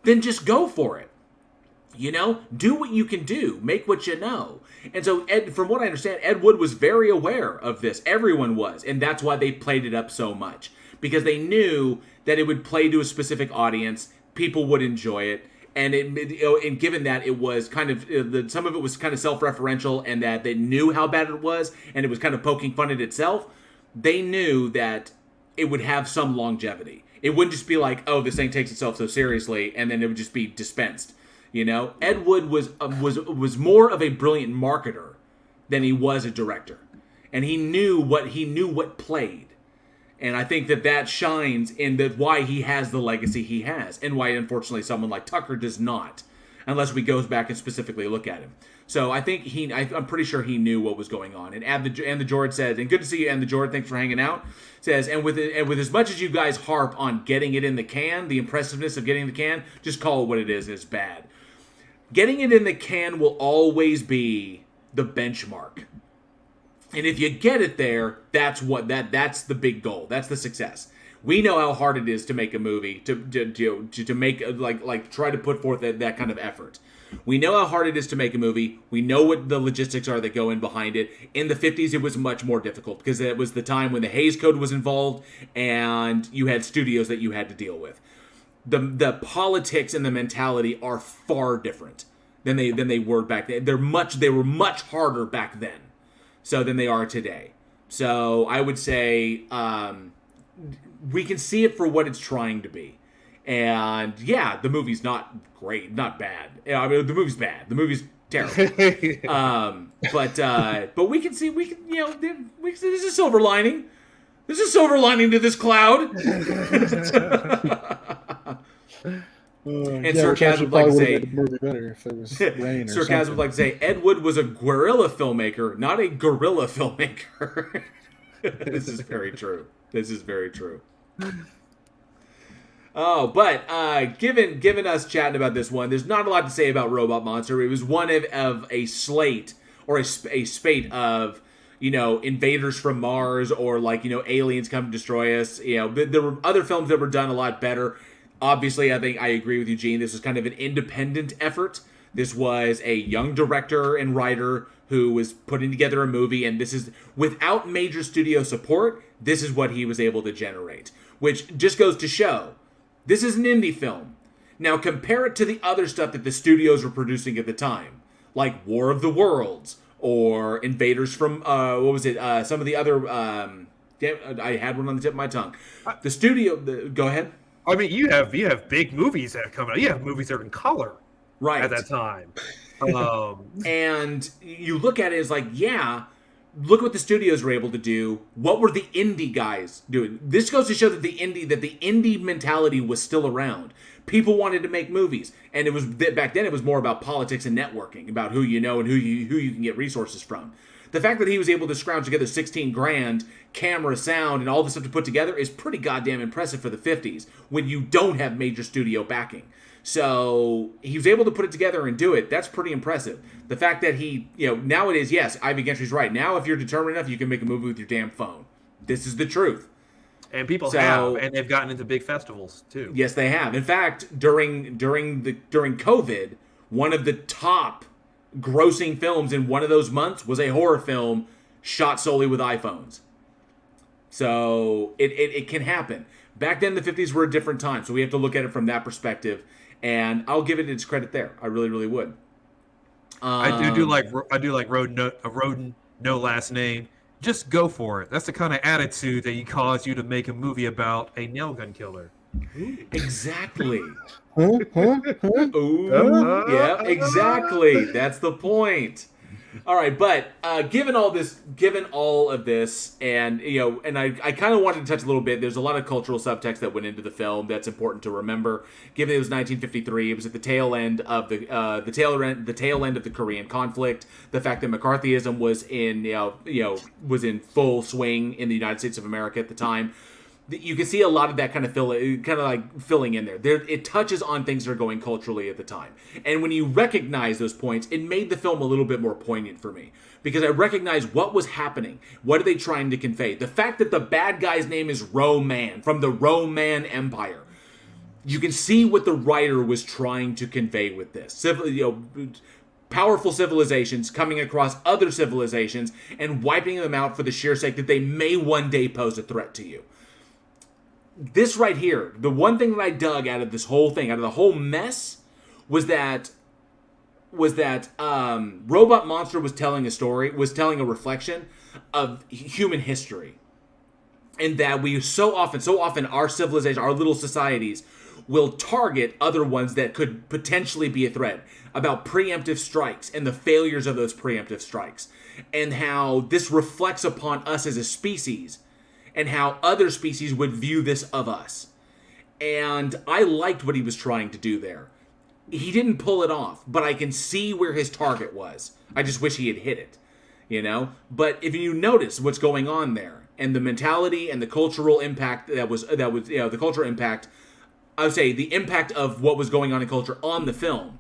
Speaker 4: then just go for it. You know, do what you can do. Make what you know. And so, from what I understand, Ed Wood was very aware of this. Everyone was. And that's why they played it up so much. Because they knew that it would play to a specific audience. People would enjoy it. And and given that it was kind of, some of it was kind of self-referential, and that they knew how bad it was, and it was kind of poking fun at itself, they knew that it would have some longevity. It wouldn't just be like, oh, this thing takes itself so seriously, and then it would just be dispensed. You know, Ed Wood was more of a brilliant marketer than he was a director, and he knew what played, and I think that shines in why he has the legacy he has, and why unfortunately someone like Tucker does not, unless we goes back and specifically look at him. So I think I'm pretty sure he knew what was going on. And the Jord says, and good to see you, and the Jord, thanks for hanging out. Says, and with as much as you guys harp on getting it in the can, the impressiveness of getting the can, just call it what it is. It's bad. Getting it in the can will always be the benchmark. And if you get it there, that's the big goal. That's the success. We know how hard it is to make a movie, to make try to put forth that kind of effort. We know how hard it is to make a movie. We know what the logistics are that go in behind it. In the 50s, it was much more difficult because it was the time when the Hays Code was involved, and you had studios that you had to deal with. The politics and the mentality are far different than they were back then. They were much harder back then, so than they are today. So I would say we can see it for what it's trying to be. And yeah, the movie's not great, not bad. I mean, the movie's bad. The movie's terrible. But we can see, there's a silver lining. There's a silver lining to this cloud. And
Speaker 6: yeah,
Speaker 4: Sarcasm would like to say,
Speaker 6: made the movie better if there was rain or
Speaker 4: Sarcasm would like to say, Ed Wood was a guerrilla filmmaker, not a guerrilla filmmaker. This is very true. This is very true. Oh, but given us chatting about this one, there's not a lot to say about Robot Monster. It was one of a slate or a spate of, invaders from Mars or aliens come to destroy us. There were other films that were done a lot better. Obviously, I think I agree with Eugene. This was kind of an independent effort. This was a young director and writer who was putting together a movie, and this is without major studio support. This is what he was able to generate, which just goes to show this is an indie film. Now compare it to the other stuff that the studios were producing at the time, like War of the Worlds or Invaders from some of the other. I had one on the tip of my tongue. The studio. Go ahead.
Speaker 14: I mean, you have big movies that come out. You have movies that are in color,
Speaker 4: right,
Speaker 14: at that time.
Speaker 4: And you look at it as like, yeah, look what the studios were able to do. What were the indie guys doing? This goes to show that the indie mentality was still around. People wanted to make movies, and it was back then. It was more about politics and networking, about who you know and who you can get resources from. The fact that he was able to scrounge together $16,000, camera, sound, and all this stuff to put together is pretty goddamn impressive for the 50s when you don't have major studio backing. So he was able to put it together and do it. That's pretty impressive. The fact that he, nowadays, yes, Ivy Gentry's right. Now, if you're determined enough, you can make a movie with your damn phone. This is the truth.
Speaker 14: And people have, and they've gotten into big festivals too.
Speaker 4: Yes, they have. In fact, during COVID, one of the top grossing films in one of those months was a horror film shot solely with iPhones. So it can happen. Back then, the 50s were a different time, so we have to look at it from that perspective. And I'll give it its credit there. I really, really would.
Speaker 14: I do like Roden, no last name. Just go for it. That's the kind of attitude that caused you to make a movie about a nail gun killer.
Speaker 4: Exactly. Ooh, yeah, exactly. That's the point. All right, but given all of this, and and I kind of wanted to touch a little bit. There's a lot of cultural subtext that went into the film that's important to remember. Given it was 1953, it was at the tail end of the tail end of the Korean conflict. The fact that McCarthyism was in full swing in the United States of America at the time. You can see a lot of that kind of filling in there. It touches on things that are going culturally at the time. And when you recognize those points, it made the film a little bit more poignant for me. Because I recognized what was happening. What are they trying to convey? The fact that the bad guy's name is Roman, from the Roman Empire. You can see what the writer was trying to convey with this. Powerful civilizations coming across other civilizations and wiping them out for the sheer sake that they may one day pose a threat to you. This right here, the one thing that I dug out of this whole thing, out of the whole mess, was that Robot Monster was telling a story, was telling a reflection of human history. And that we so often our civilization, our little societies, will target other ones that could potentially be a threat, about preemptive strikes and the failures of those preemptive strikes, and how this reflects upon us as a species, and how other species would view this of us. And I liked what he was trying to do there. He didn't pull it off, but I can see where his target was. I just wish he had hit it, But if you notice what's going on there, and the mentality and the cultural impact that was the cultural impact, I would say the impact of what was going on in culture on the film,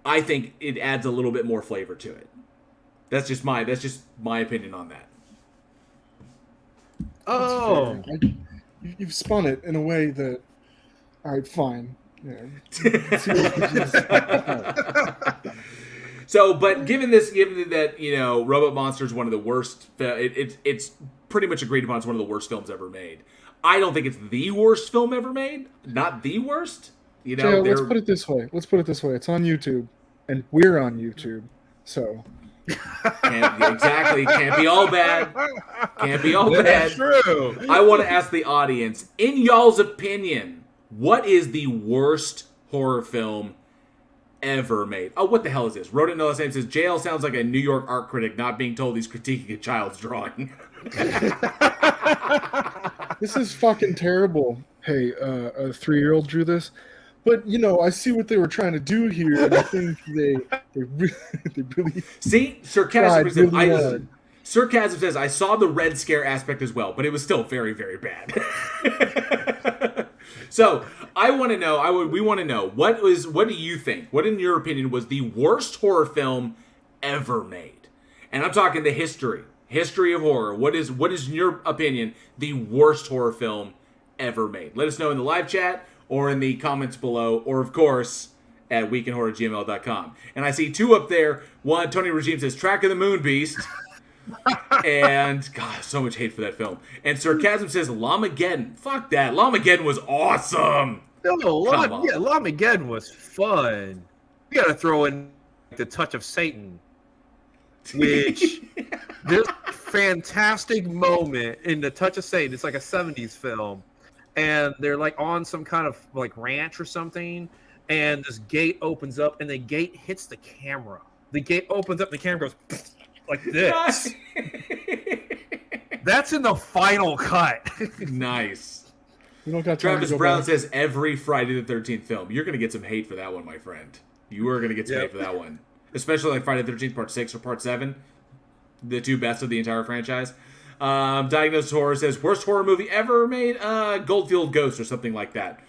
Speaker 4: I think it adds a little bit more flavor to it. That's just my opinion on that.
Speaker 14: Oh,
Speaker 6: you've spun it in a way that, all right, fine. Yeah.
Speaker 4: So, but given that Robot Monster is one of the worst, it's pretty much agreed upon it's one of the worst films ever made. I don't think it's the worst film ever made. Not the worst.
Speaker 6: Let's put it this way. It's on YouTube, and we're on YouTube, so.
Speaker 4: Exactly. Can't be all bad.
Speaker 14: That's true.
Speaker 4: I want to ask the audience, in y'all's opinion, what is the worst horror film ever made? Oh, what the hell is this? Wrote it in the last name, says, JL sounds like a New York art critic not being told he's critiquing a child's drawing.
Speaker 6: This is fucking terrible. Hey, a 3-year-old drew this. But I see what they were trying to do here, and I think they really
Speaker 4: see sarcasm.
Speaker 6: tried really hard.
Speaker 4: Sarcasm says, I saw the Red Scare aspect as well, but it was still very, very bad. So I want to know. We want to know what do you think? What, in your opinion, was the worst horror film ever made? And I'm talking the history of horror. What is in your opinion the worst horror film ever made? Let us know in the live chat or in the comments below, or of course at weekinhorror@gmail.com. And I see two up there. One, Tony Regime says Track of the Moon Beast. And God, so much hate for that film. And Sarcasm says Lamageddon. Fuck that. Lamageddon was awesome.
Speaker 14: Lamageddon was fun. You gotta throw in The Touch of Satan, which there's a fantastic moment in The Touch of Satan. It's like a 70s film, and they're like on some kind of like ranch or something, and this gate opens up, and the gate hits the camera. The gate opens up, and the camera goes like this. That's in the final cut.
Speaker 4: Nice.
Speaker 6: We don't got
Speaker 4: Travis Brown says every Friday the 13th film. You're going to get some hate for that one, my friend. You are going to get some hate for that one. Especially like Friday the 13th Part 6 or Part 7. The two best of the entire franchise. Diagnosed Horror says, worst horror movie ever made? Goldfield Ghost or something like that.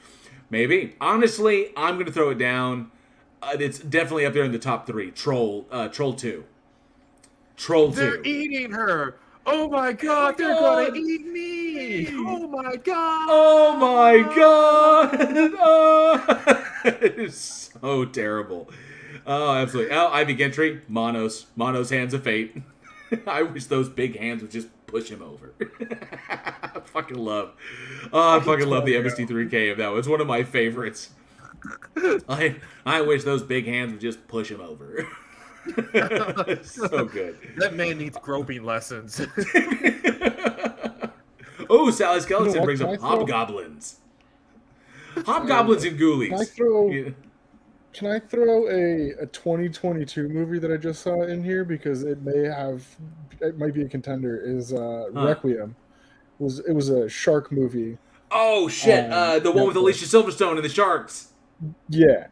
Speaker 4: Maybe. Honestly, I'm going to throw it down. It's definitely up there in the top 3. Troll 2. Troll 2.
Speaker 14: They're eating her. Oh my God, they're gonna eat me. Oh my God.
Speaker 4: Oh my God. Oh. It is so terrible. Oh, absolutely. Oh, Ivy Gentry, Mono's Hands of Fate. I wish those big hands would just push him over. I fucking love the MST3K of that one. It's one of my favorites. I wish those big hands would just push him over. So good.
Speaker 14: That man needs groping lessons.
Speaker 4: Oh, Sally Skeleton brings up Hobgoblins. Hobgoblins and Ghoulies.
Speaker 6: Can I throw a 2022 movie that I just saw in here, because it might be a contender? Is Requiem. It was a shark movie.
Speaker 4: Oh shit! The one with Alicia Silverstone and the sharks.
Speaker 6: Yeah.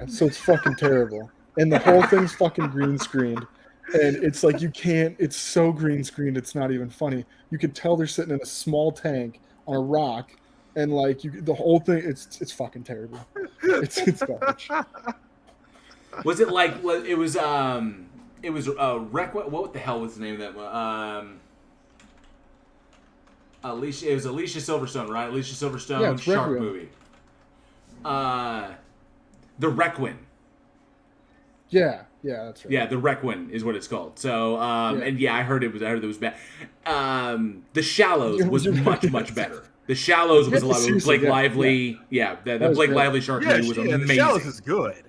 Speaker 6: So it's fucking terrible. And the whole thing's fucking green screened. And it's like it's so green screened, it's not even funny. You can tell they're sitting in a small tank on a rock, and the whole thing, it's fucking terrible. It's garbage.
Speaker 4: Was it like, it was what the hell was the name of that one? It was Alicia Silverstone, right? Alicia Silverstone shark
Speaker 6: Requiem.
Speaker 4: movie. The Requiem.
Speaker 6: Yeah, that's right.
Speaker 4: Yeah, the Requiem is what it's called. So, and I heard it was bad. The Shallows was much better. The Shallows was a lot of Blake Lively. Yeah, that Blake Lively shark movie was amazing.
Speaker 14: The Shallows is good.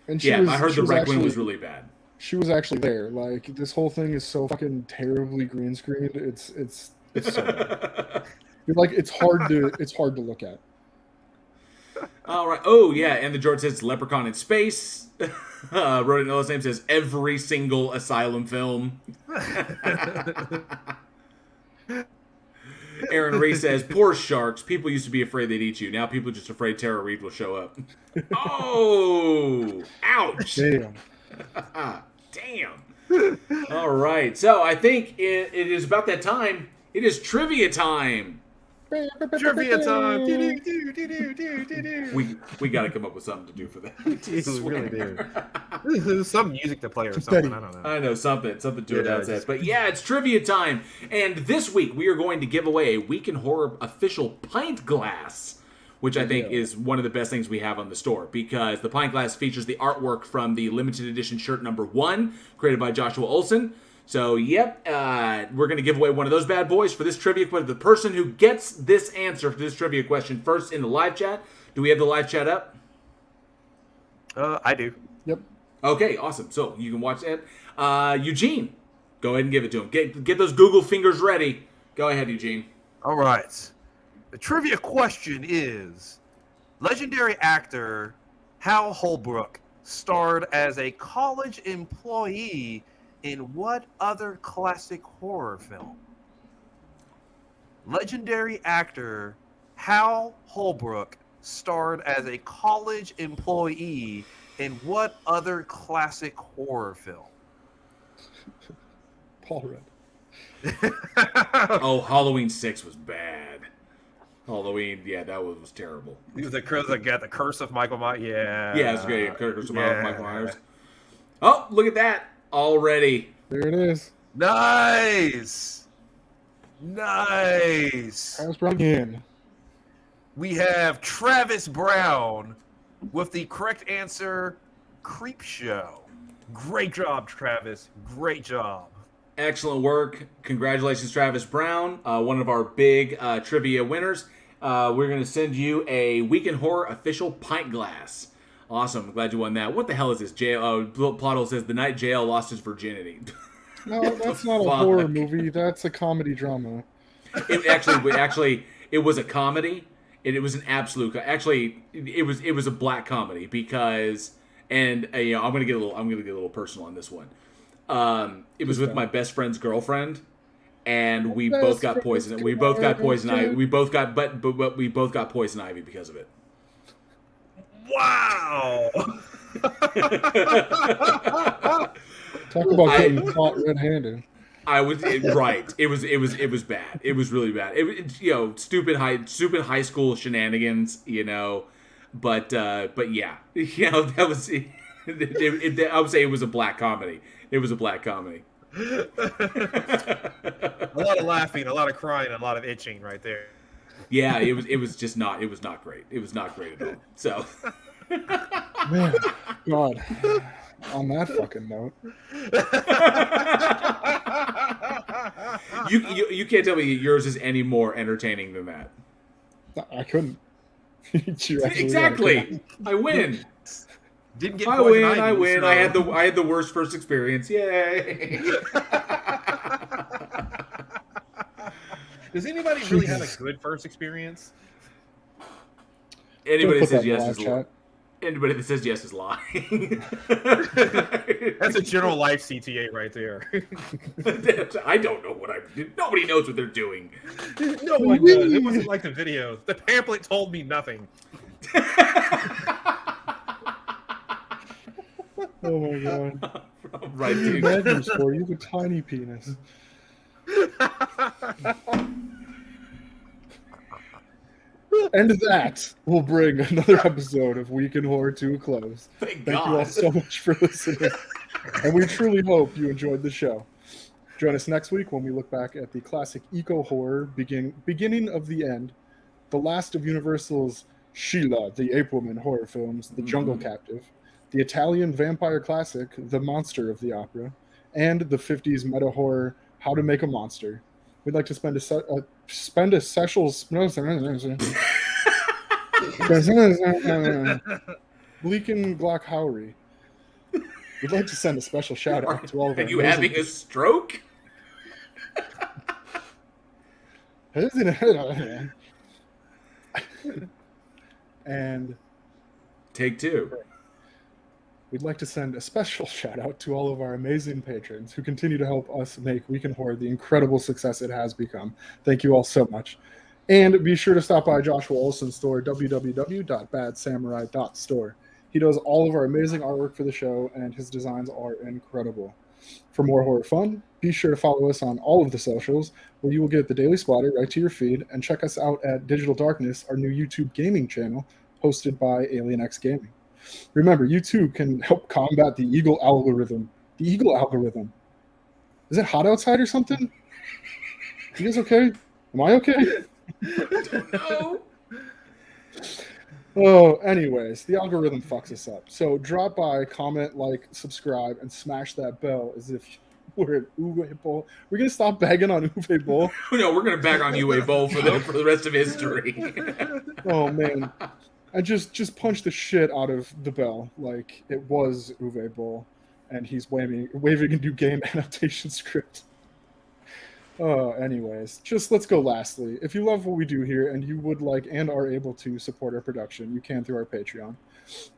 Speaker 6: And
Speaker 4: I heard the Requiem was really bad.
Speaker 6: She was actually there. Like, this whole thing is so fucking terribly green screened. It's so bad. It's hard to look at.
Speaker 4: All right. Oh yeah, and the George says Leprechaun in Space. Wrote it in Noah's name, says every single Asylum film. Aaron Reese says, poor sharks. People used to be afraid they'd eat you. Now people are just afraid Tara Reid will show up. Oh, ouch.
Speaker 6: Damn.
Speaker 4: Damn. All right. So I think it is about that time. It is trivia time.
Speaker 14: Trivia time.
Speaker 4: We got to come up with something to do for that.
Speaker 14: We really do. Some music to play or something. I don't know.
Speaker 4: I know something to announce that. But yeah, it's trivia time. And this week we are going to give away a Week in Horror official pint glass, which I think is one of the best things we have on the store, because the pint glass features the artwork from the limited edition shirt number 1, created by Joshua Olsen. So, we're going to give away one of those bad boys for this trivia question. The person who gets this answer for this trivia question first in the live chat. Do we have the live chat up?
Speaker 14: I do.
Speaker 6: Yep.
Speaker 4: Okay, awesome. So, you can watch that. Eugene, go ahead and give it to him. Get those Google fingers ready. Go ahead, Eugene.
Speaker 14: All right. The trivia question is, legendary actor Hal Holbrook starred as a college employee in what other classic horror film? Legendary actor Hal Holbrook starred as a college employee in what other classic horror film?
Speaker 6: Paul Rudd.
Speaker 4: Oh, Halloween 6 was bad. Halloween, yeah, that was terrible.
Speaker 14: He was the curse of Michael Myers. Yeah.
Speaker 4: Yeah, it's great. Curse of Michael Myers. Oh, look at that already.
Speaker 6: There it is.
Speaker 14: Nice. Nice.
Speaker 6: Travis Brown again.
Speaker 14: We have Travis Brown with the correct answer, Creep Show. Great job, Travis. Great job.
Speaker 4: Excellent work. Congratulations, Travis Brown, one of our big trivia winners. We're going to send you a Week in Horror official pint glass. Awesome. Glad you won that. What the hell is this? Plottle says, the night JL lost his virginity.
Speaker 6: No, that's not a horror movie. That's a comedy drama.
Speaker 4: It was a comedy. It was an absolute. Actually, it was a black comedy because, and I'm gonna get a little personal on this one. It was with my best friend's girlfriend, and we both got poison. We both got poison ivy. We both got but we both got poison ivy because of it.
Speaker 14: Wow.
Speaker 6: Talk about getting caught red-handed.
Speaker 4: I was right. It was bad. It was really bad. It stupid high school shenanigans. But yeah, that was. I would say it was a black comedy. It was a black comedy.
Speaker 14: A lot of laughing, a lot of crying, a lot of itching right there.
Speaker 4: Yeah, it was not great. It was not great at all. So,
Speaker 6: man, God, on that fucking note,
Speaker 4: you can't tell me yours is any more entertaining than that.
Speaker 6: I couldn't.
Speaker 4: Exactly. I win.
Speaker 14: Didn't get
Speaker 4: I win. So. I had the worst first experience. Yay.
Speaker 14: Does anybody really have a good first experience?
Speaker 4: Anybody that says yes is lying. Anybody that says yes is lying.
Speaker 14: That's a general life CTA right there.
Speaker 4: I don't know what I did. Nobody knows what they're doing.
Speaker 14: No one does. It wasn't like the video. The pamphlet told me nothing.
Speaker 6: Oh my god.
Speaker 4: Right, dude.
Speaker 6: Magnums for you, the tiny penis. And that will bring another episode of Week in Horror to a close. Thank you all so much for listening. And we truly hope you enjoyed the show. Join us next week when we look back at the classic eco-horror beginning of the end, the last of Universal's Sheila, the Ape Woman horror films, The Jungle Captive, the Italian vampire classic, The Monster of the Opera, and the 50s meta horror, How to Make a Monster. We'd like to spend a special Bleakin Glock Howery. We'd like to send a special shout out to all of our.
Speaker 4: Are you having a stroke?
Speaker 6: And
Speaker 4: take two.
Speaker 6: We'd like to send a special shout out to all of our amazing patrons who continue to help us make Week in Horror the incredible success it has become. Thank you all so much. And be sure to stop by Joshua Olsen's store, www.badsamurai.store. He does all of our amazing artwork for the show, and his designs are incredible. For more horror fun, be sure to follow us on all of the socials, where you will get the Daily Splatter right to your feed, and check us out at Digital Darkness, our new YouTube gaming channel, hosted by Alien X Gaming. Remember, you too can help combat the Eagle algorithm. The Eagle algorithm. Is it hot outside or something? You guys okay? Am I okay?
Speaker 4: I don't know.
Speaker 6: Oh, anyways, the algorithm fucks us up. So drop by, comment, like, subscribe, and smash that bell as if we're at Uwe Boll. We're going to stop bagging on Uwe Boll.
Speaker 4: No, we're going to bag on Uwe Boll for the rest of history.
Speaker 6: Oh, man. I just punched the shit out of the bell like it was Uwe Boll, and he's waving a new game adaptation script. Anyways, just let's go lastly. If you love what we do here and you would like and are able to support our production, you can through our Patreon.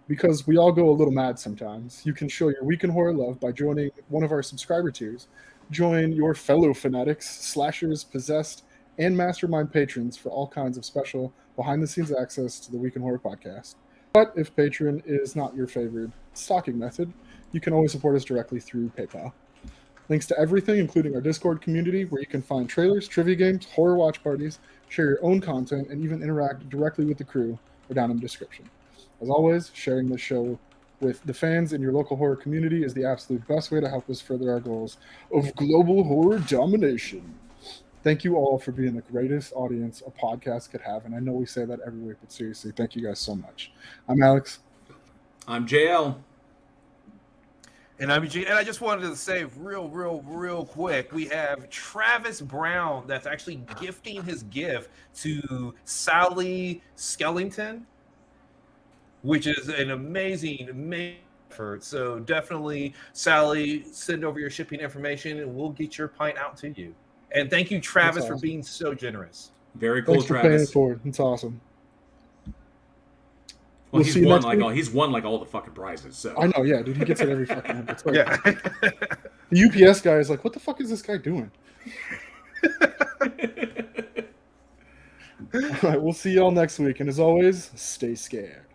Speaker 6: Because we all go a little mad sometimes. You can show your Week in Horror love by joining one of our subscriber tiers. Join your fellow fanatics, slashers, possessed, and mastermind patrons for all kinds of special behind-the-scenes access to the Week in Horror podcast. But if Patreon is not your favorite stocking method, you can always support us directly through PayPal. Links to everything, including our Discord community, where you can find trailers, trivia games, horror watch parties, share your own content, and even interact directly with the crew, are down in the description. As always, sharing this show with the fans in your local horror community is the absolute best way to help us further our goals of global horror domination. Thank you all for being the greatest audience a podcast could have, and I know we say that every week, but seriously, thank you guys so much. I'm Alex.
Speaker 4: I'm JL.
Speaker 14: And I'm Eugene. And I just wanted to say real quick, we have Travis Brown that's actually gifting his gift to Sally Skellington, which is an amazing effort. So definitely, Sally, send over your shipping information and we'll get your pint out to you. And thank you, Travis,
Speaker 6: awesome.
Speaker 14: for being so generous.
Speaker 4: Very cool,
Speaker 6: Thanks for
Speaker 4: Travis.
Speaker 6: paying it forward. It's awesome.
Speaker 4: Well,
Speaker 6: We'll see you next week.
Speaker 4: He's won like all the fucking prizes. So
Speaker 6: I know, yeah, dude. He gets it every fucking week. It's like,
Speaker 14: Yeah.
Speaker 6: the UPS guy is like, what the fuck is this guy doing? All right, we'll see y'all next week. And as always, stay scared.